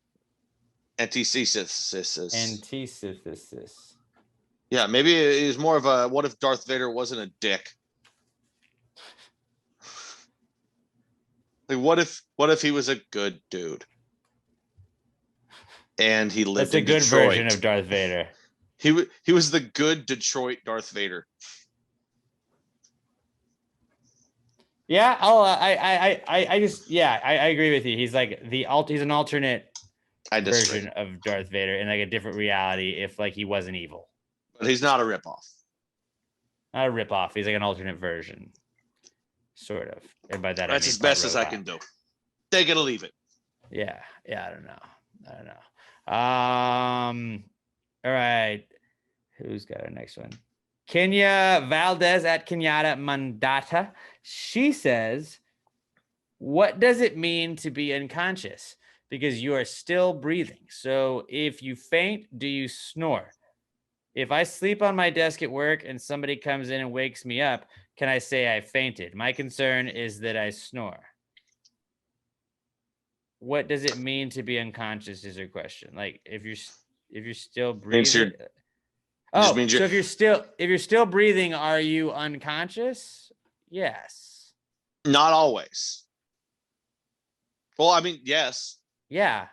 Yeah, maybe it was more of a what if Darth Vader wasn't a dick? Like what if he was a good dude? And he lived in Detroit. That's a good version of Darth Vader. He was the good Detroit Darth Vader. Yeah, I agree with you. He's like he's an alternate version of Darth Vader in like a different reality if like he wasn't evil. But he's not a ripoff. Not a ripoff. He's like an alternate version. Sort of. And by that that's as best as I can do. Take it or leave it. Yeah. I don't know. All right. Who's got our next one? Kenya Valdez at Kenyatta Mandata. She says, what does it mean to be unconscious? Because you are still breathing. So if you faint, do you snore? If I sleep on my desk at work and somebody comes in and wakes me up, can I say I fainted? My concern is that I snore. What does it mean to be unconscious is her question. Like if you're still breathing. So if you're still breathing, are you unconscious? Yes. Not always. Well, I mean, yes. Yeah.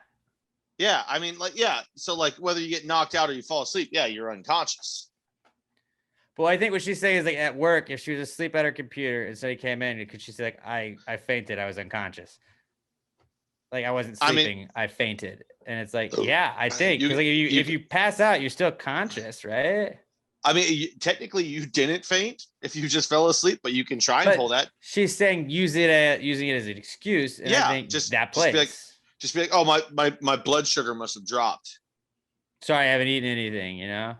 Yeah, I mean, like, yeah. So, like, whether you get knocked out or you fall asleep, yeah, you're unconscious. Well, I think what she's saying is like at work, if she was asleep at her computer and somebody came in, could she say like, I fainted, I was unconscious. Like I wasn't sleeping, I fainted. And it's like, yeah, I think. Because like if you pass out, you're still conscious, right? I mean, technically you didn't faint if you just fell asleep, but you can try and pull that. She's saying using it as an excuse. And I think that plays. Just be like, oh, my blood sugar must have dropped. Sorry, I haven't eaten anything, you know?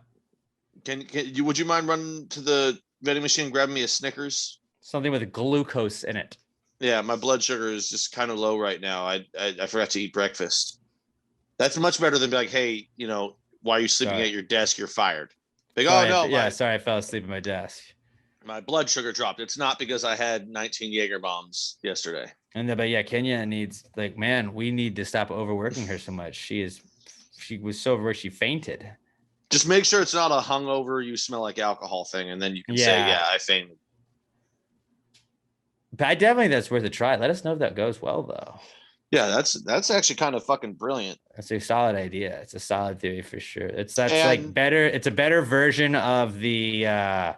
Would you mind running to the vending machine and grabbing me a Snickers? Something with glucose in it. Yeah, my blood sugar is just kind of low right now. I forgot to eat breakfast. That's much better than be like, hey, why are you sleeping at your desk? You're fired. Like, sorry, I fell asleep at my desk. My blood sugar dropped. It's not because I had 19 Jaeger bombs yesterday. But yeah, Kenya needs we need to stop overworking her so much. She was so overworked she fainted. Just make sure it's not a hungover, you smell like alcohol thing, and then you can say, yeah, I fainted. But I definitely think that's worth a try. Let us know if that goes well, though. Yeah, that's actually kind of fucking brilliant. That's a solid idea. It's a solid theory for sure. That's like And- better. It's a better version of the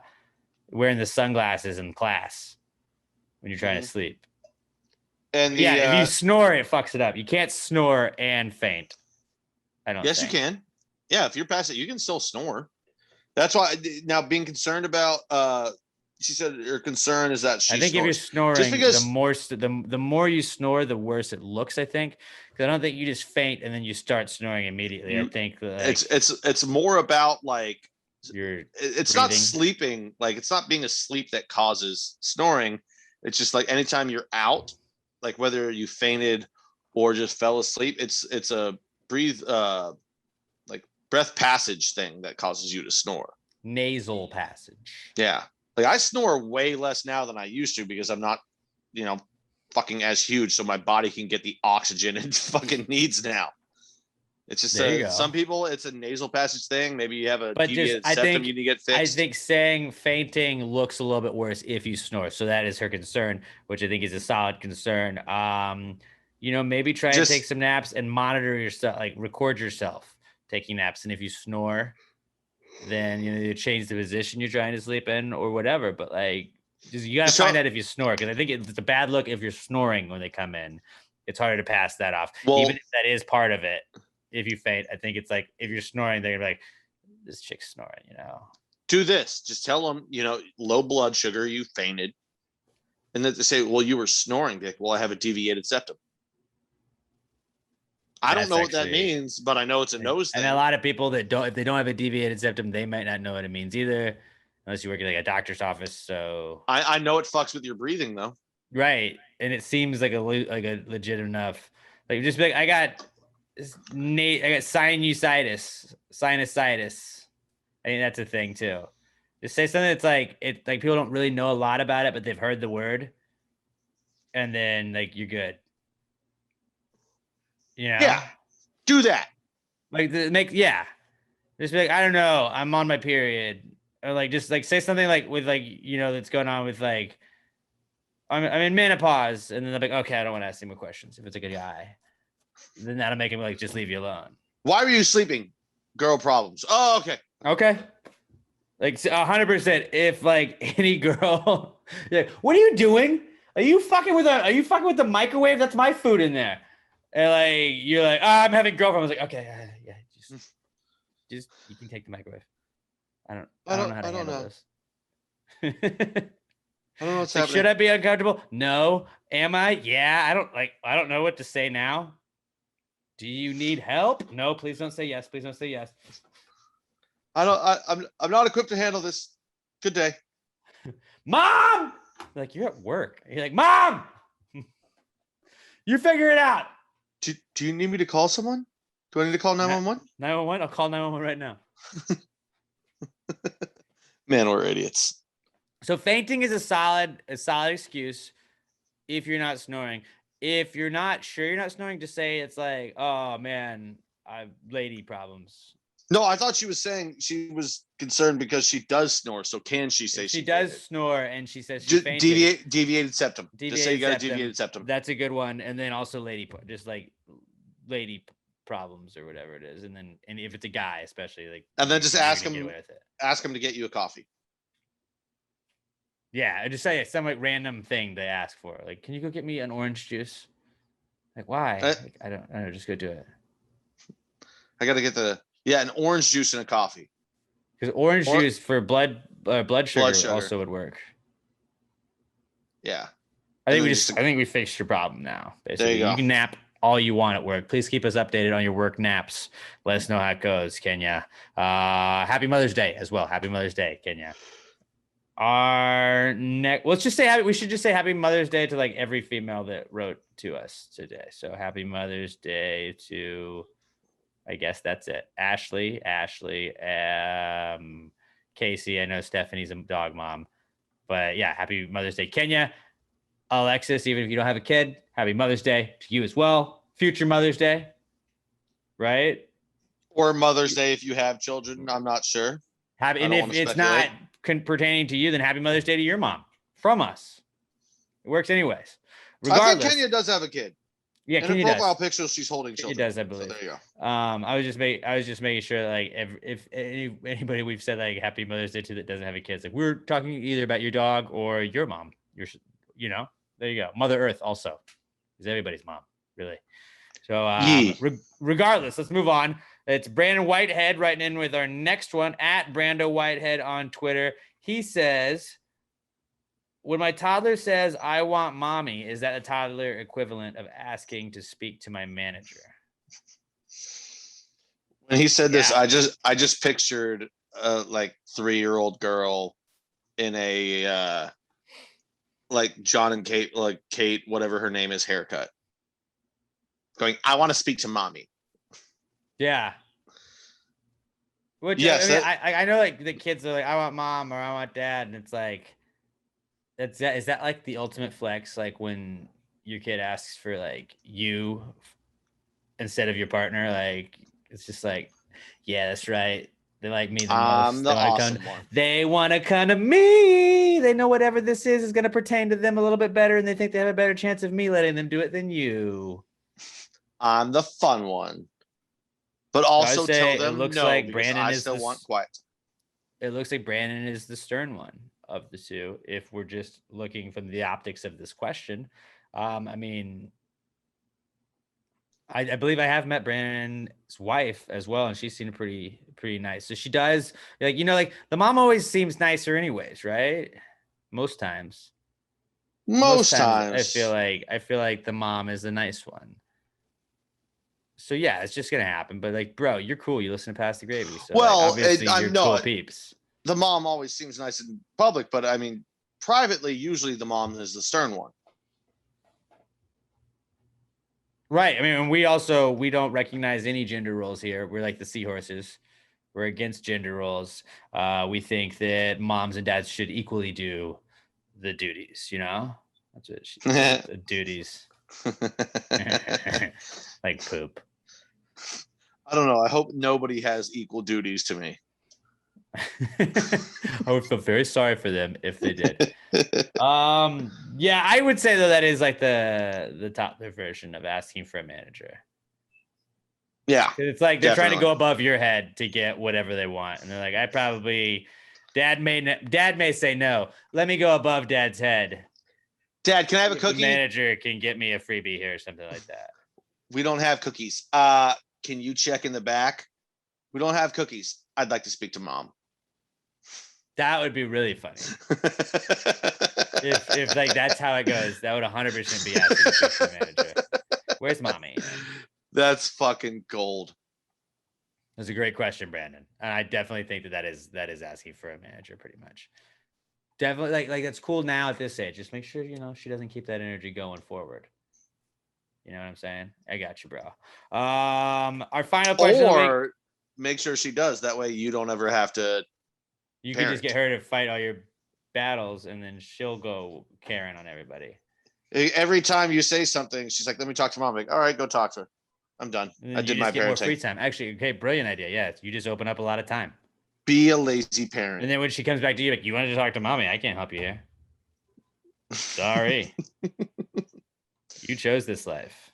wearing the sunglasses in class when you're trying to sleep. And Yeah, if you snore, it fucks it up. You can't snore and faint. I don't. Yes, think. you can. Yeah, if you're past it, you can still snore. That's why now being concerned about she said her concern is that she I think snores. if you're snoring, Just because the more you snore, the worse it looks. I think because I don't think you just faint and then you start snoring immediately. I think like, it's more about like it's not breathing. sleeping, like it's not being asleep that causes snoring. It's just like anytime you're out, like whether you fainted or just fell asleep, it's a like breath passage thing that causes you to snore. nasal passage. Yeah. Like I snore way less now than I used to because I'm not, fucking as huge, so my body can get the oxygen it fucking needs now. It's just some people it's a nasal passage thing. Maybe you have a deviated septum you need to get fixed. I think saying fainting looks a little bit worse if you snore. So that is her concern, which I think is a solid concern. Maybe try to take some naps and monitor yourself, like record yourself taking naps. And if you snore, then you change the position you're trying to sleep in or whatever. But like, you gotta find out if you snore, because I think it's a bad look if you're snoring when they come in. It's harder to pass that off, even if that is part of it. If you faint, I think it's like if you're snoring, they're gonna be like, "This chick's snoring," Do this. Just tell them, low blood sugar, you fainted, and then they say, "Well, you were snoring." They're like, "Well, I have a deviated septum." I don't know what that means, but I know it's a nose thing. And a lot of people that don't, if they don't have a deviated septum, they might not know what it means either, unless you work at like a doctor's office. So I know it fucks with your breathing though. Right, and it seems like a legit enough. Like just be like, I got sinusitis. I think that's a thing too. Just say something that's like people don't really know a lot about it, but they've heard the word, and then like you're good. Yeah, do that. Like just be like, I don't know, I'm on my period, or like just like say something like with like that's going on with like I'm in menopause, and then they're like, okay, I don't want to ask him more questions. If it's a good guy, then that'll make him like just leave you alone. Why were you sleeping? Girl problems. Oh, okay. Like 100%. If like any girl, like, what are you doing? Are you fucking with the microwave? That's my food in there. And like you're like, I'm having girlfriend. I was like, okay, yeah, just you can take the microwave. I don't know how to handle this. I don't know what's like, happening. should I be uncomfortable? No. Am I? Yeah. I don't know what to say now. Do you need help? No, please don't say yes. Please don't say yes. I'm not equipped to handle this. Good day. Mom! Like, you're at work. You're like, Mom! You figure it out. Do you need me to call someone? Do I need to call 911? 911? I'll call 911 right now. Man, we're idiots. So fainting is a solid excuse if you're not snoring. If you're not sure you're not snoring, just say it's like, oh man, I've lady problems. No, I thought she was saying she was concerned because she does snore. So can she say she does fainted? Snore and she says she fainted? Deviated septum. Just say you got a deviated septum. That's a good one. And then also lady problems or whatever it is. And if it's a guy, especially like. And then just ask him to get you a coffee. Yeah, just say some like random thing they ask for. Like, can you go get me an orange juice? Like, why? I don't know. Just go do it. I got to get an orange juice and a coffee. Because orange juice for blood sugar also would work. Yeah. I think we fixed your problem now. Basically, there you go. You can nap all you want at work. Please keep us updated on your work naps. Let us know how it goes, Kenya. Happy Mother's Day as well. Happy Mother's Day, Kenya. We should just say Happy Mother's Day to like every female that wrote to us today. So Happy Mother's Day to, I guess that's it. Ashley, Casey. I know Stephanie's a dog mom, but yeah, Happy Mother's Day, Kenya. Alexis, even if you don't have a kid, Happy Mother's Day to you as well. Future Mother's Day, right? Or Mother's Day if you have children. I'm not sure. And if it's not pertaining to you, then Happy Mother's Day to your mom from us. It works anyways. Regardless, I think Kenya does have a kid. Yeah, In her Kenya profile does. picture, she's holding Kenya children. does, I believe. So there you go. I was just making sure, like, if anybody we've said like Happy Mother's Day to that doesn't have a kid, it's like we're talking either about your dog or your mom. There you go. Mother Earth also is everybody's mom, really. So regardless, let's move on. It's Brandon Whitehead writing in with our next one at Brando Whitehead on Twitter. He says, when my toddler says, I want mommy, is that the toddler equivalent of asking to speak to my manager? When he said this, I just pictured like 3-year-old girl in a like John and Kate, like Kate, whatever her name is, haircut. Going, I want to speak to mommy. Yeah. Which yes, I know like the kids are like, I want mom or I want dad, and it's like, is that like the ultimate flex? Like when your kid asks for like you instead of your partner, like it's just like, yeah, that's right. They like me the most. The awesome one. They want to come to me. They know whatever this is going to pertain to them a little bit better, and they think they have a better chance of me letting them do it than you. I'm the fun one. But also tell them it looks no, like because Brandon I is still want quiet. It looks like Brandon is the stern one of the two, if we're just looking from the optics of this question. I mean, I believe I have met Brandon's wife as well, and she seemed pretty nice. So she does, like, like the mom always seems nicer anyways, right? Most times. Most times. I feel like the mom is the nice one. So yeah, it's just gonna happen. But like, bro, you're cool. You listen to Pass the Gravy. So well, obviously you're cool peeps. The mom always seems nice in public, but I mean, privately, usually the mom is the stern one. Right. I mean, we don't recognize any gender roles here. We're like the seahorses. We're against gender roles. We think that moms and dads should equally do the duties. That's what the duties. Like poop. I don't know. I hope nobody has equal duties to me. I would feel very sorry for them if they did. Yeah, I would say though that is like the top version of asking for a manager. Yeah, it's like they're trying to go above your head to get whatever they want, and they're like, dad may say no. Let me go above dad's head. Dad, can I have a cookie? The manager can get me a freebie here or something like that. We don't have cookies. Can you check in the back? We don't have cookies. I'd like to speak to mom. That would be really funny. if like that's how it goes, that would 100% be asking to speak to the manager. Where's mommy? That's fucking gold. That's a great question, Brandon. And I definitely think that is asking for a manager pretty much. Definitely like that's cool now at this age. Just make sure, she doesn't keep that energy going forward. You know what I'm saying? I got you, bro. Our final question. Or make sure she does. That way you don't ever have to. You can just get her to fight all your battles, and then she'll go Karen on everybody. Every time you say something, she's like, let me talk to mom. I'm like, all right, go talk to her. I'm done. I did my parenting. More free time. Actually, okay, brilliant idea. Yeah, you just open up a lot of time. Be a lazy parent. And then when she comes back to you, like, you want to talk to mommy? I can't help you here. Sorry. You chose this life.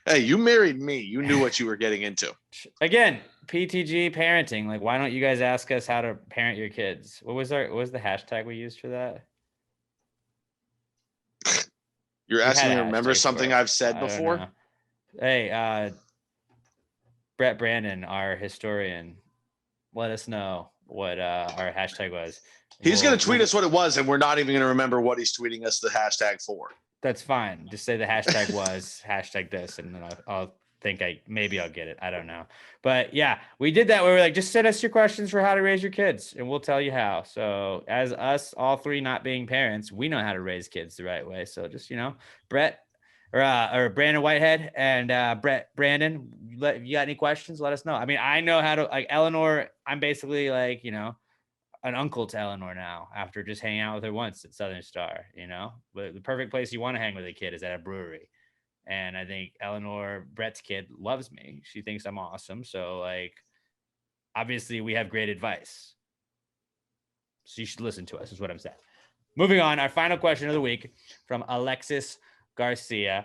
Hey, you married me. You knew what you were getting into. Again, PTG parenting. Like, why don't you guys ask us how to parent your kids? What was the hashtag we used for that? You're asking me to remember something I've said before? Hey, Brett Brandon, our historian, let us know what our hashtag was. He's going to tweet us what it was, and we're not even going to remember what he's tweeting us the hashtag for. That's fine. Just say the hashtag was hashtag this, and then I'll think maybe I'll get it. I don't know. But yeah, we did that where we're like, just send us your questions for how to raise your kids, and we'll tell you how. So as us, all three not being parents, we know how to raise kids the right way. So just, Brett or Brandon Whitehead and Brandon, if you got any questions, let us know. I mean, I know how to, like, Eleanor, I'm basically like, an uncle to Eleanor now after just hanging out with her once at Southern Star, but the perfect place you want to hang with a kid is at a brewery. And I think Eleanor, Brett's kid, loves me. She thinks I'm awesome. So like, obviously we have great advice. So you should listen to us is what I'm saying. Moving on. Our final question of the week from Alexis Garcia.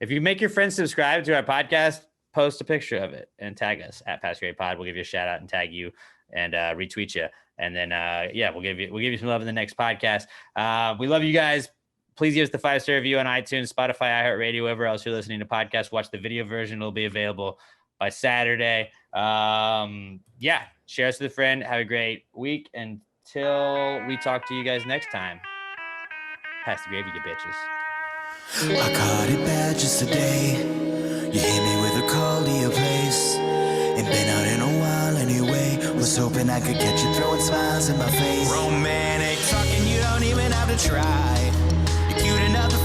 If you make your friends subscribe to our podcast, post a picture of it and tag us at Past Grade Pod. We'll give you a shout out and tag you and retweet you. And then we'll give you some love in the next podcast. We love you guys. Please give us the 5-star review on iTunes, Spotify, iHeartRadio, wherever else you're listening to podcasts. Watch the video version. It'll be available by Saturday. Share us with a friend. Have a great week. Until we talk to you guys next time. Pass the gravy, you bitches. I caught it bad just today. You hit me with a call to your place. Ain't been out in a while anyway. Was hoping I could catch you throwing smiles in my face. Romantic talking, you don't even have to try. You're cute enough to